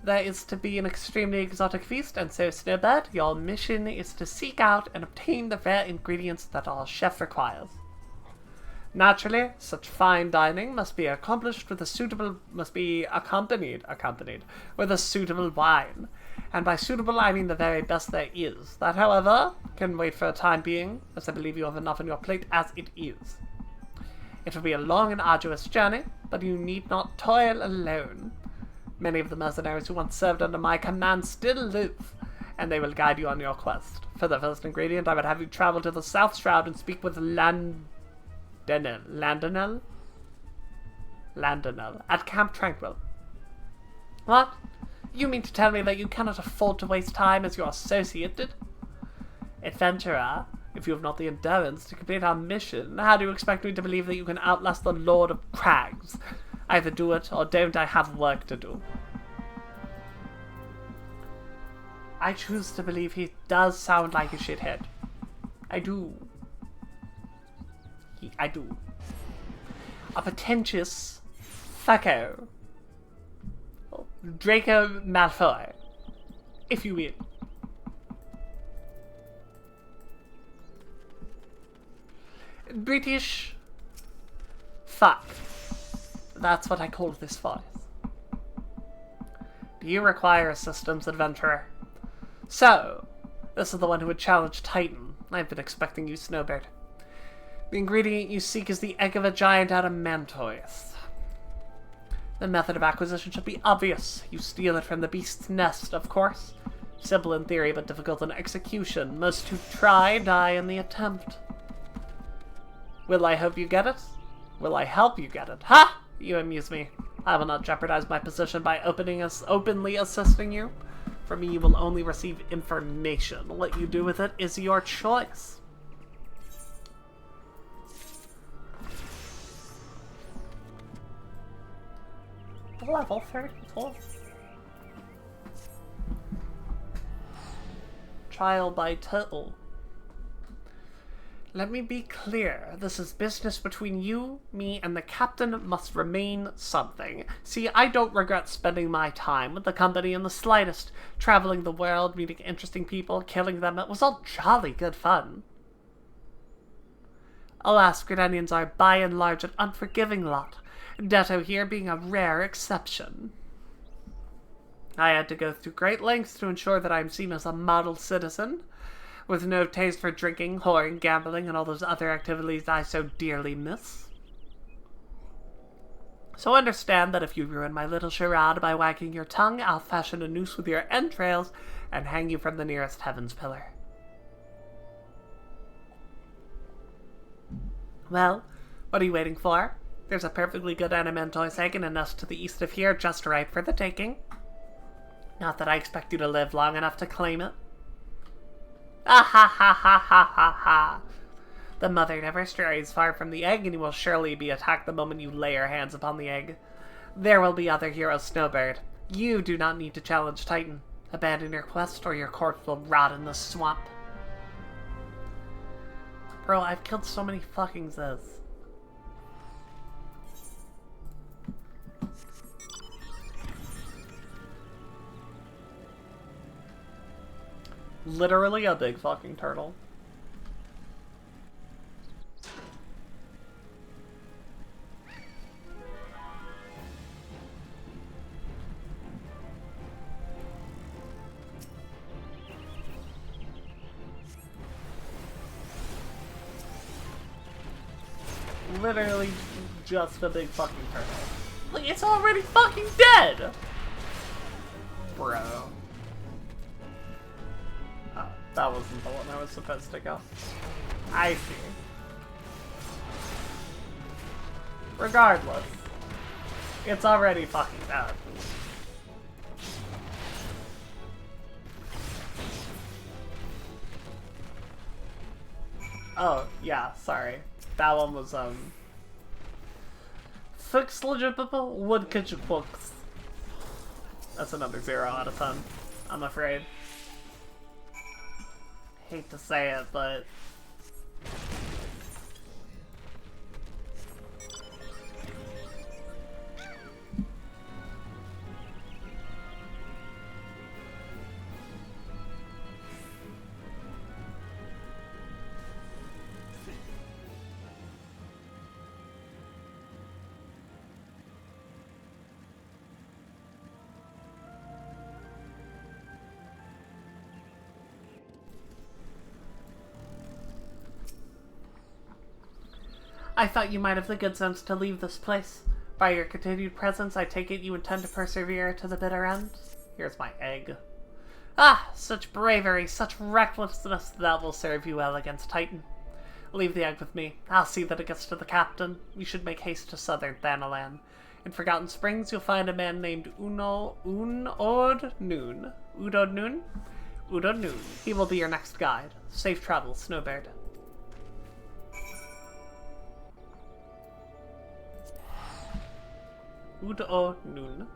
There is to be an extremely exotic feast, and so, Snowbird, your mission is to seek out and obtain the rare ingredients that our chef requires. Naturally, such fine dining must be accomplished with a suitable, accompanied with a suitable wine. And by suitable, I mean the very best there is. That, however, can wait for a time being, as I believe you have enough on your plate as it is. It will be a long and arduous journey, but you need not toil alone. Many of the mercenaries who once served under my command still live, and they will guide you on your quest. For the first ingredient, I would have you travel to the South Shroud and speak with Landonel at Camp Tranquil. What? You mean to tell me that you cannot afford to waste time as your associate did? Adventurer, if you have not the endurance to complete our mission, how do you expect me to believe that you can outlast the Lord of Crags? Either do it, or don't. I have work to do. I choose to believe he does sound like a shithead. I do. I do. A pretentious fucko. Draco Malfoy, if you will. British fuck. That's what I call this voice. Do you require assistance, adventurer? So, this is the one who would challenge Titan. I've been expecting you, Snowbird. The ingredient you seek is the egg of a giant adamantoise. The method of acquisition should be obvious. You steal it from the beast's nest, of course. Simple in theory, but difficult in execution. Most who try die in the attempt. Will I hope you get it? Will I help you get it? Ha! You amuse me. I will not jeopardize my position by openly assisting you. From me, you will only receive information. What you do with it is your choice. Level 34. Trial by Turtle. Let me be clear. This is business between you, me, and the captain must remain something. See, I don't regret spending my time with the company in the slightest. Traveling the world, meeting interesting people, killing them. It was all jolly good fun. Alas, Grenadians are by and large an unforgiving lot. Detto here being a rare exception. I had to go through great lengths to ensure that I am seen as a model citizen, with no taste for drinking, whoring, gambling, and all those other activities I so dearly miss. So understand that if you ruin my little charade by wagging your tongue, I'll fashion a noose with your entrails and hang you from the nearest heaven's pillar. Well, what are you waiting for? There's a perfectly good adamantoise egg in a nest to the east of here, just ripe for the taking. Not that I expect you to live long enough to claim it. Ah ha ha ha ha ha ha. The mother never strays far from the egg, and you will surely be attacked the moment you lay your hands upon the egg. There will be other heroes, Snowbird. You do not need to challenge Titan. Abandon your quest, or your corpse will rot in the swamp. Bro, I've killed so many fucking Zez. Literally a big fucking turtle. Literally just a big fucking turtle. Like, it's already fucking dead! Bro. Oh, that wasn't the one I was supposed to go. I see. Regardless, it's already fucking dead. Oh, yeah, sorry. That one was, Fix legible wood kitchen books. That's another 0 out of 10, I'm afraid. Hate to say it, but... I thought you might have the good sense to leave this place. By your continued presence, I take it you intend to persevere to the bitter end? Here's my egg. Ah, such bravery, such recklessness, that will serve you well against Titan. Leave the egg with me. I'll see that it gets to the captain. We should make haste to southern Thanalan. In Forgotten Springs, you'll find a man named Udod Noon. Udod Noon? Udod Noon. He will be your next guide. Safe travels, Snowbird. Udod Noon.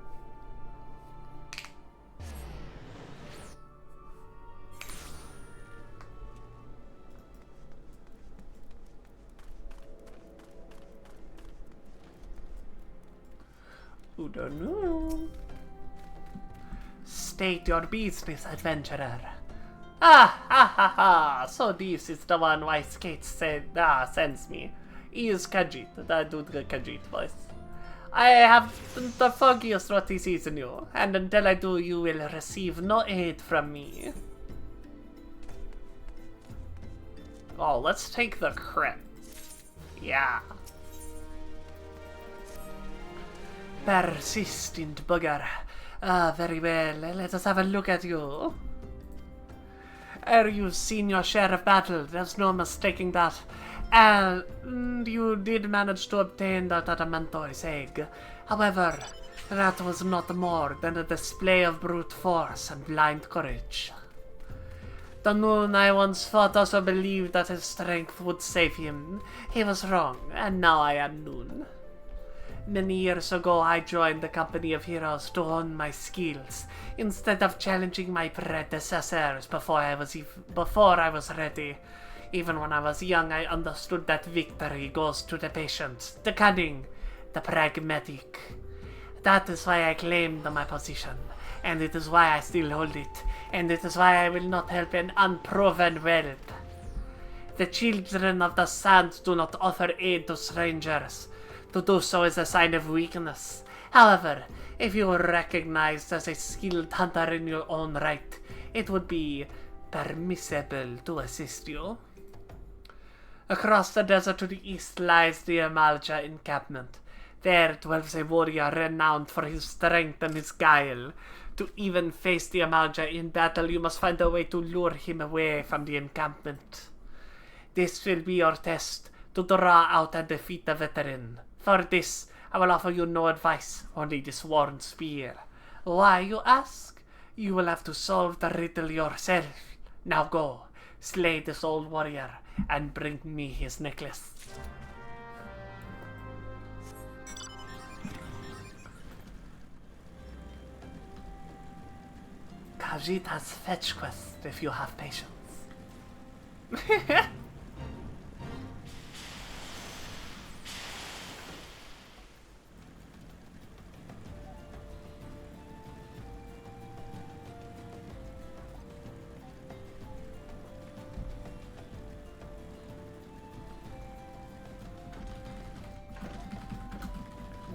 Udod Noon. State your business, adventurer. Ah, ha, ha, ha. So this is the one why Skate sends me. He is Khajiit, the dude Khajiit voice. I have the foggiest what this is new, and until I do, you will receive no aid from me. Oh, let's take the crit. Yeah. Persistent bugger. Ah, very well. Let us have a look at you. You've seen your share of battle. There's no mistaking that. And you did manage to obtain that Adamantoise egg. However, that was not more than a display of brute force and blind courage. The Noon I once thought also believed that his strength would save him. He was wrong, and now I am Noon. Many years ago, I joined the company of heroes to hone my skills, instead of challenging my predecessors before I was ready. Even when I was young, I understood that victory goes to the patient, the cunning, the pragmatic. That is why I claimed my position, and it is why I still hold it, and it is why I will not help an unproven whelp. The children of the sand do not offer aid to strangers. To do so is a sign of weakness. However, if you were recognized as a skilled hunter in your own right, it would be permissible to assist you. Across the desert to the east lies the Amalja encampment. There dwells a warrior renowned for his strength and his guile. To even face the Amalja in battle, you must find a way to lure him away from the encampment. This will be your test, to draw out and defeat the veteran. For this, I will offer you no advice, only this worn spear. Why, you ask? You will have to solve the riddle yourself. Now go. Slay this old warrior and bring me his necklace. Khajiit's fetch quest if you have patience.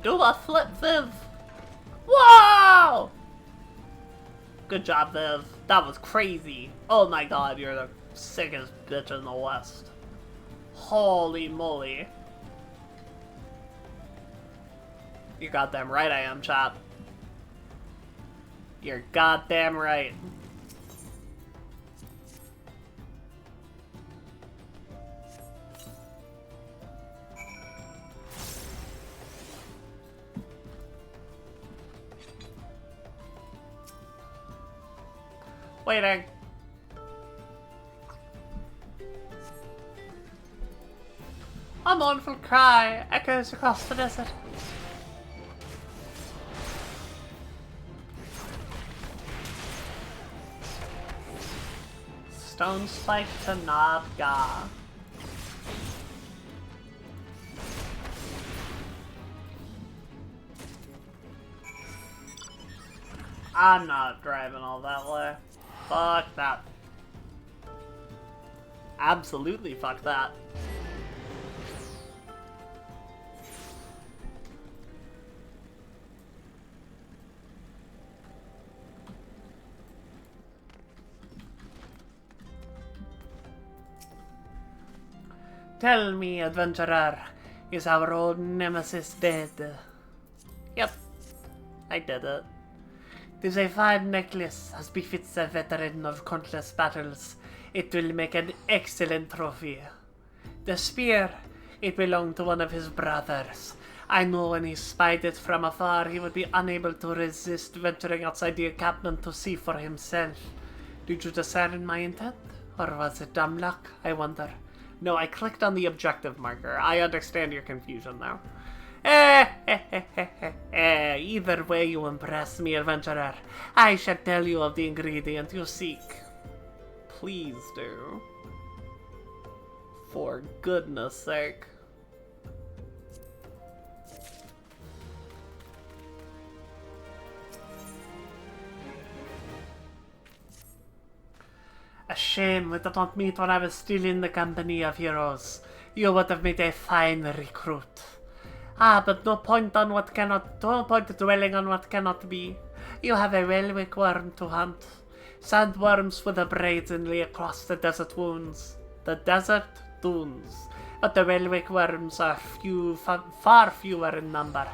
Do a flip, Viv! Whoa! Good job, Viv. That was crazy. Oh my god, you're the sickest bitch in the West. Holy moly. You're goddamn right I am, chat. You're goddamn right. Waiting. A mournful cry echoes across the desert. Stone spike to Nadga. I'm not driving all that way. Fuck that. Absolutely fuck that. Tell me, adventurer, is our old nemesis dead? Yep, I did it. 'Tis a fine necklace, as befits a veteran of countless battles. It will make an excellent trophy. The spear, it belonged to one of his brothers. I know when he spied it from afar, he would be unable to resist venturing outside the encampment to see for himself. Did you discern my intent? Or was it dumb luck, I wonder? No, I clicked on the objective marker. I understand your confusion now. Either way you impress me, adventurer. I shall tell you of the ingredient you seek. Please do. For goodness sake. A shame we did not meet when I was still in the company of heroes. You would have made a fine recruit. But no point dwelling on what cannot be. You have a Welwick worm to hunt. Sandworms with the brazenly across the desert wounds. The desert dunes. But the Welwick worms are far fewer in number.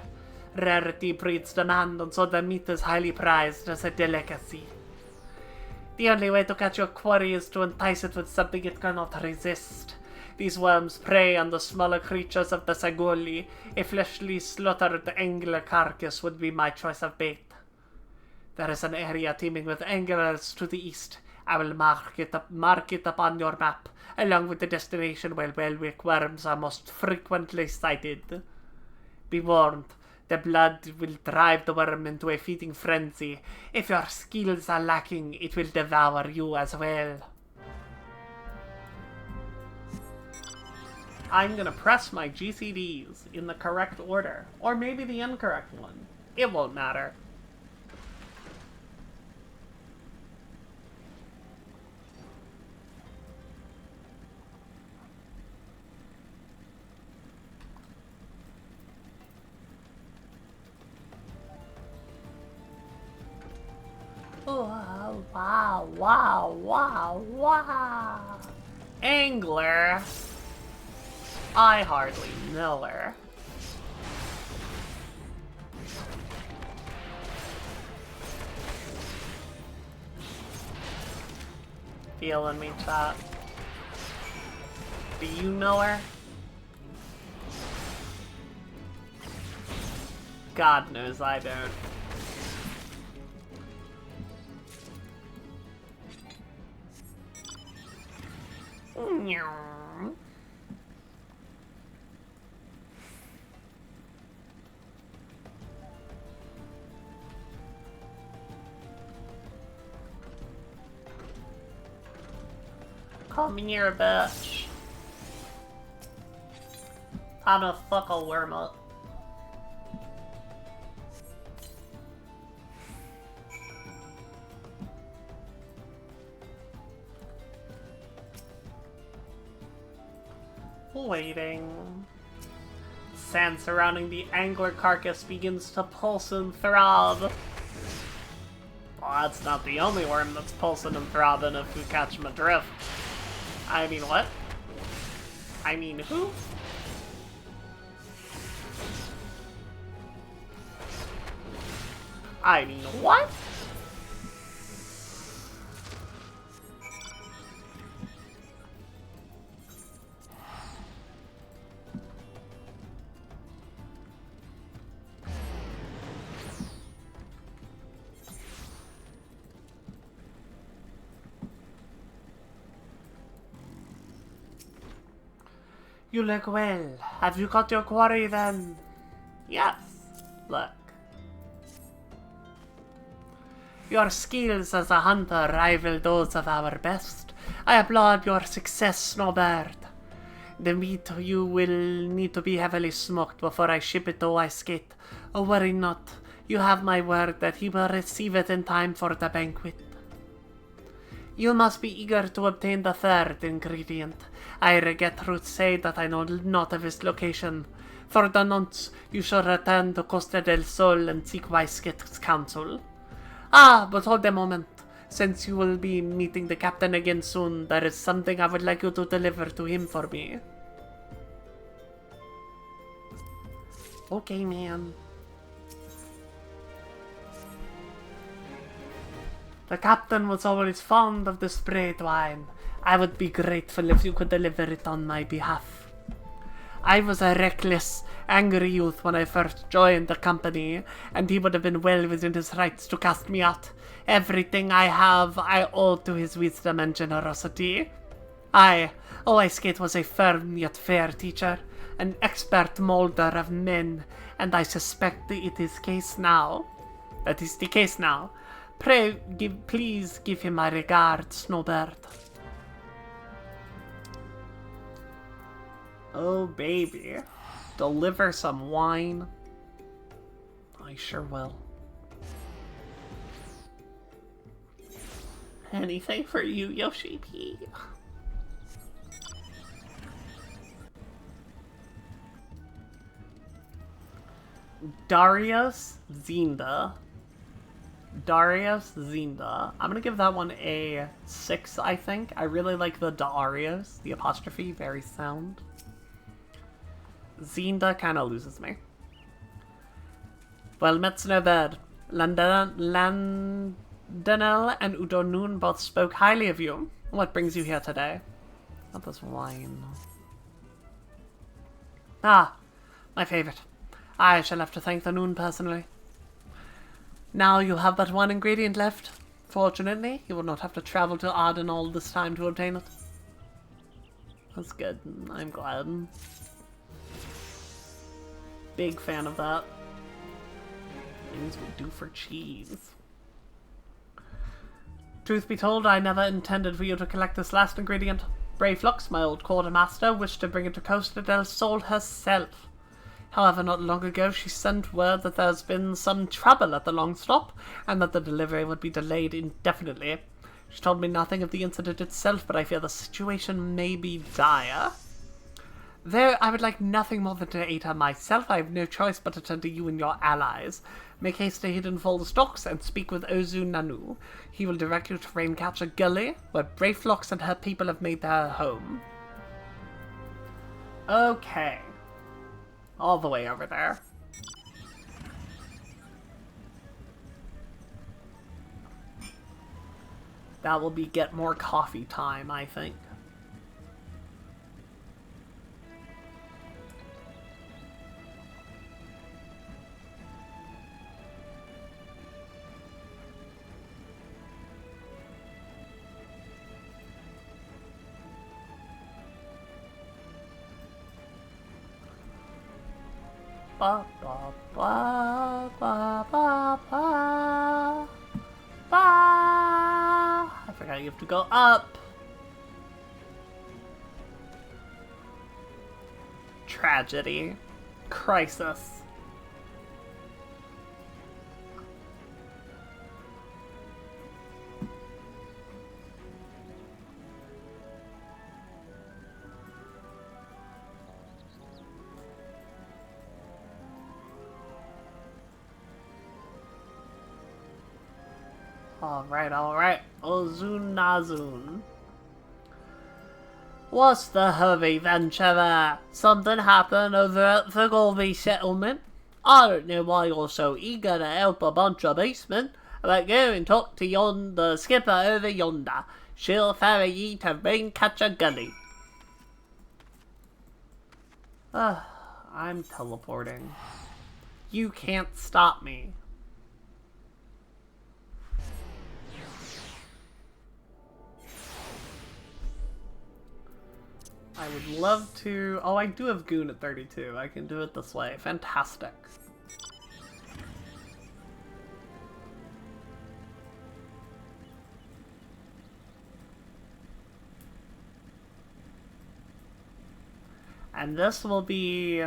Rarity breeds demand, and so the meat is highly prized as a delicacy. The only way to catch your quarry is to entice it with something it cannot resist. These worms prey on the smaller creatures of the Sagoli. A fleshly slaughtered angler carcass would be my choice of bait. There is an area teeming with anglers to the east. I will mark it upon your map, along with the destination where Welwick worms are most frequently sighted. Be warned, the blood will drive the worm into a feeding frenzy. If your skills are lacking, it will devour you as well. I'm gonna press my GCDs in the correct order, or maybe the incorrect one. It won't matter. Oh, wow, wow, wow, wow. Angler. I hardly know her. Feeling me, chat? Do you know her? God knows I don't. Meow. Come here, bitch. Time to fuck a worm up. Waiting. Sand surrounding the angler carcass begins to pulse and throb. Well, that's not the only worm that's pulsing and throbbing if we catch my drift. I mean, what? I mean, who? I mean, what? You look well. Have you got your quarry then? Yes. Look. Your skills as a hunter rival those of our best. I applaud your success, Snowbird. The meat you will need to be heavily smoked before I ship it to Icegate. Oh, worry not. You have my word that he will receive it in time for the banquet. You must be eager to obtain the third ingredient. I regret to say that I know not of its location. For the nonce, you shall return to Costa del Sol and seek Wyskate's counsel. Ah, but hold a moment. Since you will be meeting the captain again soon, there is something I would like you to deliver to him for me. Okay, man. The captain was always fond of the sprayed wine. I would be grateful if you could deliver it on my behalf. I was a reckless, angry youth when I first joined the company, and he would have been well within his rights to cast me out. Everything I have, I owe to his wisdom and generosity. Oiskate was a firm yet fair teacher, an expert molder of men, and I suspect that it is the case now. Please give him my regards, Snowbird. Oh, baby. Deliver some wine. I sure will. Anything for you, Yoshi P. Darius Zinda. I'm gonna give that one a 6, I think. I really like the Darius, the apostrophe, very sound. Zinda kind of loses me. Well, Metznobed, Landanel and Udonun both spoke highly of you. What brings you here today? Not this wine. Ah, my favorite. I shall have to thank the Noon personally. Now you have but one ingredient left. Fortunately, you will not have to travel to Arden all this time to obtain it. That's good. I'm glad. Big fan of that. Things we do for cheese. Truth be told, I never intended for you to collect this last ingredient. Brave Flux, my old quartermaster, wished to bring it to Costa del Sol herself. However, not long ago, she sent word that there's been some trouble at the long stop, and that the delivery would be delayed indefinitely. She told me nothing of the incident itself, but I fear the situation may be dire. Though I would like nothing more than to aid her myself, I have no choice but to turn to you and your allies. Make haste to Hidden Falls Docks and speak with Ozu Nanu. He will direct you to Raincatcher Gully, where Brayflox and her people have made their home. Okay. All the way over there. That will be get more coffee time, I think. ba ba ba ba ba ba ba. I forgot you have to go up. Tragedy. Crisis. Alright. Ozun Nazun. What's the hurry, Venturer? Something happened over at the Golby settlement? I don't know why you're so eager to help a bunch of basemen, but go and talk to the skipper over yonder. She'll ferry ye to Raincatcher Gully. I'm teleporting. You can't stop me. I would love to... Oh, I do have Goon at 32. I can do it this way. Fantastic. And this will be...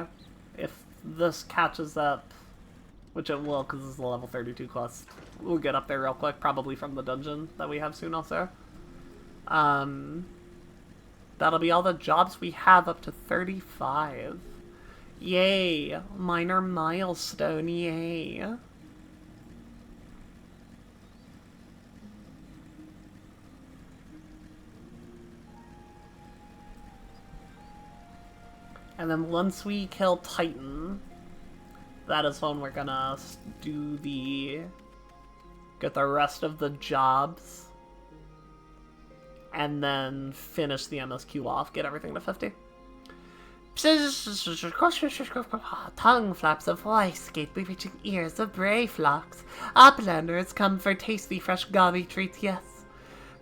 If this catches up, which it will because this is the level 32 quest. We'll get up there real quick, probably from the dungeon that we have soon also. That'll be all the jobs we have up to 35. Yay! Minor milestone, yay! And then once we kill Titan, that is when we're gonna do get the rest of the jobs. And then finish the MSQ off, get everything to 50. Tongue flaps of voice, gateway reaching ears of brave flocks. Uplanders come for tasty fresh gobby treats, yes.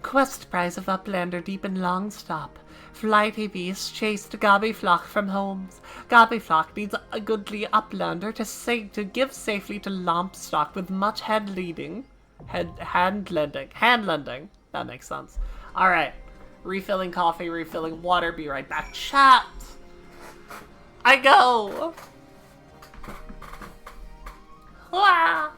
Quest prize of Uplander deep in long stop. Flighty beast chased gobby flock from homes. Gobby flock needs a goodly uplander to give safely to Lompstock with much hand lending. That makes sense. Alright. Refilling coffee, refilling water. Be right back. Chat! I go! Ah!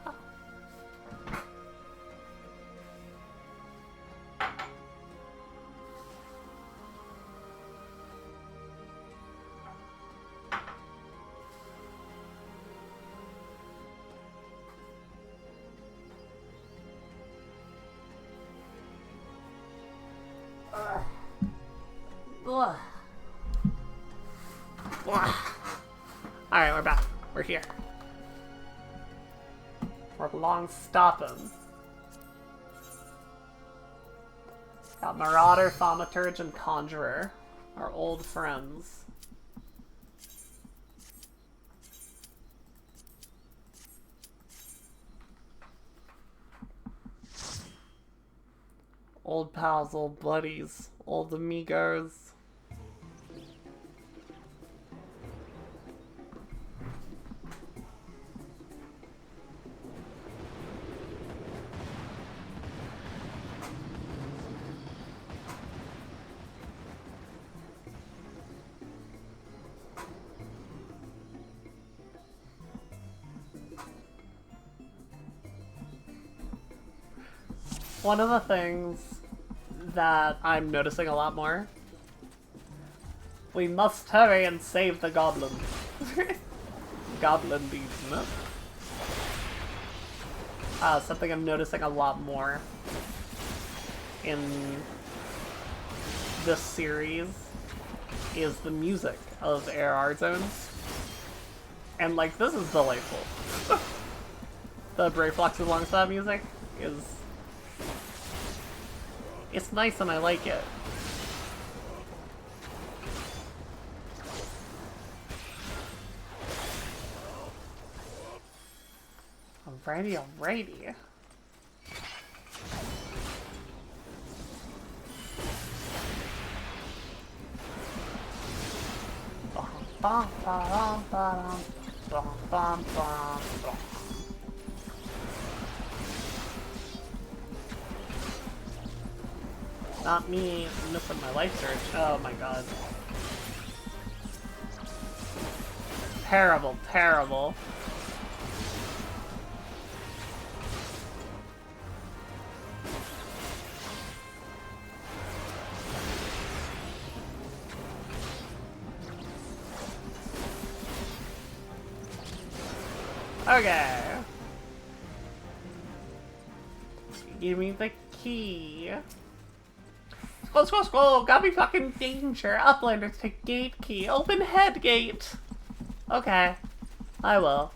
Alright, we're back. We're here. We're long stopping. Got Marauder, Thaumaturge, and Conjurer. Our old friends. Old pals, old buddies, old amigos. One of the things that I'm noticing a lot more, we must hurry and save the goblin. Goblin beads, no? Something I'm noticing a lot more in this series is the music of ARR zones. And like, this is delightful. The Brave Flux alongside music is... It's nice and I like it. Alrighty. bum, bum, bum, bum. Not me missing my life surge. Oh my god. Terrible, terrible. Okay. Give me the key. Scroll, scroll, scroll! Gotta be fucking danger. Uplanders take gate key. Open head gate. Okay. I will.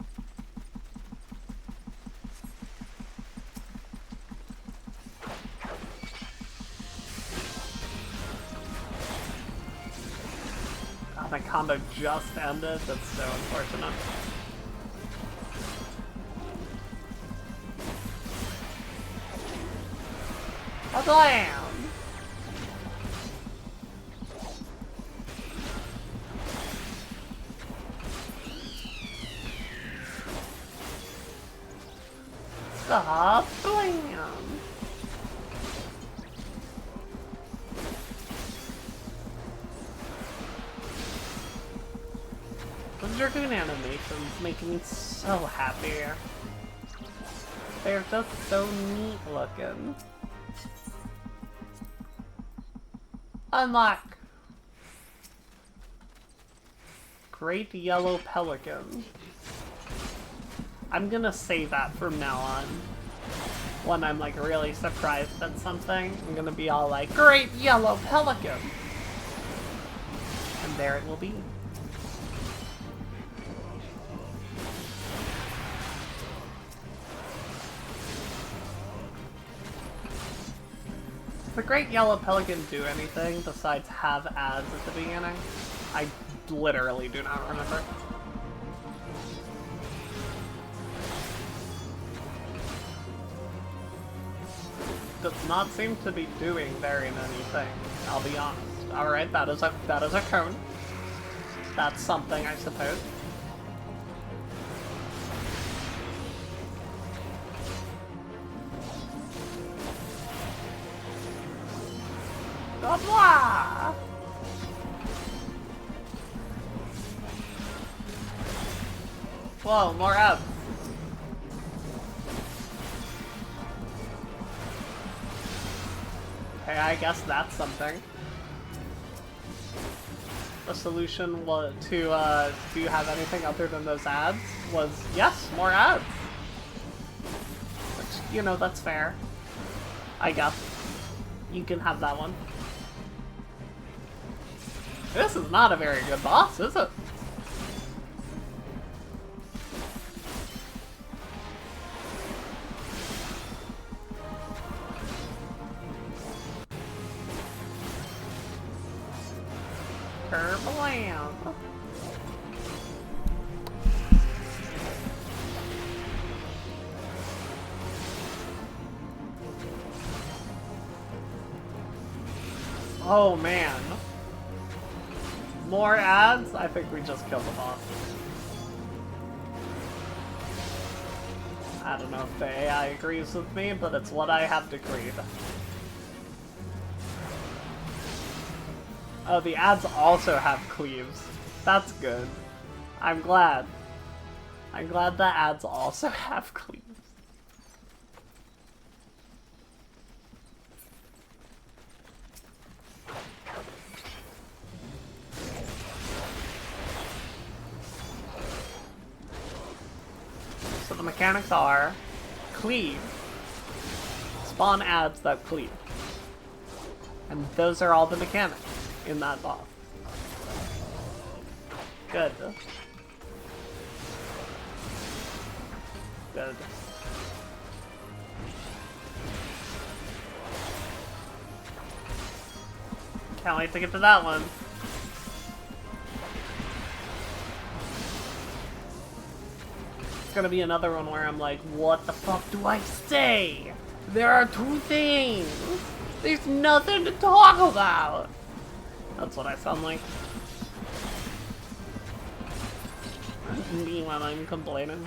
Oh, my combo just ended. That's so unfortunate. Blam! Stop! Blam! Those Dragoon animations make me so happy. They're just so neat looking. Unlock! Great Yellow Pelican. I'm gonna say that from now on. When I'm like really surprised at something, I'm gonna be all like, Great Yellow Pelican! And there it will be. Does the Great Yellow Pelican do anything besides have ads at the beginning? I literally do not remember. Does not seem to be doing very many things, I'll be honest. Alright, that is a cone. That's something, I suppose. Blah blah! Whoa, more up. Okay, I guess that's something. The solution was to, do you have anything other than those ads? Was, yes, more ads. Which, you know, that's fair. I guess. You can have that one. This is not a very good boss, is it? Kerblam. Oh man. More ads? I think we just killed the boss. I don't know if the AI agrees with me, but it's what I have decreed. Oh, the ads also have cleaves. That's good. I'm glad. I'm glad the ads also have cleaves. So the mechanics are cleave, spawn ads that cleave. And those are all the mechanics in that boss. Good. Good. Can't wait to get to that one. It's gonna be another one where I'm like, what the fuck do I say? There are two things! There's nothing to talk about! That's what I sound like. Me when I'm complaining.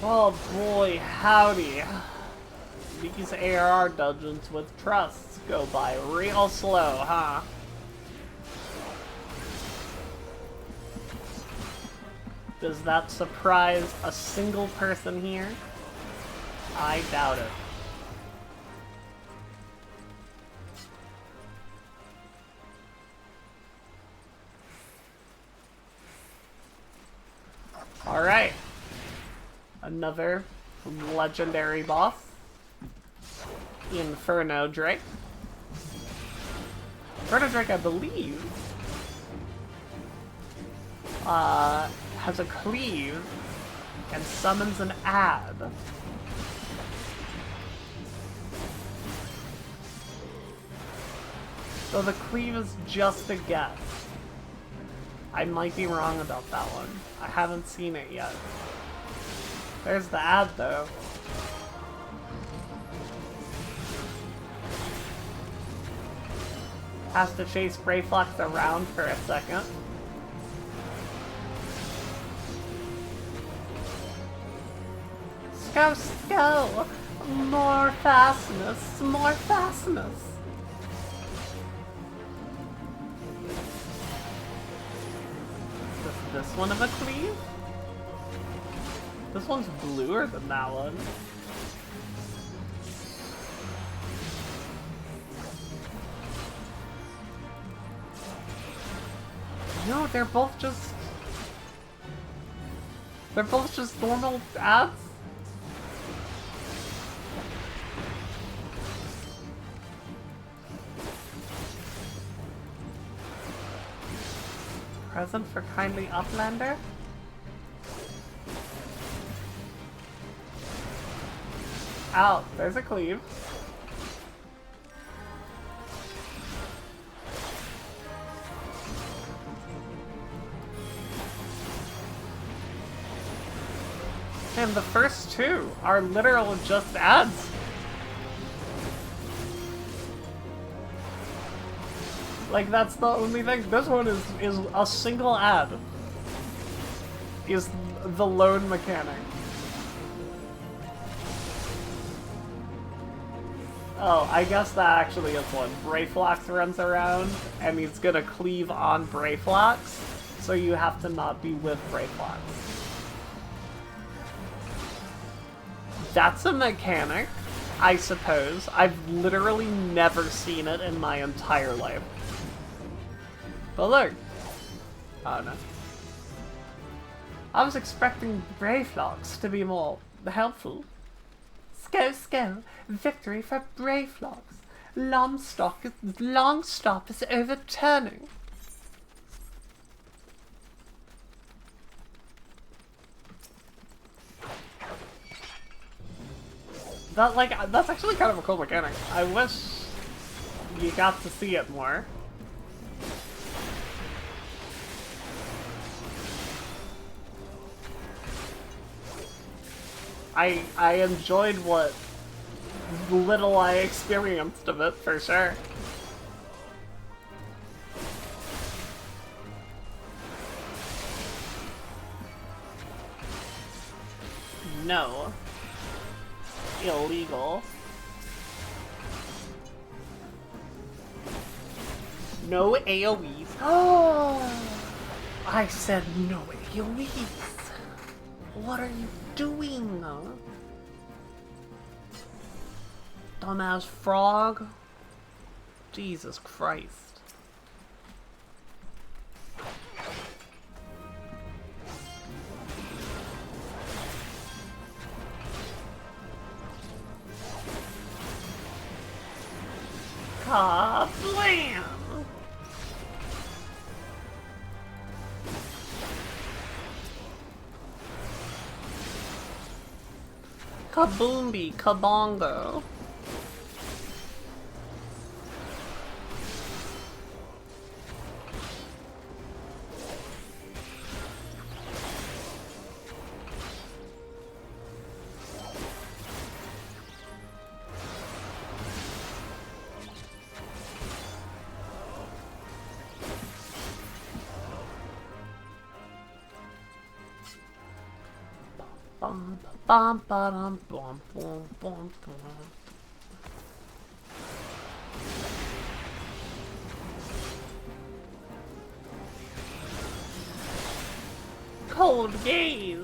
Oh boy, howdy. These ARR dungeons with trusts go by real slow, huh? Does that surprise a single person here? I doubt it. Alright. Another legendary boss. Inferno Drake. Inferno Drake, I believe, has a cleave and summons an ad. So the cleave is just a guess. I might be wrong about that one. I haven't seen it yet. There's the ad, though. Has to chase Brayflox around for a second. Go! More fastness! More fastness! Does this one have a cleave? This one's bluer than that one. No, they're both just normal ads. Present for kindly Uplander? Out. There's a cleave. And the first two are literal just ads. Like, that's the only thing. This one is a single ad. Is the lone mechanic. Oh, I guess that actually is one. Brayflox runs around, and he's gonna cleave on Brayflox, so you have to not be with Brayflox. That's a mechanic, I suppose. I've literally never seen it in my entire life. But look. Oh no. I was expecting Brayflox to be more helpful. Sko, victory for Brayflox. Longstop is overturning. That's actually kind of a cool mechanic. I wish you got to see it more. I enjoyed what little I experienced of it, for sure. No. Illegal. No AoEs. Oh! I said no AoEs. What are you doing? Dumbass frog. Jesus Christ. Kablam! Kaboombi, kabongo. bum bum bum bum bum bum bum. Cold gaze.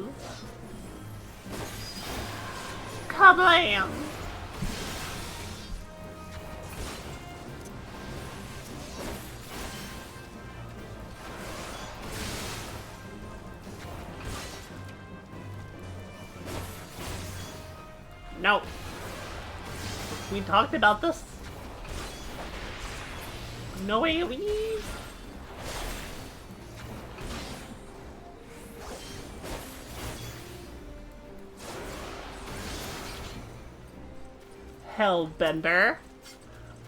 Kablam. No. We talked about this. No AoEs. Hellbender.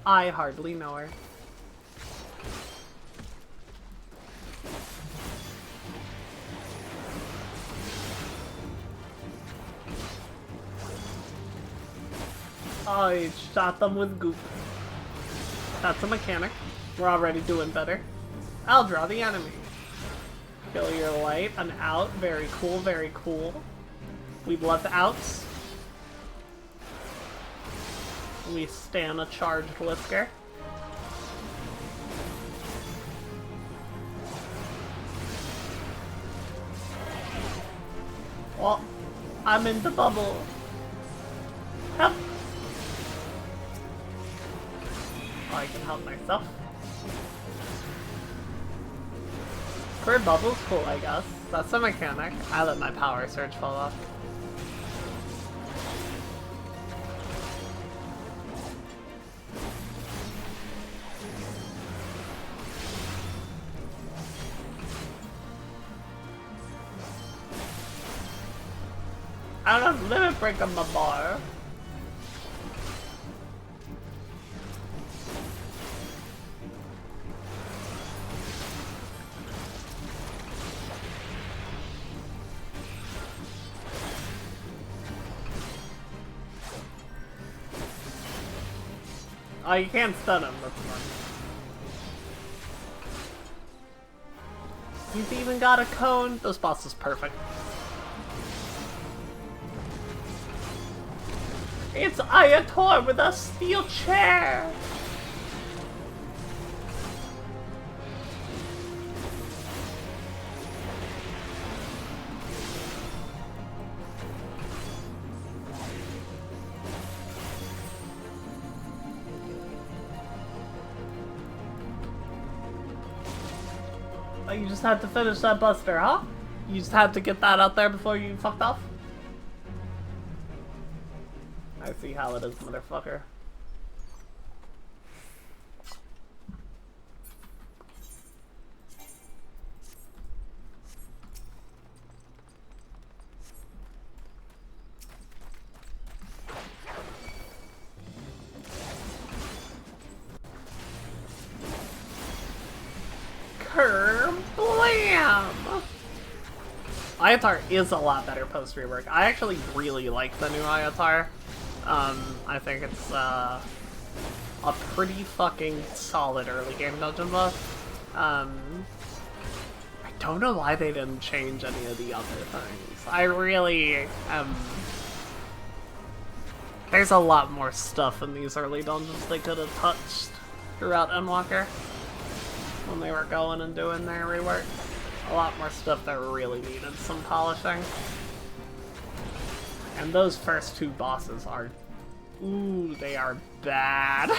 I hardly know her. I shot them with goop. That's a mechanic. We're already doing better. I'll draw the enemy. Kill your light. An out. Very cool, very cool. We love outs. We stand a charged Lisker. Well, I'm in the bubble. Help! I can help myself. Clear bubble's cool, I guess. That's a mechanic. I let my power surge fall off. I don't limit break on my bar. Oh, you can't stun him, that's fun. He's even got a cone. This boss is perfect. It's Ayator with a steel chair! Oh, you just had to finish that buster, huh? You just had to get that out there before you fucked off? I see how it is, motherfucker. Kerblam! Ayatar is a lot better post-rework. I actually really like the new Ayatar. I think it's a pretty fucking solid early game dungeon buff. I don't know why they didn't change any of the other things. I really there's a lot more stuff in these early dungeons they could have touched throughout Endwalker when they were going and doing their rework. A lot more stuff that really needed some polishing. And those first two bosses are... Ooh, they are bad.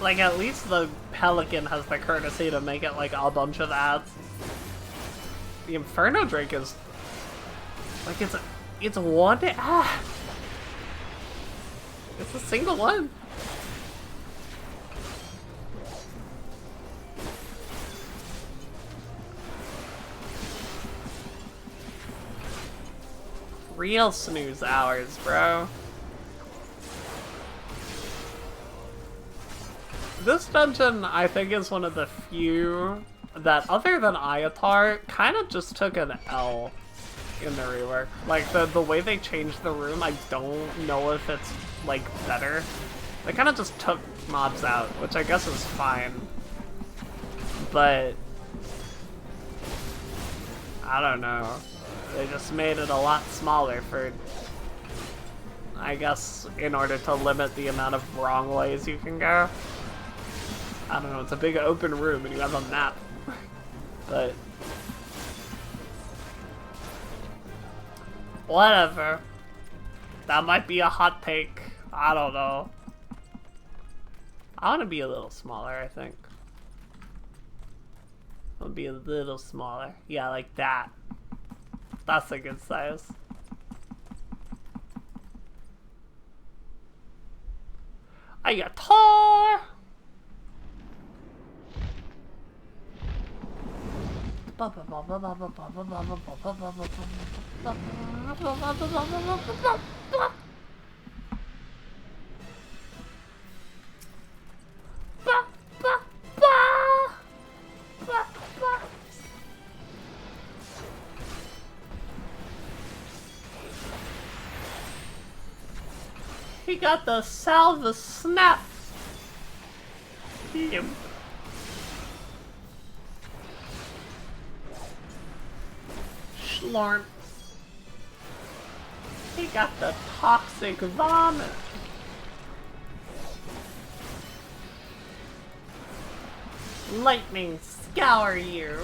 Like, at least the Pelican has the courtesy to make it, like, a bunch of ads. The Inferno Drake is... Like, it's one ad. It's a single one. Real snooze hours, bro. This dungeon, I think, is one of the few that, other than Ayatar, kind of just took an L in the rework. Like, the way they changed the room, I don't know if it's, like, better. They kind of just took mobs out, which I guess is fine. But I don't know. They just made it a lot smaller for, I guess, in order to limit the amount of wrong ways you can go. I don't know, it's a big open room and you have a map. But whatever. That might be a hot take. I don't know. I want to be a little smaller, I think. I want to be a little smaller. Yeah, like that. That's a good size. I got tar! He got the salva snap. Him. Schlorp. He got the toxic vomit. Lightning scour you.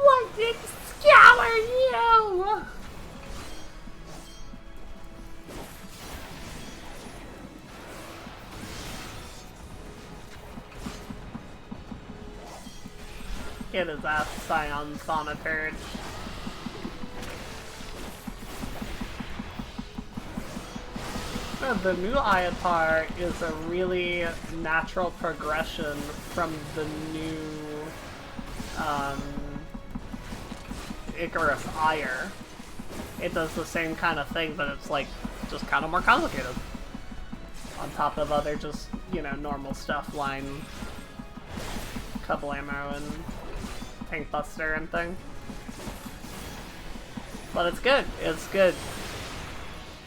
Lightning scour you. Get his ass Scion Sonipurge. The new Ayatar is a really natural progression from the new Icarus Ire. It does the same kind of thing, but it's like just kind of more complicated. On top of other just, you know, normal stuff, line, couple ammo, and tank buster and thing. But it's good. It's good.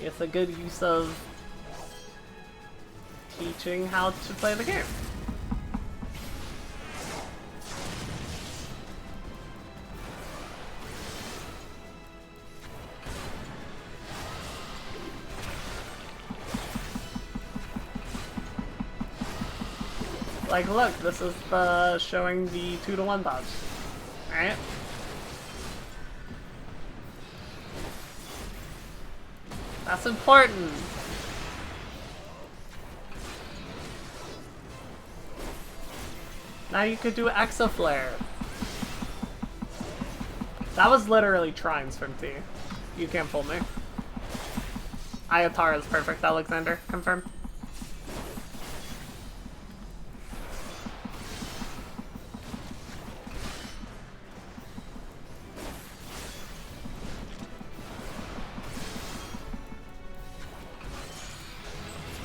It's a good use of teaching how to play the game. Like, look, this is the showing the 2-to-1 dodge. Right? That's important. Now you could do Exaflare. That was literally Trines from T. You can't fool me. Ayatar is perfect, Alexander. Confirm.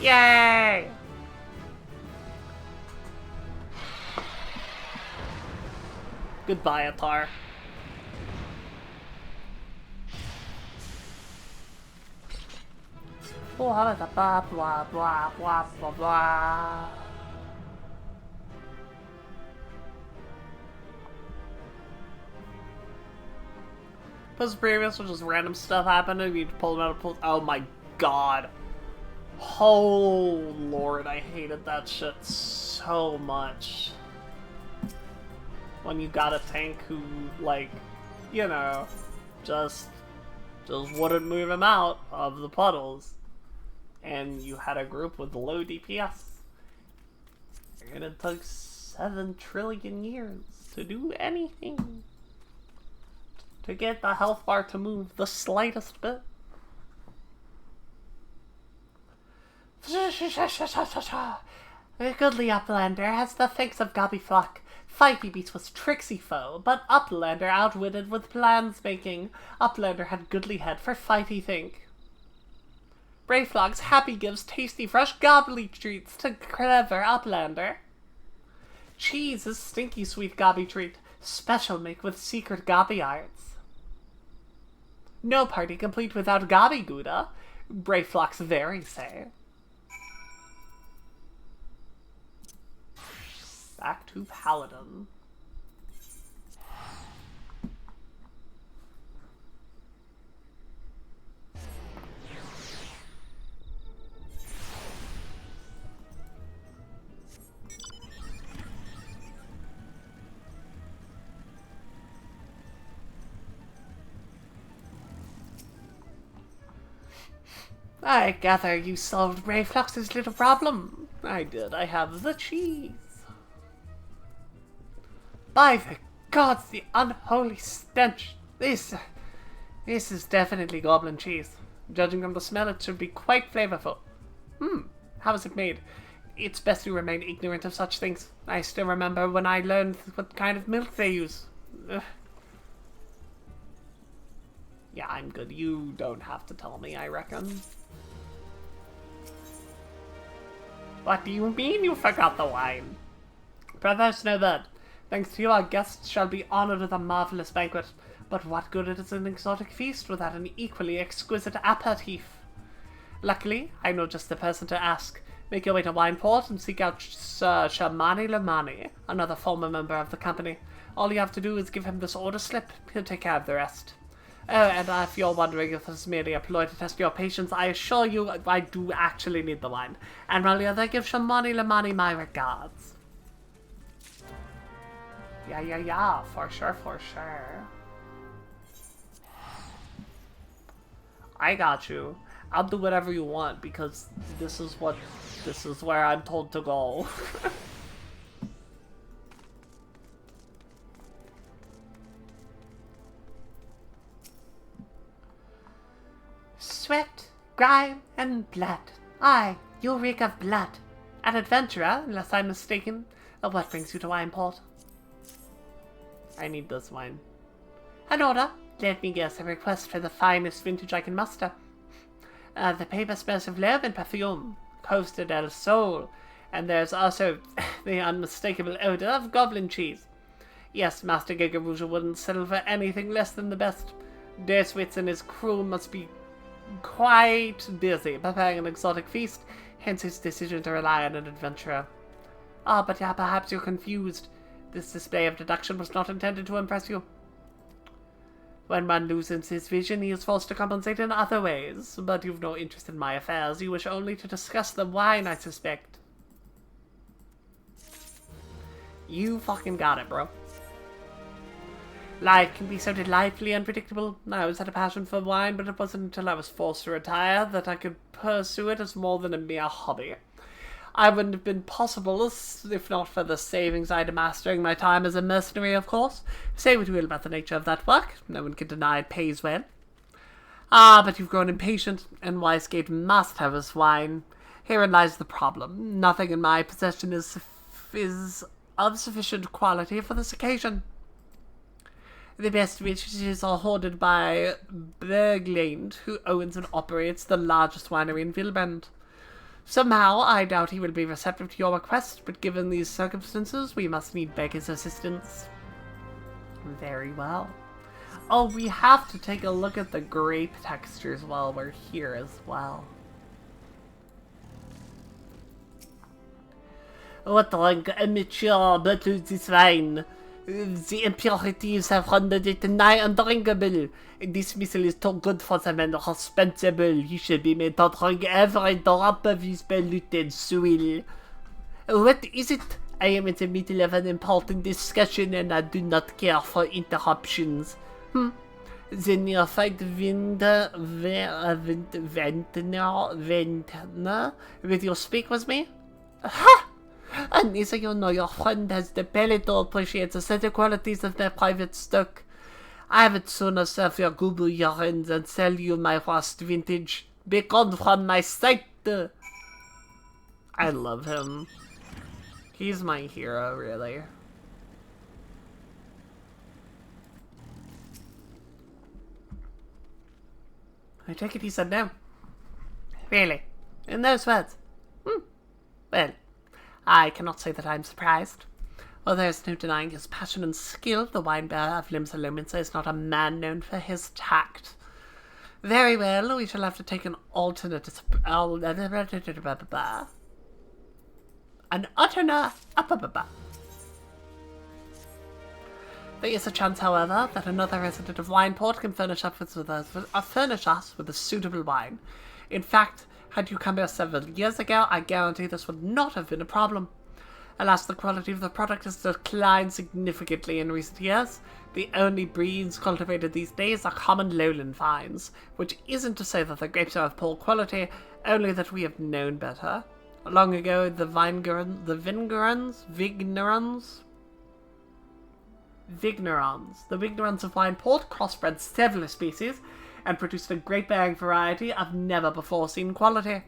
Yay! Goodbye, Atar. Blah blah blah blah blah blah blah. Plus previous was just random stuff happened and you pull them out of pull. Oh my god. Oh lord, I hated that shit so much. When you got a tank who, like, you know, just wouldn't move him out of the puddles. And you had a group with low DPS. And it took 7 trillion years to do anything. To get the health bar to move the slightest bit. A goodly Uplander has the thanks of Gobbyflock. Fighty beats was tricksy foe, but Uplander outwitted with plans making. Uplander had goodly head for fighty think. Brayflog's happy gives tasty fresh gobbly treats to clever Uplander. Cheese is stinky sweet gobby treat. Special make with secret gobby arts. No party complete without gobby gouda. Brayflog's very say. Back to Paladin. I gather you solved Brayflox's little problem. I did. I have the cheese. By the gods, the unholy stench. This is definitely goblin cheese. Judging from the smell, it should be quite flavorful. How is it made? It's best to remain ignorant of such things. I still remember when I learned what kind of milk they use. Ugh. Yeah, I'm good. You don't have to tell me, I reckon. What do you mean you forgot the wine? Brother Snowbird, thanks to you our guests shall be honored with a marvelous banquet. But what good is an exotic feast without an equally exquisite aperitif? Luckily, I know just the person to ask. Make your way to Wineport and seek out Sir Shamani Lamani, another former member of the company. All you have to do is give him this order slip. He'll take care of the rest. Oh, and if you're wondering if this is merely a ploy to test your patience, I assure you I do actually need the wine. And while you're there, give Shamani Lamani my regards. Yeah, for sure. I got you. I'll do whatever you want because this is where I'm told to go. Sweat, grime, and blood. Aye, you reek of blood. An adventurer, unless I'm mistaken. What brings you to Wineport? I need this wine. An order. Let me guess, a request for the finest vintage I can muster. The paper smells of love and perfume. Costa del Sol. And there's also the unmistakable odor of goblin cheese. Yes, Master Gigarouja wouldn't settle for anything less than the best. Derswitz and his crew must be quite busy preparing an exotic feast, hence his decision to rely on an adventurer. But yeah, perhaps you're confused. This display of deduction was not intended to impress you. When one loses his vision, he is forced to compensate in other ways. But you've no interest in my affairs. You wish only to discuss the wine, I suspect. You fucking got it, bro. Life can be so delightfully unpredictable. I always had a passion for wine, but it wasn't until I was forced to retire that I could pursue it as more than a mere hobby. I wouldn't have been possible if not for the savings I'd amassed during my time as a mercenary, of course. Say what you will about the nature of that work. No one can deny it pays well. But you've grown impatient, and Wisegate must have his wine. Herein lies the problem. Nothing in my possession is of sufficient quality for this occasion. The best vintages are hoarded by Bergland, who owns and operates the largest winery in Vilbend. Somehow, I doubt he will be receptive to your request, but given these circumstances, we must need beg his assistance. Very well. Oh, we have to take a look at the grape textures while we're here as well. What drink immature bottled this wine? The impurities have rendered it nigh undrinkable. Dismissal is too good for the man responsible. He should be made to drink every drop of his polluted swill. What is it? I am in the middle of an important discussion and I do not care for interruptions. The neophyte Vintner, will you speak with me? Ha! And neither you nor your friend has the palate to appreciate the subtle qualities of my private stock. I would sooner serve your google urine than sell you my worst vintage. Be gone from my sight! I love him. He's my hero, really. I take it he said no. Really? In those words? Well, I cannot say that I am surprised. Well, there is no denying his passion and skill. The wine bearer of Limsa is not a man known for his tact. Very well, we shall have to take an alternate... There is a chance, however, that another resident of Wineport can furnish us with a suitable wine. In fact, had you come here several years ago, I guarantee this would not have been a problem. Alas, the quality of the product has declined significantly in recent years. The only breeds cultivated these days are common lowland vines, which isn't to say that the grapes are of poor quality, only that we have known better. Long ago, the Vignerons, the Vignerons of Wineport crossbred several species and produced a grape-bearing variety of never-before-seen quality.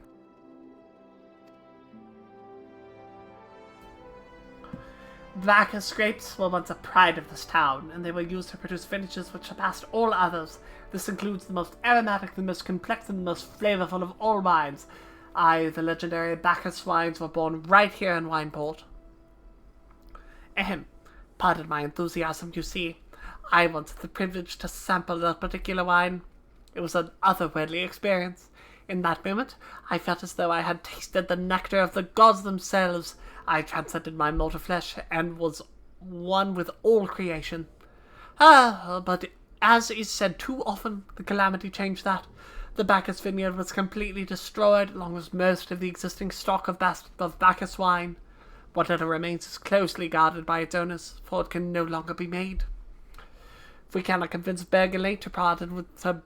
Bacchus grapes were once a pride of this town, and they were used to produce finishes which surpassed all others. This includes the most aromatic, the most complex, and the most flavorful of all wines. Aye, the legendary Bacchus wines were born right here in Wineport. Ahem. Pardon my enthusiasm, you see. I once had the privilege to sample that particular wine. It was an otherworldly experience. In that moment, I felt as though I had tasted the nectar of the gods themselves. I transcended my mortal flesh and was one with all creation. But as is said too often, the calamity changed that. The Bacchus vineyard was completely destroyed, along with most of the existing stock of Bacchus wine. What little remains is closely guarded by its owners, for it can no longer be made. If we cannot convince Bergele to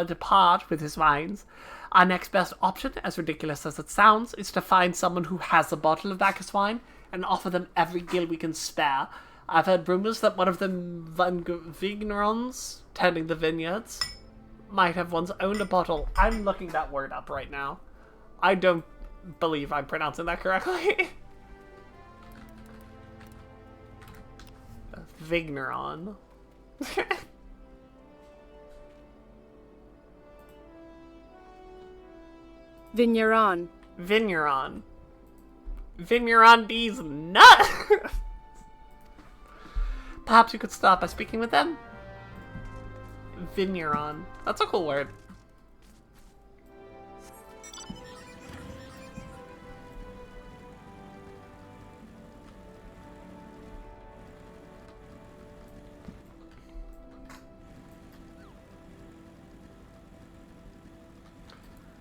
depart with his wines, our next best option, as ridiculous as it sounds, is to find someone who has a bottle of Bacchus wine and offer them every gill we can spare. I've heard rumors that one of the Vignerons tending the vineyards might have once owned a bottle. I'm looking that word up right now. I don't believe I'm pronouncing that correctly. Vigneron. Vigneron. Vigneron D's nuts! Perhaps you could start by speaking with them? Vigneron. That's a cool word.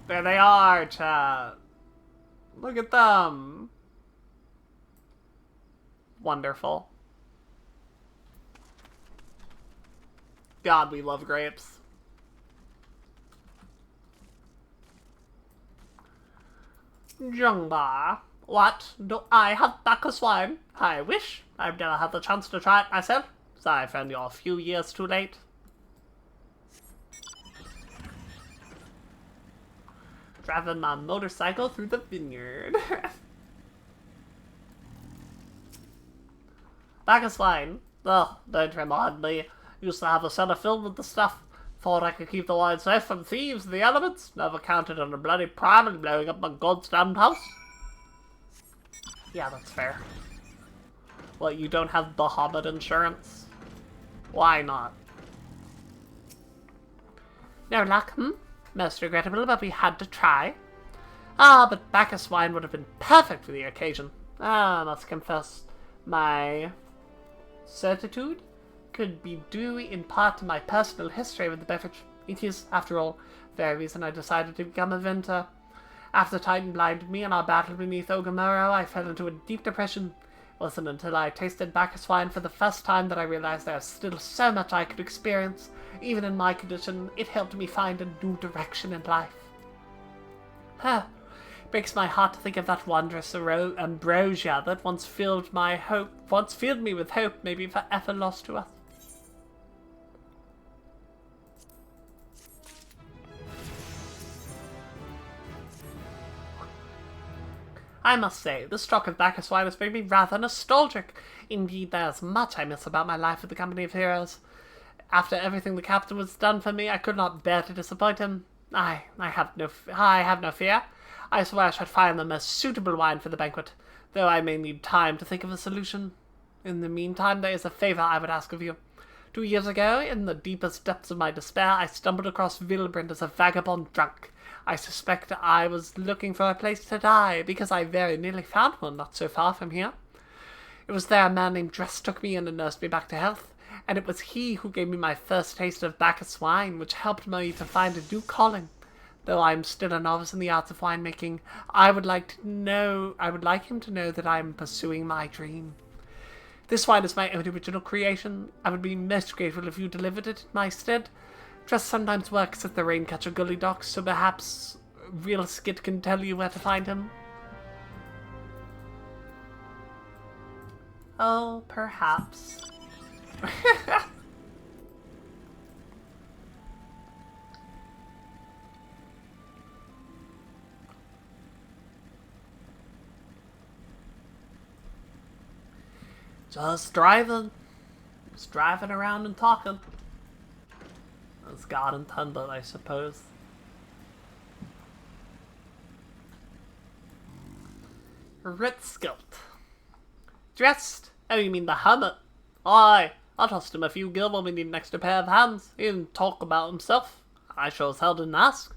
There they are, chat. Look at them. Wonderful. God, we love grapes. Jungba. What? Do I have Bacchus wine? I wish. I've never had the chance to try it myself, so I found you a few years too late. Driving my motorcycle through the vineyard. Bacchus wine. Ugh, don't remind me. Used to have a cellar filled with the stuff. Thought I could keep the wine safe from thieves and the elements. Never counted on a bloody primate blowing up my goddamn house. Yeah, that's fair. What, you don't have Bahamut insurance? Why not? No luck, Most regrettable, but we had to try. But Bacchus wine would have been perfect for the occasion. I must confess, my certitude could be due in part to my personal history with the beverage. It is, after all, the very reason I decided to become a vintner. After Titan blinded me in our battle beneath Ogamoro, I fell into a deep depression. It wasn't until I tasted Bacchus wine for the first time that I realized there was still so much I could experience. Even in my condition, it helped me find a new direction in life. Breaks my heart to think of that wondrous ambrosia that once filled me with hope, maybe forever lost to us. I must say, the stock of Bacchus wine has made me rather nostalgic. Indeed, there's much I miss about my life with the Company of Heroes. After everything the captain has done for me, I could not bear to disappoint him. I have no fear. I swear I should find the most suitable wine for the banquet, though I may need time to think of a solution. In the meantime, there is a favor I would ask of you. 2 years ago, in the deepest depths of my despair, I stumbled across Vilbrand as a vagabond drunk. I suspect I was looking for a place to die, because I very nearly found one not so far from here. It was there a man named Dress took me in and nursed me back to health, and it was he who gave me my first taste of Bacchus wine, which helped me to find a new calling. Though I am still a novice in the arts of winemaking, I would like him to know that I am pursuing my dream. This wine is my own original creation. I would be most grateful if you delivered it in my stead. Dress sometimes works at the Raincatcher Gully docks, so perhaps Real Skid can tell you where to find him. Oh, perhaps. Just driving around and talking. As God intended, I suppose. Ritskilt. Dressed? Oh, you mean the hermit? Aye, I tossed him a few gil when we need an extra pair of hands. He didn't talk about himself. I sure as hell didn't ask.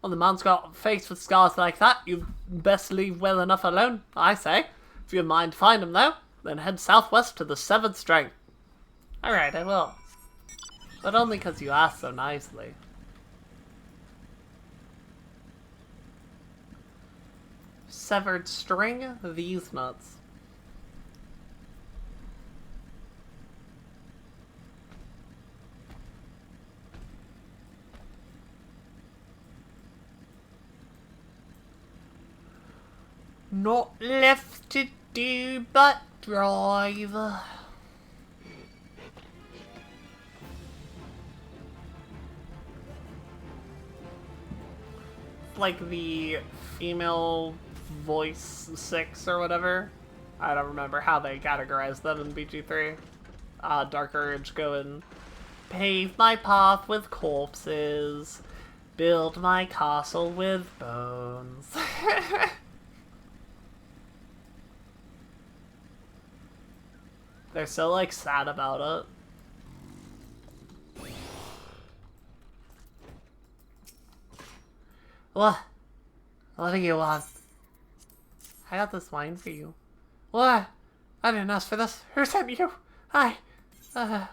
When the man's got a face with scars like that, you'd best leave well enough alone, I say. If you mind to find him, though, then head southwest to the 7th String. Alright, I will. But only because you asked so nicely. Severed string? These nuts. Not left to do but drive. Like the female voice 6 or whatever. I don't remember how they categorized them in BG3. Dark Urge going, pave my path with corpses, build my castle with bones. They're so, like, sad about it. What? What do you want? I got this wine for you. What? I didn't ask for this. Who sent you? Hi. Can't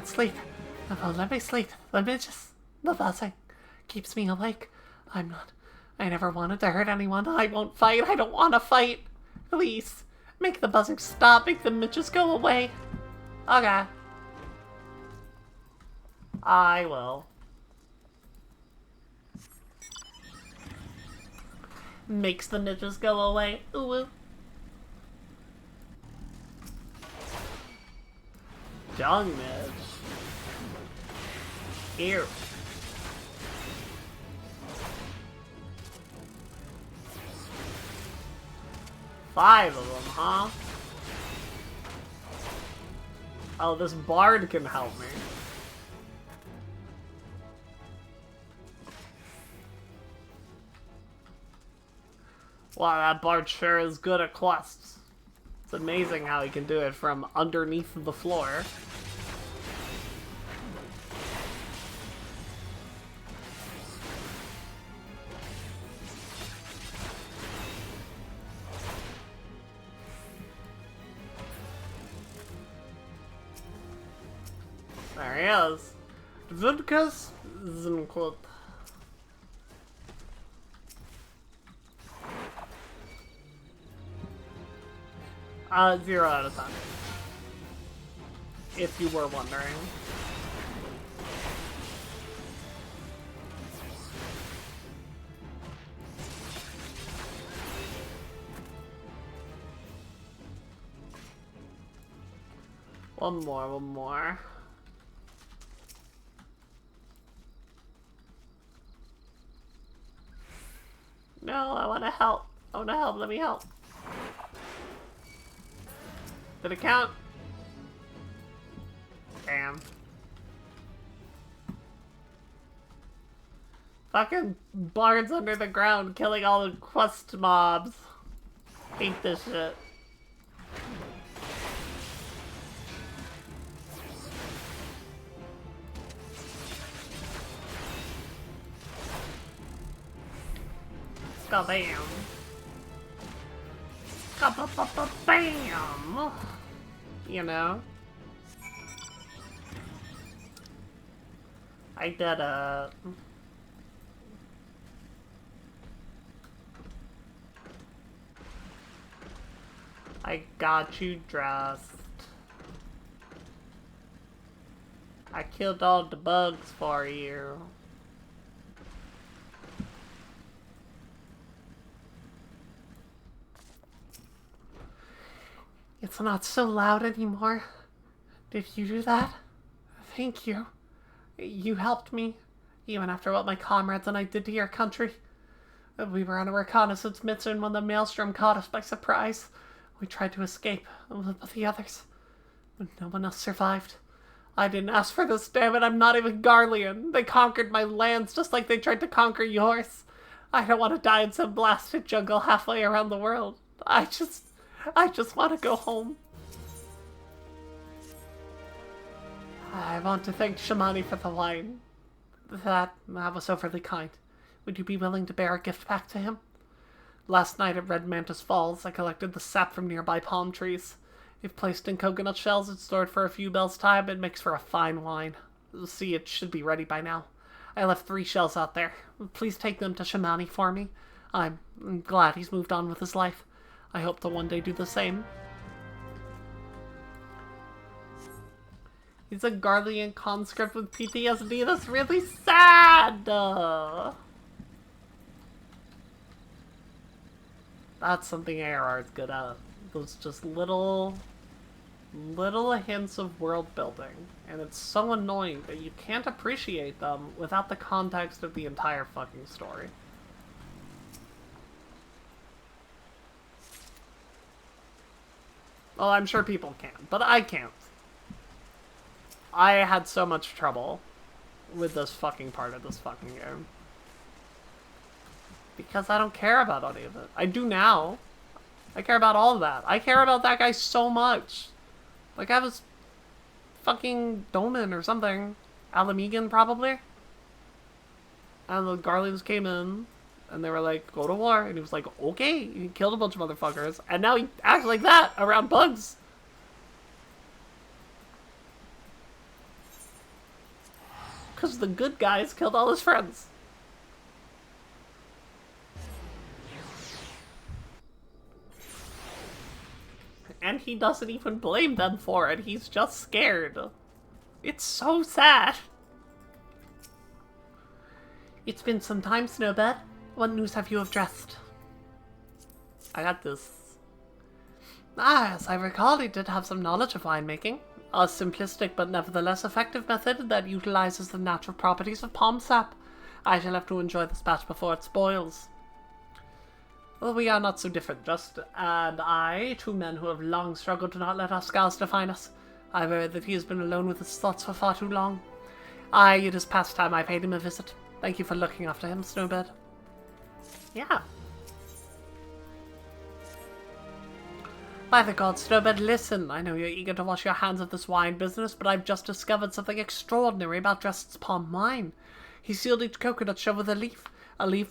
sleep. Oh, let me sleep. Let me just... The buzzing keeps me awake. I never wanted to hurt anyone. I won't fight. I don't want to fight. Please. Make the buzzing stop. Make the Mitches go away. Okay. I will. Makes the Mitches go away. Ooh. Dung Mitch. Here. Five of them, huh? Oh, this bard can help me. Wow, that bard sure is good at quests. It's amazing how he can do it from underneath the floor. There he is. Dvudkas Znkut. Zero out of 10. If you were wondering. One more. No, I want to help. Let me help. Did it count? can. Fucking bards under the ground killing all the quest mobs. Hate this shit. Bam. Bam. You know? I did it. I got you dressed. I killed all the bugs for you. It's not so loud anymore. Did you do that? Thank you. You helped me, even after what my comrades and I did to your country. We were on a reconnaissance mission when the maelstrom caught us by surprise. We tried to escape with the others, but no one else survived. I didn't ask for this, damn it. I'm not even Garlean. They conquered my lands just like they tried to conquer yours. I don't want to die in some blasted jungle halfway around the world. I just want to go home. I want to thank Shamani for the wine. That was overly kind. Would you be willing to bear a gift back to him? Last night at Red Mantis Falls, I collected the sap from nearby palm trees. If placed in coconut shells and stored for a few bells' time, it makes for a fine wine. See, it should be ready by now. I left 3 shells out there. Please take them to Shamani for me. I'm glad he's moved on with his life. I hope to one day do the same. He's a Garlean conscript with PTSD. That's really sad! That's something ARR is good at. Those just little hints of world building. And it's so annoying that you can't appreciate them without the context of the entire fucking story. Well, I'm sure people can, but I can't. I had so much trouble with this fucking part of this fucking game. Because I don't care about any of it. I do now. I care about all of that. I care about that guy so much. Like, I was fucking Doman or something. Alamegan, probably. And the Garleans came in, and they were like, go to war. And he was like, okay. He killed a bunch of motherfuckers. And now he acts like that around bugs. Because the good guys killed all his friends. And he doesn't even blame them for it. He's just scared. It's so sad. It's been some time, Snowbird. What news have you addressed? I got this. Ah, as I recall, he did have some knowledge of winemaking. A simplistic but nevertheless effective method that utilizes the natural properties of palm sap. I shall have to enjoy this batch before it spoils. Well, we are not so different, Just and I, 2 men who have long struggled to not let our scars define us. I've heard that he has been alone with his thoughts for far too long. It is past time I paid him a visit. Thank you for looking after him, Snowbird. Yeah. By the gods, Snowbird, listen. I know you're eager to wash your hands of this wine business, but I've just discovered something extraordinary about Drest's palm wine. He sealed each coconut shell with a leaf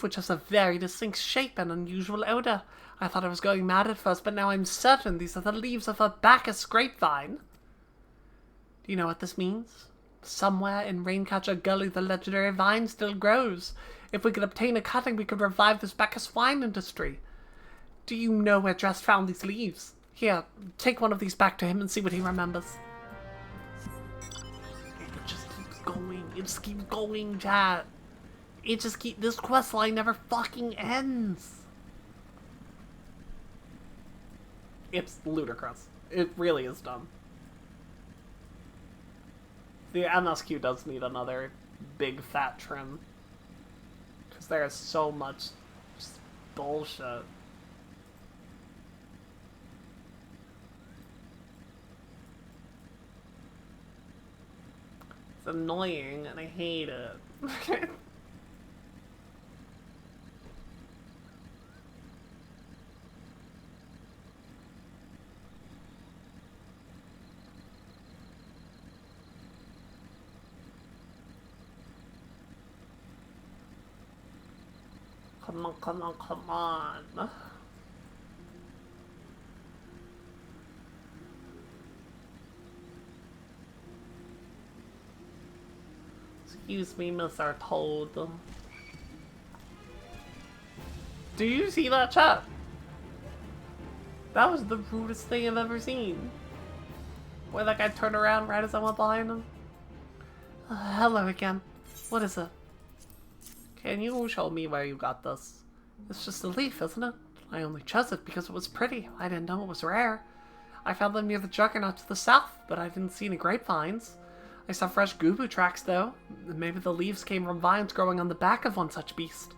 which has a very distinct shape and unusual odor. I thought I was going mad at first, but now I'm certain these are the leaves of a Bacchus grapevine. Do you know what this means? Somewhere in Raincatcher Gully, the legendary vine still grows. If we could obtain a cutting, we could revive this Bacchus wine industry. Do you know where Drest found these leaves? Here, take one of these back to him and see what he remembers. It just keeps going. It just keeps going, chat. This quest line never fucking ends. It's ludicrous. It really is dumb. The MSQ does need another big fat trim. Because there is so much just bullshit. annoying and I hate it. Come on, come on, come on. Excuse me, Mr. Toad. Do you see that, chat? That was the rudest thing I've ever seen. Where that guy turned around right as I went behind him. Hello again. What is it? Can you show me where you got this? It's just a leaf, isn't it? I only chose it because it was pretty. I didn't know it was rare. I found them near the Juggernaut to the south, but I didn't see any grapevines. I saw fresh gubu tracks, though. Maybe the leaves came from vines growing on the back of one such beast.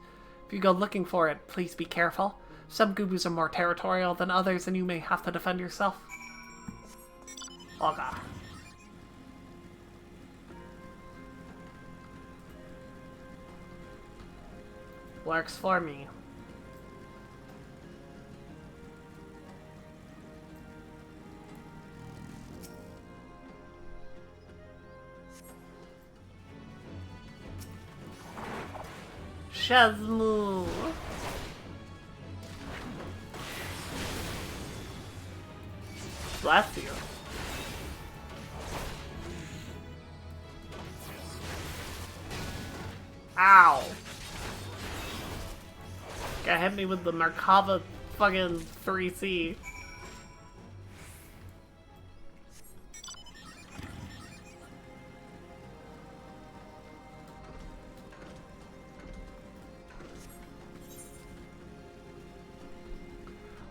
If you go looking for it, please be careful. Some gubus are more territorial than others, and you may have to defend yourself. Okay. Works for me. Shazmoo. Bless you. Ow. Guy hit me with the Merkava fucking 3C.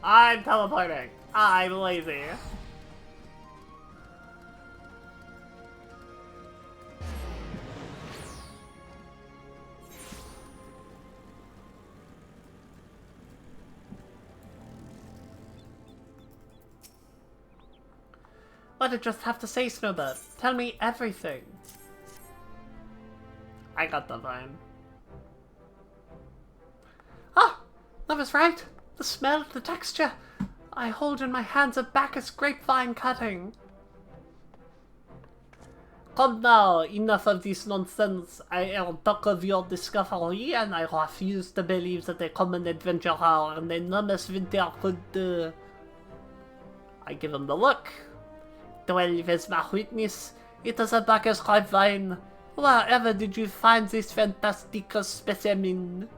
I'm teleporting. I'm lazy. What did just have to say, Snowbird? Tell me everything. I got the vine. Ah! That was right. The smell, the texture. I hold in my hands a Bacchus grapevine cutting. Come now, enough of this nonsense. I heard talk of your discovery, and I refuse to believe that a common adventurer and enormous winter could do. I give him the look. 12 is my witness. It is a Bacchus grapevine. Wherever did you find this fantastic specimen?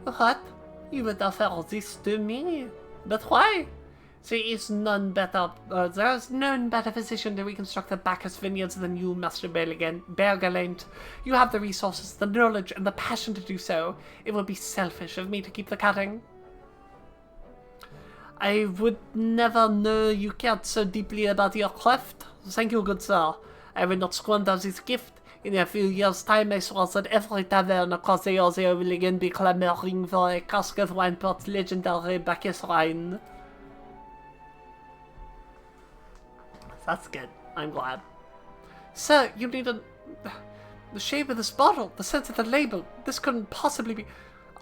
What? You would offer this to me? But why? There is none better physician to reconstruct the Bacchus vineyards than you, Master Bergalaint. You have the resources, the knowledge, and the passion to do so. It would be selfish of me to keep the cutting. I would never know you cared so deeply about your craft. Thank you, good sir. I will not squander this gift. In a few years' time, I swear that every tavern across the Ozeo will again be clamoring for a cask of Wineport's legendary Bacchus wine. That's good. I'm glad. Sir, you need the shape of this bottle, the sense of the label. This couldn't possibly be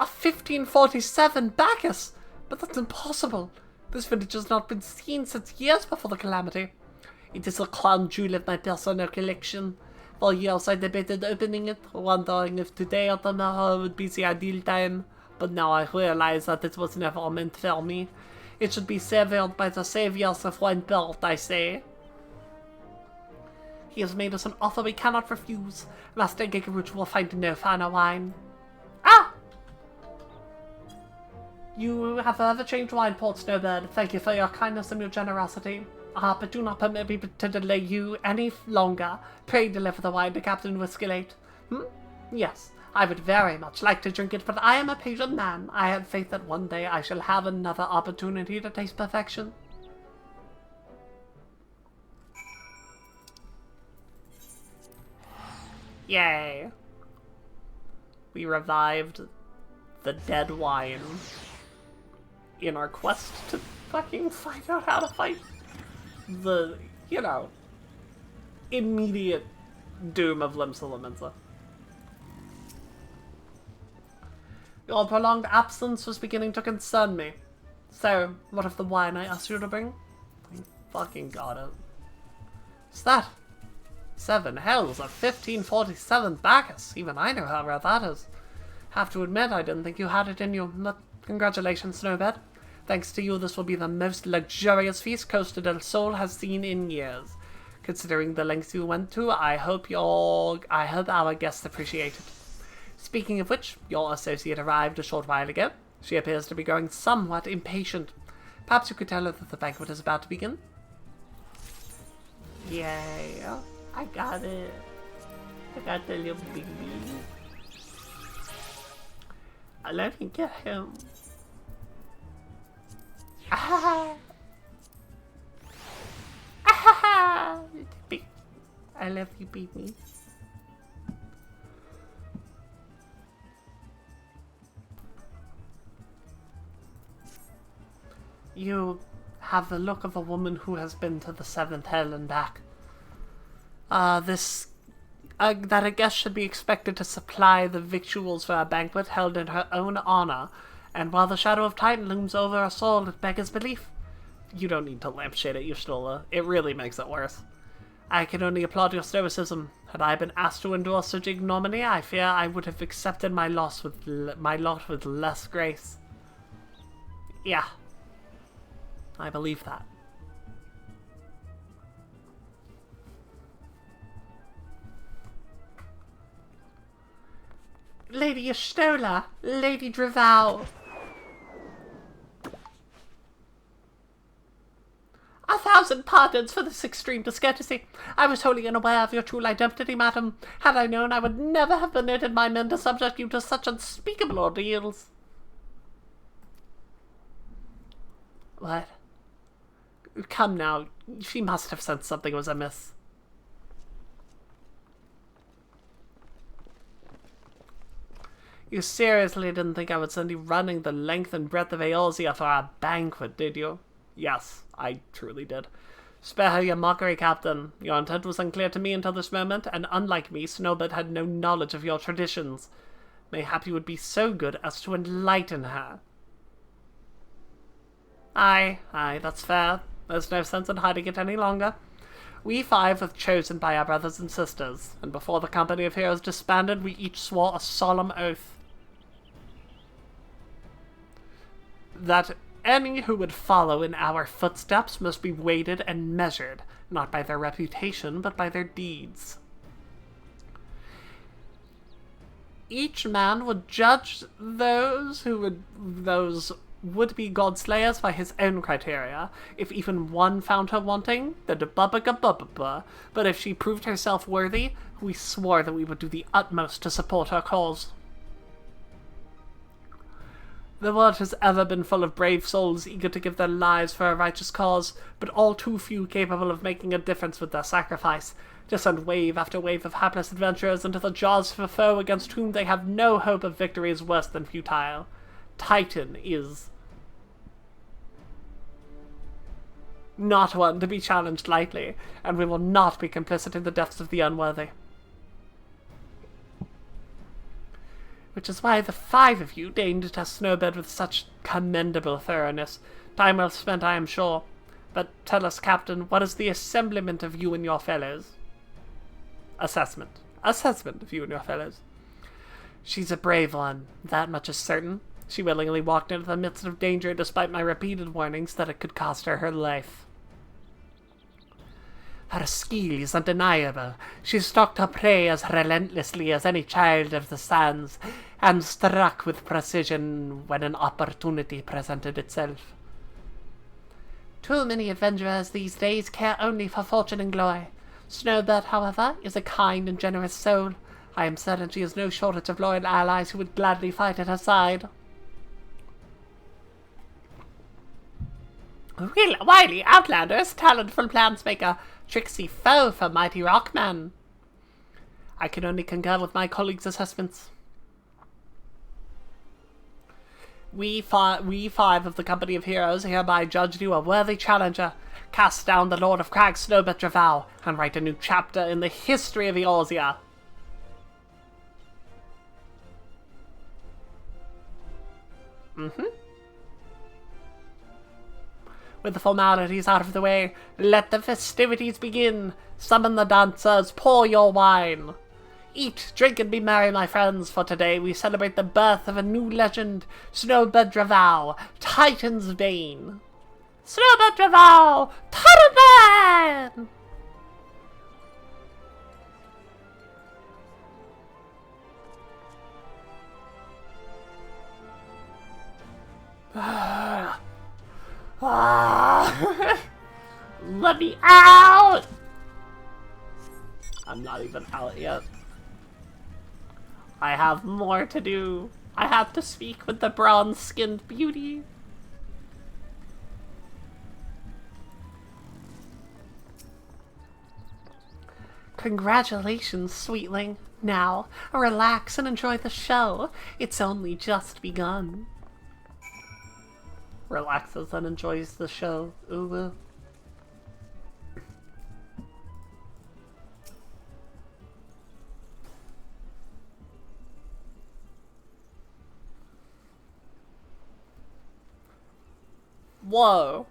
a 1547 Bacchus. But that's impossible. This vintage has not been seen since years before the calamity. It is the crown jewel of my personal collection. For years I debated opening it, wondering if today or tomorrow would be the ideal time, but now I realize that it was never meant for me. It should be savored by the saviors of Wineport, I say. He has made us an offer we cannot refuse. Master Gigaruch will find no finer wine. Ah! You have forever changed Wineport, Snowbird. Thank you for your kindness and your generosity. But do not permit me to delay you any longer. Pray deliver the wine to Captain Whiskylate. Yes, I would very much like to drink it, but I am a patient man. I have faith that one day I shall have another opportunity to taste perfection. Yay. We revived the dead wine in our quest to fucking find out how to fight the, immediate doom of Limsa Lominsa. Your prolonged absence was beginning to concern me. So, what of the wine I asked you to bring? Thank fucking God it. What's that? 7 hells of 1547 Bacchus. Even I know how rare that is. Have to admit, I didn't think you had it in you, but congratulations, Snowbed. Thanks to you, this will be the most luxurious feast Costa del Sol has seen in years. Considering the lengths you went to, I hope our guests appreciate it. Speaking of which, your associate arrived a short while ago. She appears to be growing somewhat impatient. Perhaps you could tell her that the banquet is about to begin? Yeah, I got it. I got the little baby. Let me get him. Ah! Ah! I love you, baby. You have the look of a woman who has been to the 7th hell and back. That a guest should be expected to supply the victuals for a banquet held in her own honor, and while the shadow of Titan looms over us all, it beggars belief. You don't need to lampshade it, Y'shtola. It really makes it worse. I can only applaud your stoicism. Had I been asked to endure such ignominy, I fear I would have accepted my lot with less grace. Yeah. I believe that. Lady Y'shtola, Lady Dravow. 1,000 pardons for this extreme discourtesy. I was wholly unaware of your true identity, madam. Had I known, I would never have permitted my men to subject you to such unspeakable ordeals. What? Come now, she must have sensed something was amiss. You seriously didn't think I would send you running the length and breadth of Eorzea for our banquet, did you? Yes, I truly did. Spare her your mockery, Captain. Your intent was unclear to me until this moment, and unlike me, Snowbird had no knowledge of your traditions. Mayhap you would be so good as to enlighten her. Aye, that's fair. There's no sense in hiding it any longer. We 5 were chosen by our brothers and sisters, and before the company of heroes disbanded, we each swore a solemn oath that any who would follow in our footsteps must be weighted and measured, not by their reputation, but by their deeds. Each man would judge those would-be godslayers by his own criteria. If even one found her wanting, then bubba. But if she proved herself worthy, we swore that we would do the utmost to support her cause. The world has ever been full of brave souls eager to give their lives for a righteous cause, but all too few capable of making a difference with their sacrifice, to send wave after wave of hapless adventurers into the jaws of a foe against whom they have no hope of victory is worse than futile. Titan is not one to be challenged lightly, and we will not be complicit in the deaths of the unworthy. Which is why the 5 of you deigned to test Snowbed with such commendable thoroughness. Time well spent, I am sure. But tell us, Captain, what is the assemblement of you and your fellows? Assessment of you and your fellows. She's a brave one, that much is certain. She willingly walked into the midst of danger despite my repeated warnings that it could cost her her life. Her skill is undeniable. She stalked her prey as relentlessly as any child of the sands, and struck with precision when an opportunity presented itself. Too many adventurers these days care only for fortune and glory. Snowbird, however, is a kind and generous soul. I am certain she has no shortage of loyal allies who would gladly fight at her side. Real wily outlanders, talentful plansmaker, tricksy foe for mighty rockman. I can only concur with my colleagues' assessments. We 5 of the company of heroes hereby judged you a worthy challenger. cast down the Lord of Crag Snowbird Dravau, and write a new chapter in the history of Eorzea. With the formalities out of the way, let the festivities begin. Summon the dancers, pour your wine. Eat, drink, and be merry, my friends, for today we celebrate the birth of a new legend, Snowbird Dravau, Titan's Bane. Snowbird Dravau, Titan's Bane! Let me out! I'm not even out yet. I have more to do. I have to speak with the bronze-skinned beauty. Congratulations, sweetling. Now, relax and enjoy the show. It's only just begun. Relaxes and enjoys the show. Ooh. Whoa.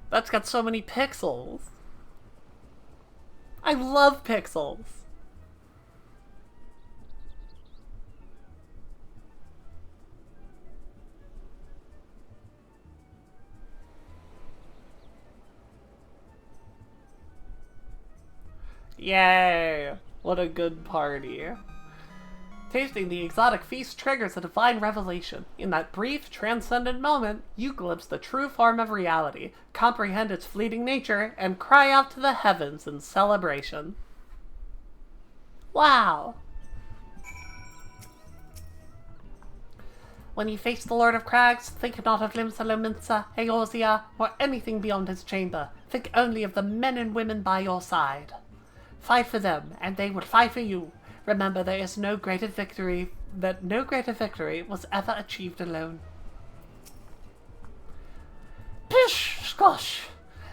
That's got so many pixels. I love pixels. Yay! What a good party. Tasting the exotic feast triggers a divine revelation. In that brief, transcendent moment, you glimpse the true form of reality, comprehend its fleeting nature, and cry out to the heavens in celebration. Wow! When you face the Lord of Crags, think not of Limsa Lominsa, Eorzea, or anything beyond his chamber. Think only of the men and women by your side. Fight for them, and they will fight for you. Remember, there is no greater victory was ever achieved alone. Pish! Squash!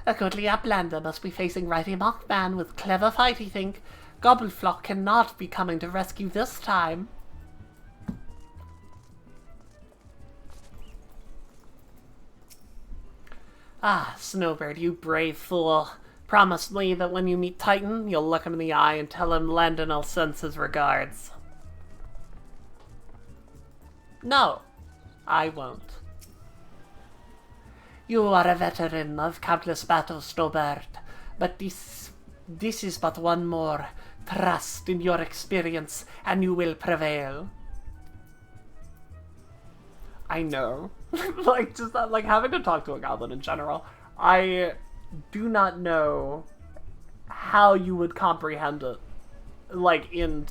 A goodly uplander must be facing Righty Mothman with clever fighty think. Gobbleflock cannot be coming to rescue this time. Ah, Snowbird, you brave fool. Promise me that when you meet Titan, you'll look him in the eye and tell him Landon'll sends his regards. No, I won't. You are a veteran of countless battles, Snowbird, but this is but one more. Trust in your experience, and you will prevail. I know. Like, just that, like, having to talk to a goblin in general, I do not know how you would comprehend it, like, in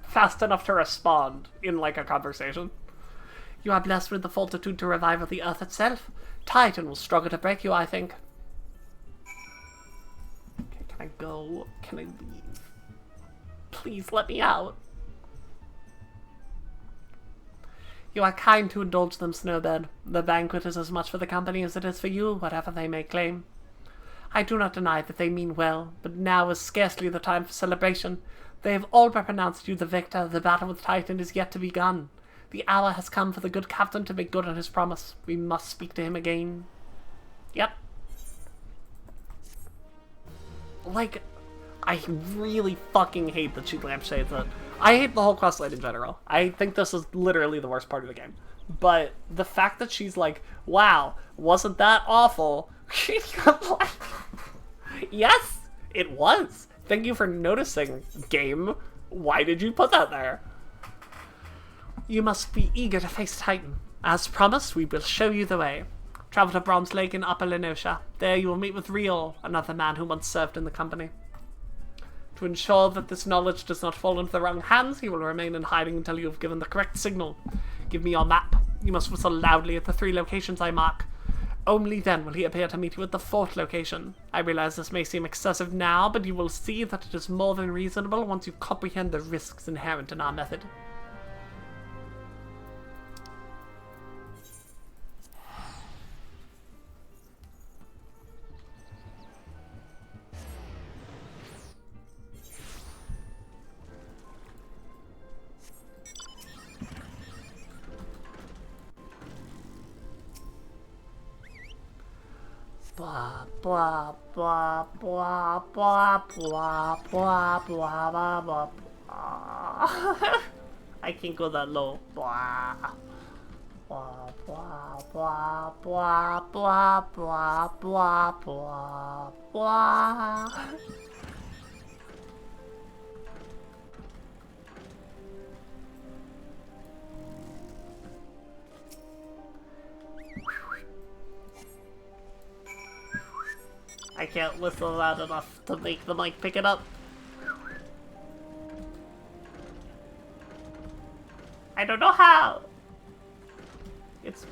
fast enough to respond in, like, a conversation. You are blessed with the fortitude to revive the earth itself. Titan will struggle to break you, I think. Okay, can I go? Can I leave? Please let me out. You are kind to indulge them, Snowbird. The banquet is as much for the company as it is for you, whatever they may claim. I do not deny that they mean well, but now is scarcely the time for celebration. They have all but pronounced you the victor. The battle with Titan is yet to begun. The hour has come for the good captain to make good on his promise. We must speak to him again. Yep. Like, I really fucking hate that she lampshades it. I hate the whole questline in general. I think this is literally the worst part of the game. But the fact that she's like, wow, wasn't that awful? Yes, it was. Thank you for noticing, game. Why did you put that there? You must be eager to face Titan. As promised, we will show you the way. Travel to Bronze Lake in Upper Lenosha. There you will meet with Riol, another man who once served in the company. To ensure that this knowledge does not fall into the wrong hands, he will remain in hiding until you have given the correct signal. Give me your map. You must whistle loudly at the 3 locations I mark. Only then will he appear to meet you at the 4th location. I realize this may seem excessive now, but you will see that it is more than reasonable once you comprehend the risks inherent in our method. Blah blah blah blah blah blah blah blah blah blah. I can't go that low. Blah blah blah blah blah blah blah blah blah blah. I can't whistle loud enough to make the mic pick it up. I don't know how. It's...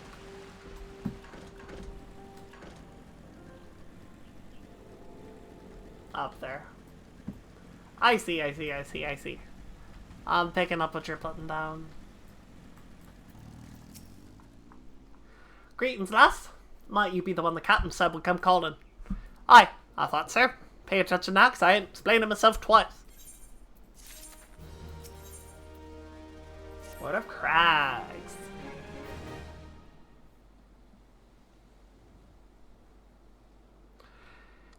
up there. I see. I'm picking up what you're putting down. Greetings, lass. Might you be the one the captain said would come calling? Aye, I thought so. Pay attention now, because I ain't explaining myself twice. What of crags?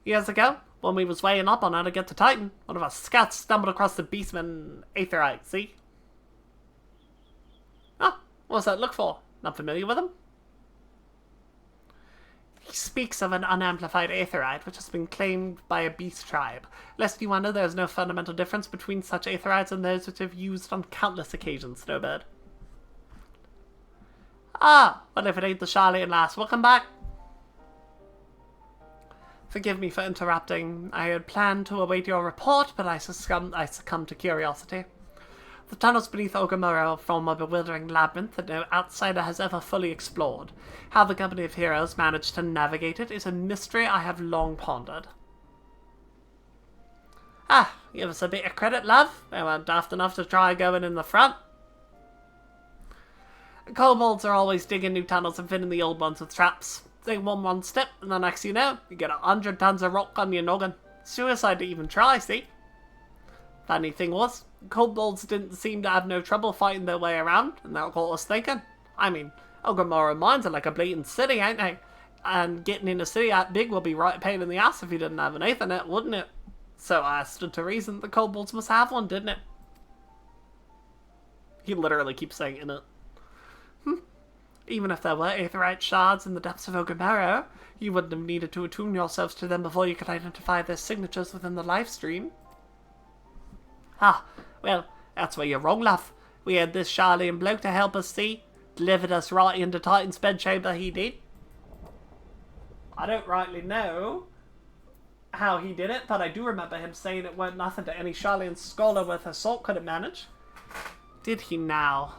Years ago, when we was weighing up on how to get to Titan, one of our scouts stumbled across the beastman Aetherite, see? Ah, what's that look for? Not familiar with him? He speaks of an unamplified Aetherite, which has been claimed by a beast tribe. Lest you wonder, there is no fundamental difference between such Aetherites and those which have used on countless occasions, Snowbird. Ah, well if it ain't the Charlene lass, welcome back. Forgive me for interrupting. I had planned to await your report, but I succumbed to curiosity. The tunnels beneath Ogomoro form a bewildering labyrinth that no outsider has ever fully explored. How the company of heroes managed to navigate it is a mystery I have long pondered. Ah, give us a bit of credit, love. They weren't daft enough to try going in the front. Kobolds are always digging new tunnels and filling the old ones with traps. Take one step, and the next you know, you get 100 tons of rock on your noggin. Suicide to even try, see? Funny thing was, kobolds didn't seem to have no trouble fighting their way around, and that got us thinking. I mean, Ogomoro mines are like a blatant city, ain't they? And getting in a city that big will be right a pain in the ass if you didn't have an Ethernet, wouldn't it? So I stood to reason the kobolds must have one, didn't it? He literally keeps saying in it. Even if there were Aetherite shards in the depths of Ogomoro, you wouldn't have needed to attune yourselves to them before you could identify their signatures within the live stream. Ah, well, that's where you're wrong, love. We had this Charlene bloke to help us see. Delivered us right into Titan's bedchamber, he did. I don't rightly know how he did it, but I do remember him saying it weren't nothing to any Charlene scholar worth her salt could have managed. Did he now?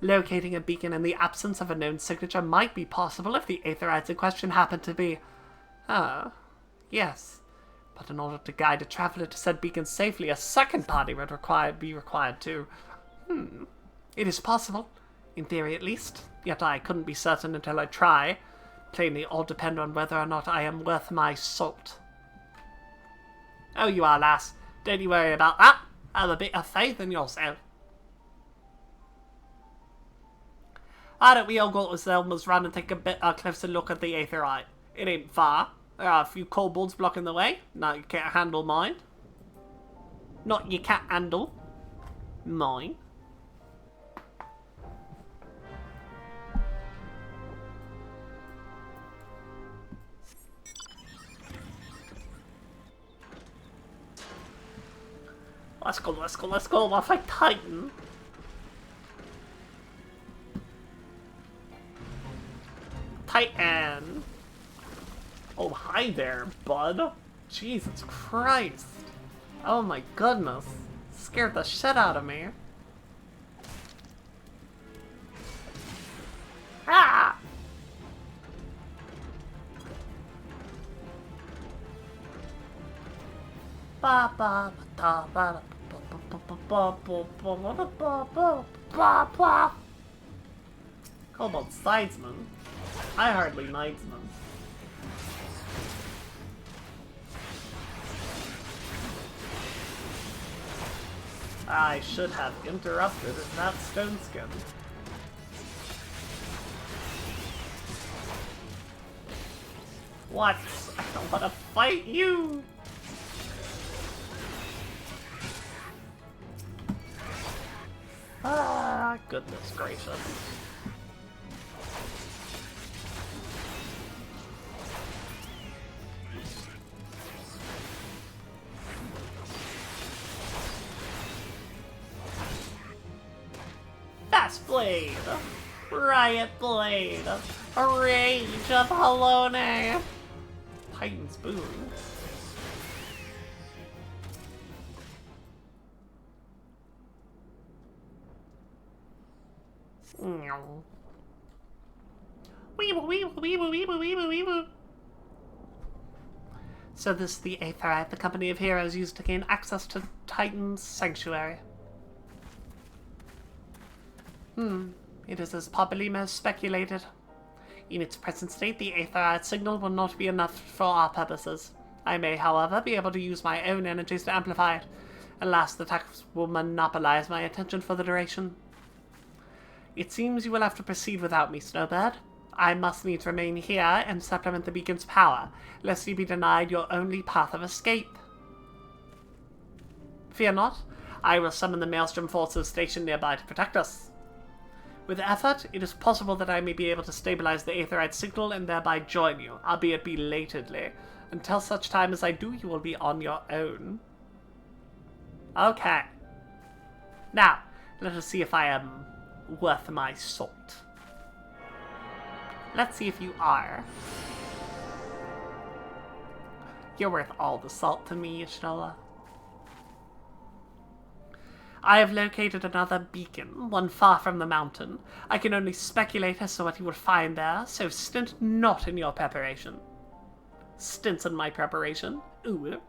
Locating a beacon in the absence of a known signature might be possible if the Aetherites in question happened to be... Ah, yes. But in order to guide a traveller to said beacon safely, a second party would be required too. It is possible. In theory at least. Yet I couldn't be certain until I try. Plainly all depend on whether or not I am worth my salt. Oh, you are, lass. Don't you worry about that. Have a bit of faith in yourself. Why don't we all go to Zelma's run and take a closer look at the Aetherite? It ain't far. There are a few kobolds blocking the way. No, you can't handle mine. Not you can't handle mine. Let's go. We'll fight Titan. Titan! Oh, hi there, bud. Jesus Christ. Oh my goodness. Scared the shit out of me. Ah! Ba ba ba ba ba. Cobalt Sidesman. I hardly Knightsman. I should have interrupted that stone skin. What? I don't want to fight you! Ah, goodness gracious. Fast Blade! Riot Blade! Rage of Halone! Titan's Boon. Weeble, weeble, weeble, weeble, weeble, weeble. So this is the Aetherite the Company of Heroes used to gain access to Titan's Sanctuary. It is as Papalima has speculated. In its present state, the Aetherite signal will not be enough for our purposes. I may, however, be able to use my own energies to amplify it. Alas, the tax will monopolize my attention for the duration. It seems you will have to proceed without me, Snowbird. I must needs remain here and supplement the beacon's power, lest you be denied your only path of escape. Fear not, I will summon the Maelstrom forces stationed nearby to protect us. With effort, it is possible that I may be able to stabilize the Aetherite signal and thereby join you, albeit belatedly. Until such time as I do, you will be on your own. Okay. Now, let us see if I am worth my salt. Let's see if you are. You're worth all the salt to me, Y'shtola. I have located another beacon, one far from the mountain. I can only speculate as to what you will find there, so stint not in your preparation. Stints in my preparation? Ooh.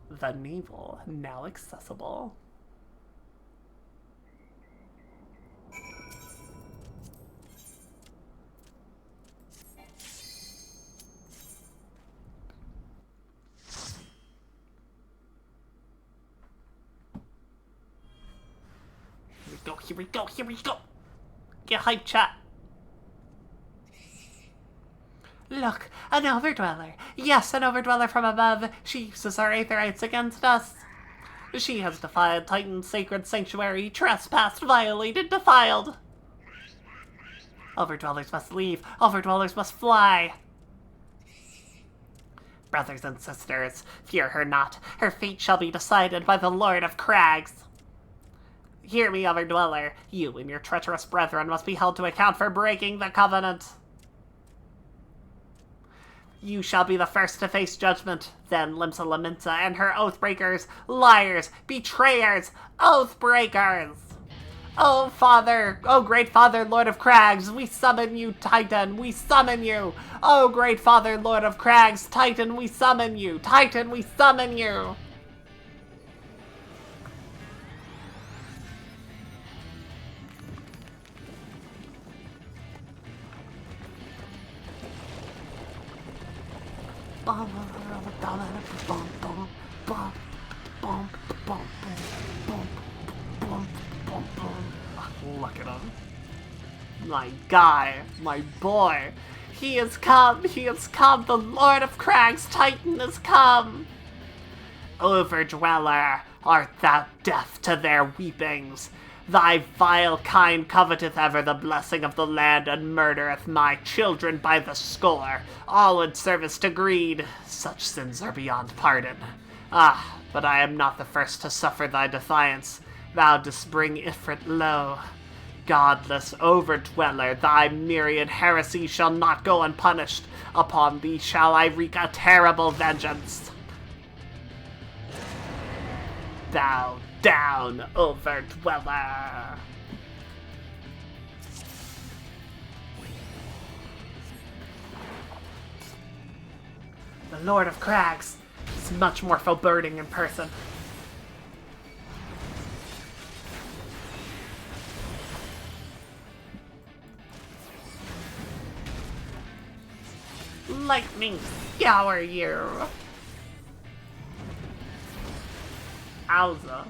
The navel, now accessible. Here we go, here we go! Get hype, chat! Look, an Overdweller! Yes, an Overdweller from above! She uses our Aetherites against us! She has defied Titan's sacred sanctuary, trespassed, violated, defiled! Overdwellers must leave! Overdwellers must fly! Brothers and sisters, fear her not. Her fate shall be decided by the Lord of Crags! Hear me, Overdweller. You and your treacherous brethren must be held to account for breaking the covenant. You shall be the first to face judgment. Then Limsa Laminsa and her Oathbreakers, liars, betrayers, Oathbreakers. Oh, Father, oh, great Father, Lord of Crags, we summon you, Titan, we summon you. Oh, great Father, Lord of Crags, Titan, we summon you. Titan, we summon you. Look at him. My guy, my boy. He has come, the Lord of Crags, Titan has come. Overdweller, art thou deaf to their weepings? Thy vile kind coveteth ever the blessing of the land and murdereth my children by the score, all in service to greed. Such sins are beyond pardon. Ah, but I am not the first to suffer thy defiance. Thou didst bring Ifrit low. Godless Overdweller, thy myriad heresies shall not go unpunished. Upon thee shall I wreak a terrible vengeance. Bow down, Overdweller! The Lord of Crags is much more foreboding in person. Lightning scour you! Alza.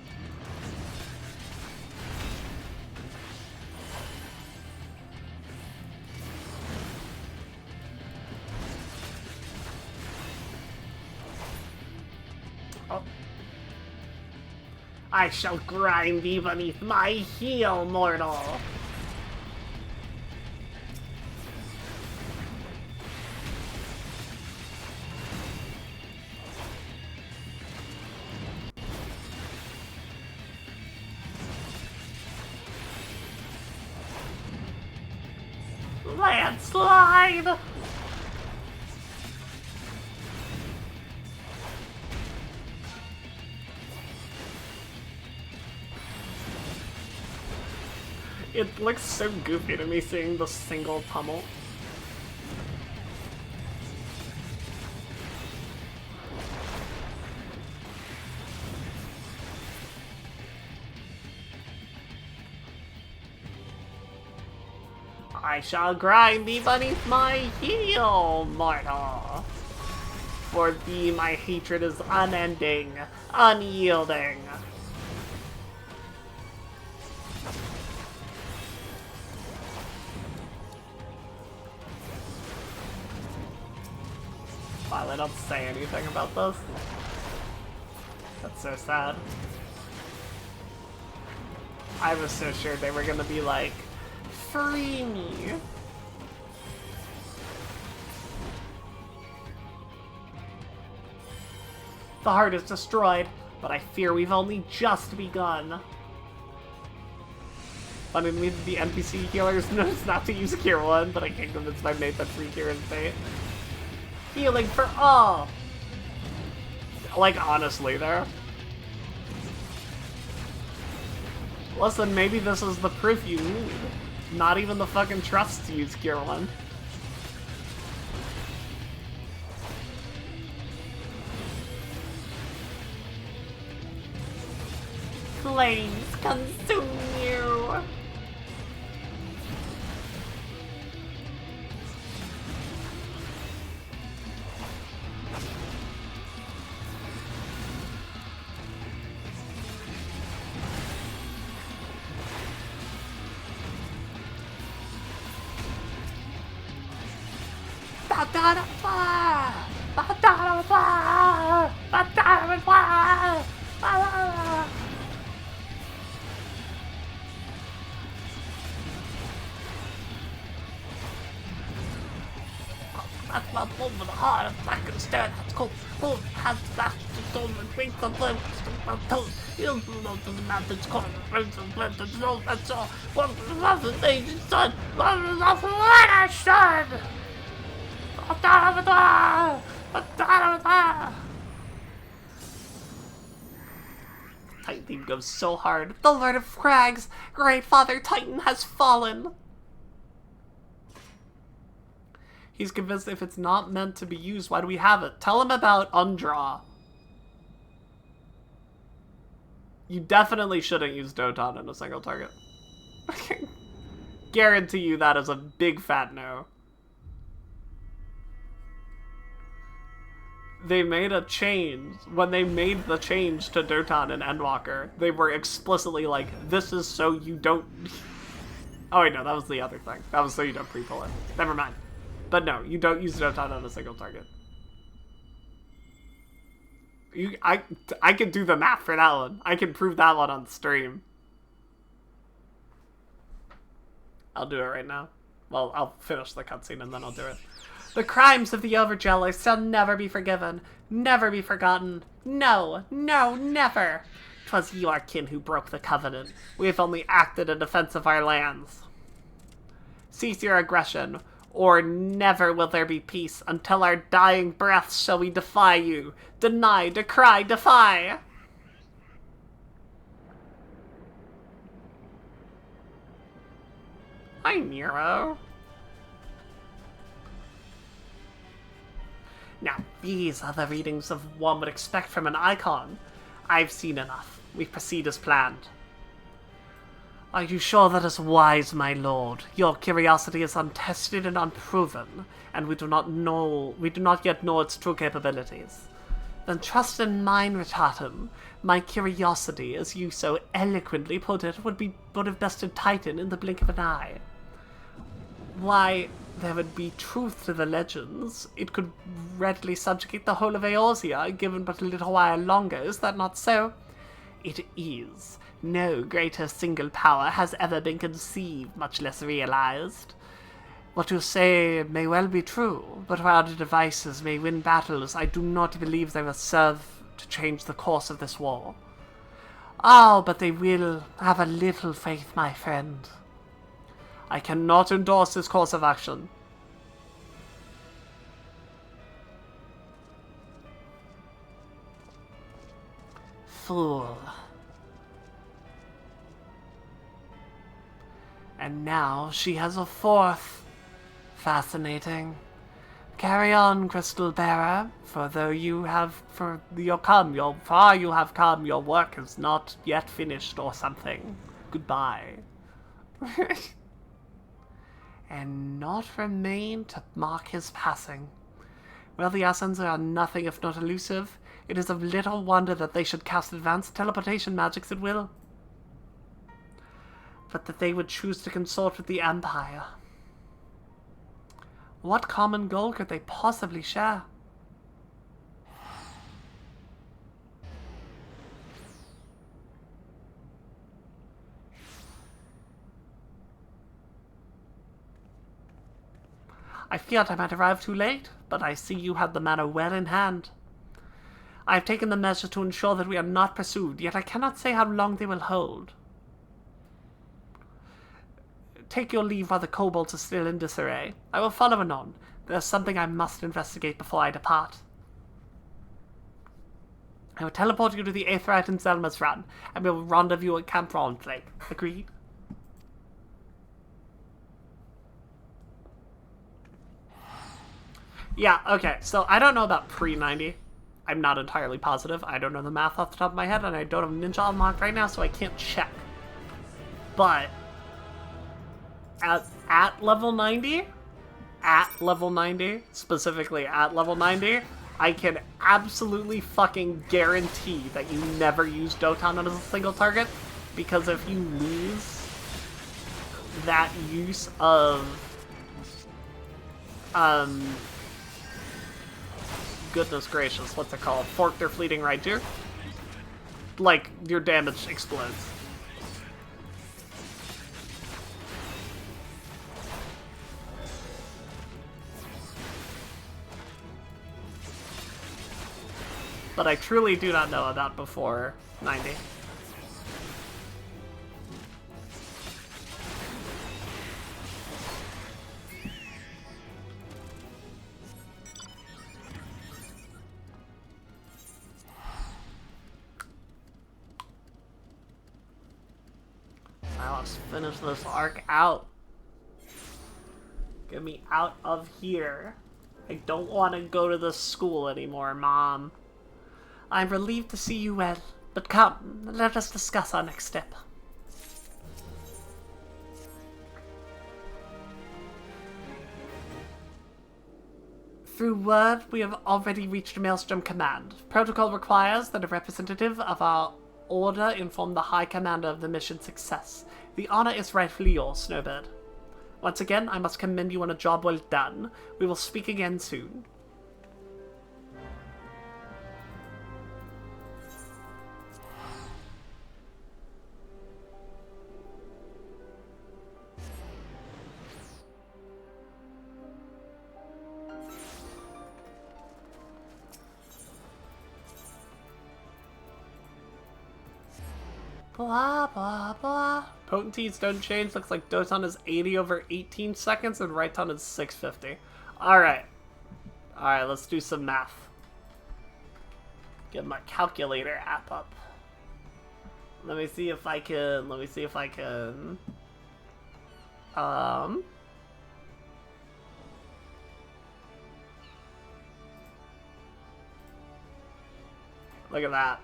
I shall grind thee beneath my heel, mortal! Landslide! It looks so goofy to me seeing the single pummel. I shall grind thee beneath my heel, mortal. For thee my hatred is unending, unyielding. They don't say anything about this. That's so sad. I was so sure they were gonna be like, free me. The heart is destroyed, but I fear we've only just begun. Finally, the NPC healers knows not to use Cure 1, but I can't convince my mate that free Cure is bait. Healing for all! Like, honestly, there. Listen, maybe this is the proof you need. Not even the fucking trust to use Cure 1. Flames consume you! That's my pull for the heart of black and stare. That's cool. Who has flashed the soul and drinks the blood of my toes? You know the mountains called the prince of blood. That's all. That's all. What was the aged son? What was the water son? Titan theme goes so hard. The Lord of Crags, Great Father Titan has fallen. He's convinced if it's not meant to be used, why do we have it? Tell him about Undraw. You definitely shouldn't use Doton in a single target. Guarantee you that is a big fat no. They made a change. When they made the change to Doton and Endwalker, they were explicitly like, this is so you don't... Oh wait, no, that was the other thing. That was so you don't pre-pull it. Never mind. But no, you don't use Doton on a single target. I can do the math for that one. I can prove that one on stream. I'll do it right now. Well, I'll finish the cutscene and then I'll do it. The crimes of the Overjealous shall never be forgiven, never be forgotten. No, no, never. 'Twas your kin who broke the covenant. We have only acted in defense of our lands. Cease your aggression, or never will there be peace. Until our dying breaths shall we defy you. Deny, decry, defy. Hi, Nero. Now, these are the readings of one would expect from an icon. I've seen enough. We proceed as planned. Are you sure that is wise, my lord? Your curiosity is untested and unproven, and we do not yet know its true capabilities. Then trust in mine, Ritatum. My curiosity, as you so eloquently put it, would have bested Titan in the blink of an eye. Why, there would be truth to the legends, it could readily subjugate the whole of Eorzea, given but a little while longer. Is that not so? It is. No greater single power has ever been conceived, much less realized. What you say may well be true, but while the devices may win battles, I do not believe they will serve to change the course of this war. Oh, but they will. Have a little faith, my friend. I cannot endorse this course of action. Fool. And now she has a fourth. Fascinating. Carry on, Crystal Bearer, for though you have far you have come, your work is not yet finished or something. Goodbye. And naught remain to mark his passing. Well, the Ascens are nothing if not elusive. It is of little wonder that they should cast advanced teleportation magics at will. But that they would choose to consort with the Empire. What common goal could they possibly share? I feared I might arrive too late, but I see you had the matter well in hand. I have taken the measure to ensure that we are not pursued, yet I cannot say how long they will hold. Take your leave while the kobolds are still in disarray. I will follow anon. There's something I must investigate before I depart. I will teleport you to the Aetheryte and Zelma's Run, and we will rendezvous at Camp Ronslake. Agreed? Yeah, okay, so I don't know about pre-90. I'm not entirely positive. I don't know the math off the top of my head, and I don't have Ninja unlocked right now, so I can't check. But at level 90, specifically at level 90, I can absolutely fucking guarantee that you never use Doton as a single target, because if you lose that use of goodness gracious, what's it called? Forked or Fleeting Raiju? Like, your damage explodes. But I truly do not know about before 90. Now let's finish this arc out. Get me out of here. I don't want to go to this school anymore, Mom. I'm relieved to see you well, but come, let us discuss our next step. Through word, we have already reached Maelstrom Command. Protocol requires that a representative of our order inform the High Commander of the mission's success. The honor is rightfully yours, Snowbird. Once again, I must commend you on a job well done. We will speak again soon. Blah, blah, blah. Potencies don't change. Looks like Doton is 80 over 18 seconds and Raiton is 650. Alright. Alright, let's do some math. Get my calculator app up. Let me see if I can... Look at that.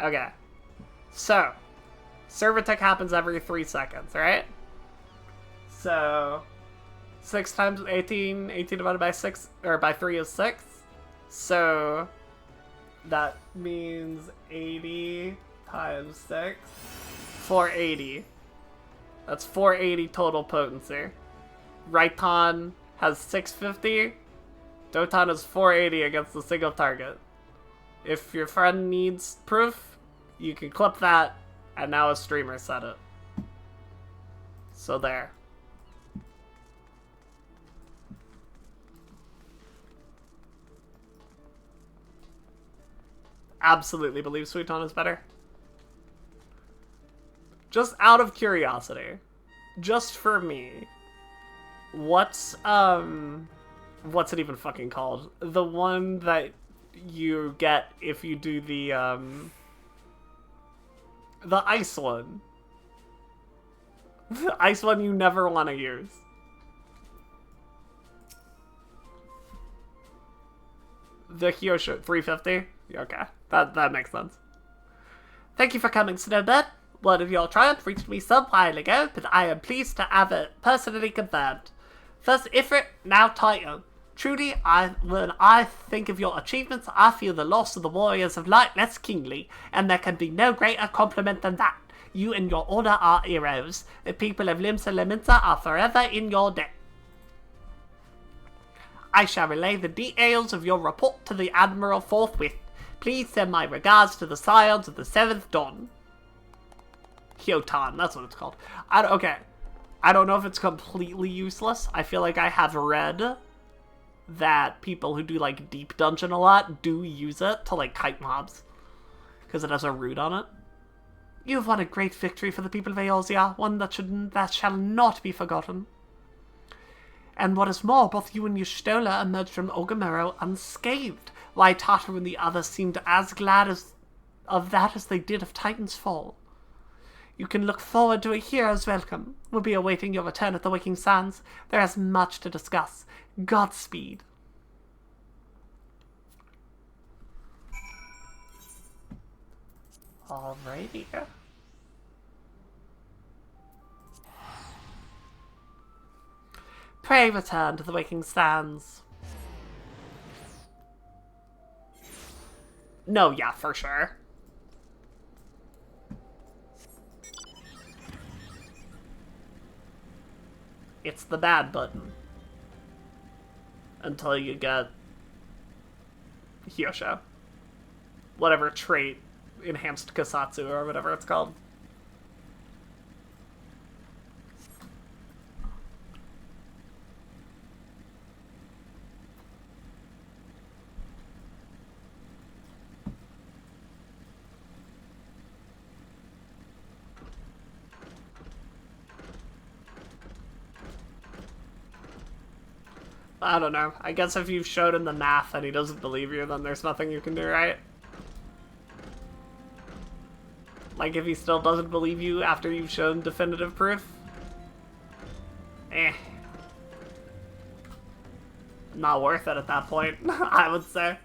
Okay. So, server tech happens every 3 seconds, right? So, 6 times 18, 18 divided by 6, or by 3 is 6. So, that means 80 times 6, 480. That's 480 total potency. Raiton has 650. Doton has 480 against a single target. If your friend needs proof, you can clip that, and now a streamer said it. So there. Absolutely believe Suiton is better. Just out of curiosity, just for me, what's it even fucking called? The one that you get if you do the ice one. The ice one you never want to use. The Hyosho 350? Okay, that makes sense. Thank you for coming, Snowbird. Word of your triumph reached me some while ago, but I am pleased to have it personally confirmed. First Ifrit, now Titan. Truly, when I think of your achievements, I feel the loss of the warriors of light less keenly, and there can be no greater compliment than that. You and your order are heroes. The people of Limsa Laminsa are forever in your debt. I shall relay the details of your report to the Admiral forthwith. Please send my regards to the Scions of the 7th Dawn. Hyotan, that's what it's called. Okay. I don't know if it's completely useless. I feel like I have read that people who do, like, deep dungeon a lot do use it to, like, kite mobs. Because it has a root on it. You have won a great victory for the people of Eorzea, one that shall not be forgotten. And what is more, both you and Y'shtola emerged from Ogamero unscathed, while Tataru and the others seemed as glad of that as they did of Titan's fall. You can look forward to a hero's welcome. We'll be awaiting your return at the Waking Sands. There is much to discuss. Godspeed. Alrighty. Pray return to the Waking Sands. No, yeah, for sure. It's the bad button. Until you get Hyosho. Whatever trait, enhanced Kasatsu or whatever it's called. I don't know. I guess if you've showed him the math and he doesn't believe you, then there's nothing you can do, right? Like, if he still doesn't believe you after you've shown definitive proof? Eh. Not worth it at that point, I would say.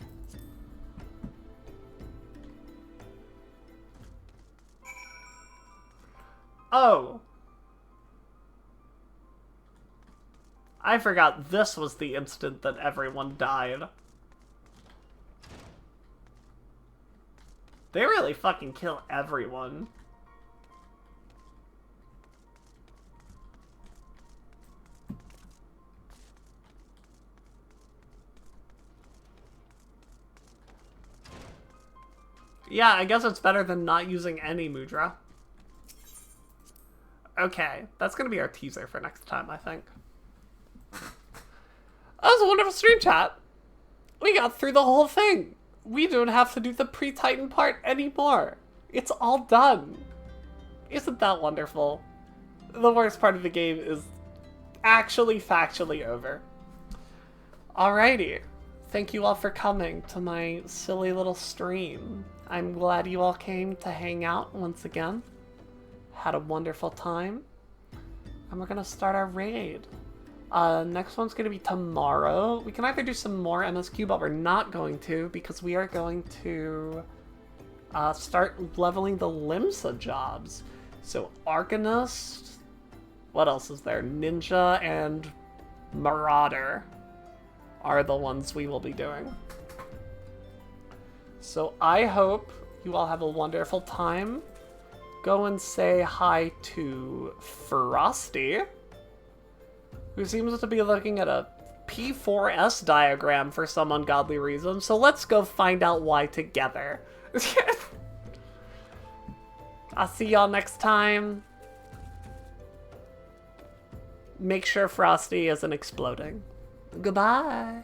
Oh. I forgot this was the instant that everyone died. They really fucking kill everyone. Yeah, I guess it's better than not using any Mudra. Okay, that's gonna be our teaser for next time, I think. That was a wonderful stream chat. We got through the whole thing. We don't have to do the pre-Titan part anymore. It's all done. Isn't that wonderful? The worst part of the game is actually factually over. Alrighty. Thank you all for coming to my silly little stream. I'm glad you all came to hang out once again. Had a wonderful time. And we're gonna start our raid. Next one's gonna be tomorrow. We can either do some more MSQ, but we're not going to, because we are going to start leveling the Limsa jobs. So Arcanist, what else is there? Ninja and Marauder are the ones we will be doing. So I hope you all have a wonderful time. Go and say hi to Frosty. who seems to be looking at a P4S diagram for some ungodly reason, so let's go find out why together. I'll see y'all next time. Make sure Frosty isn't exploding. Goodbye.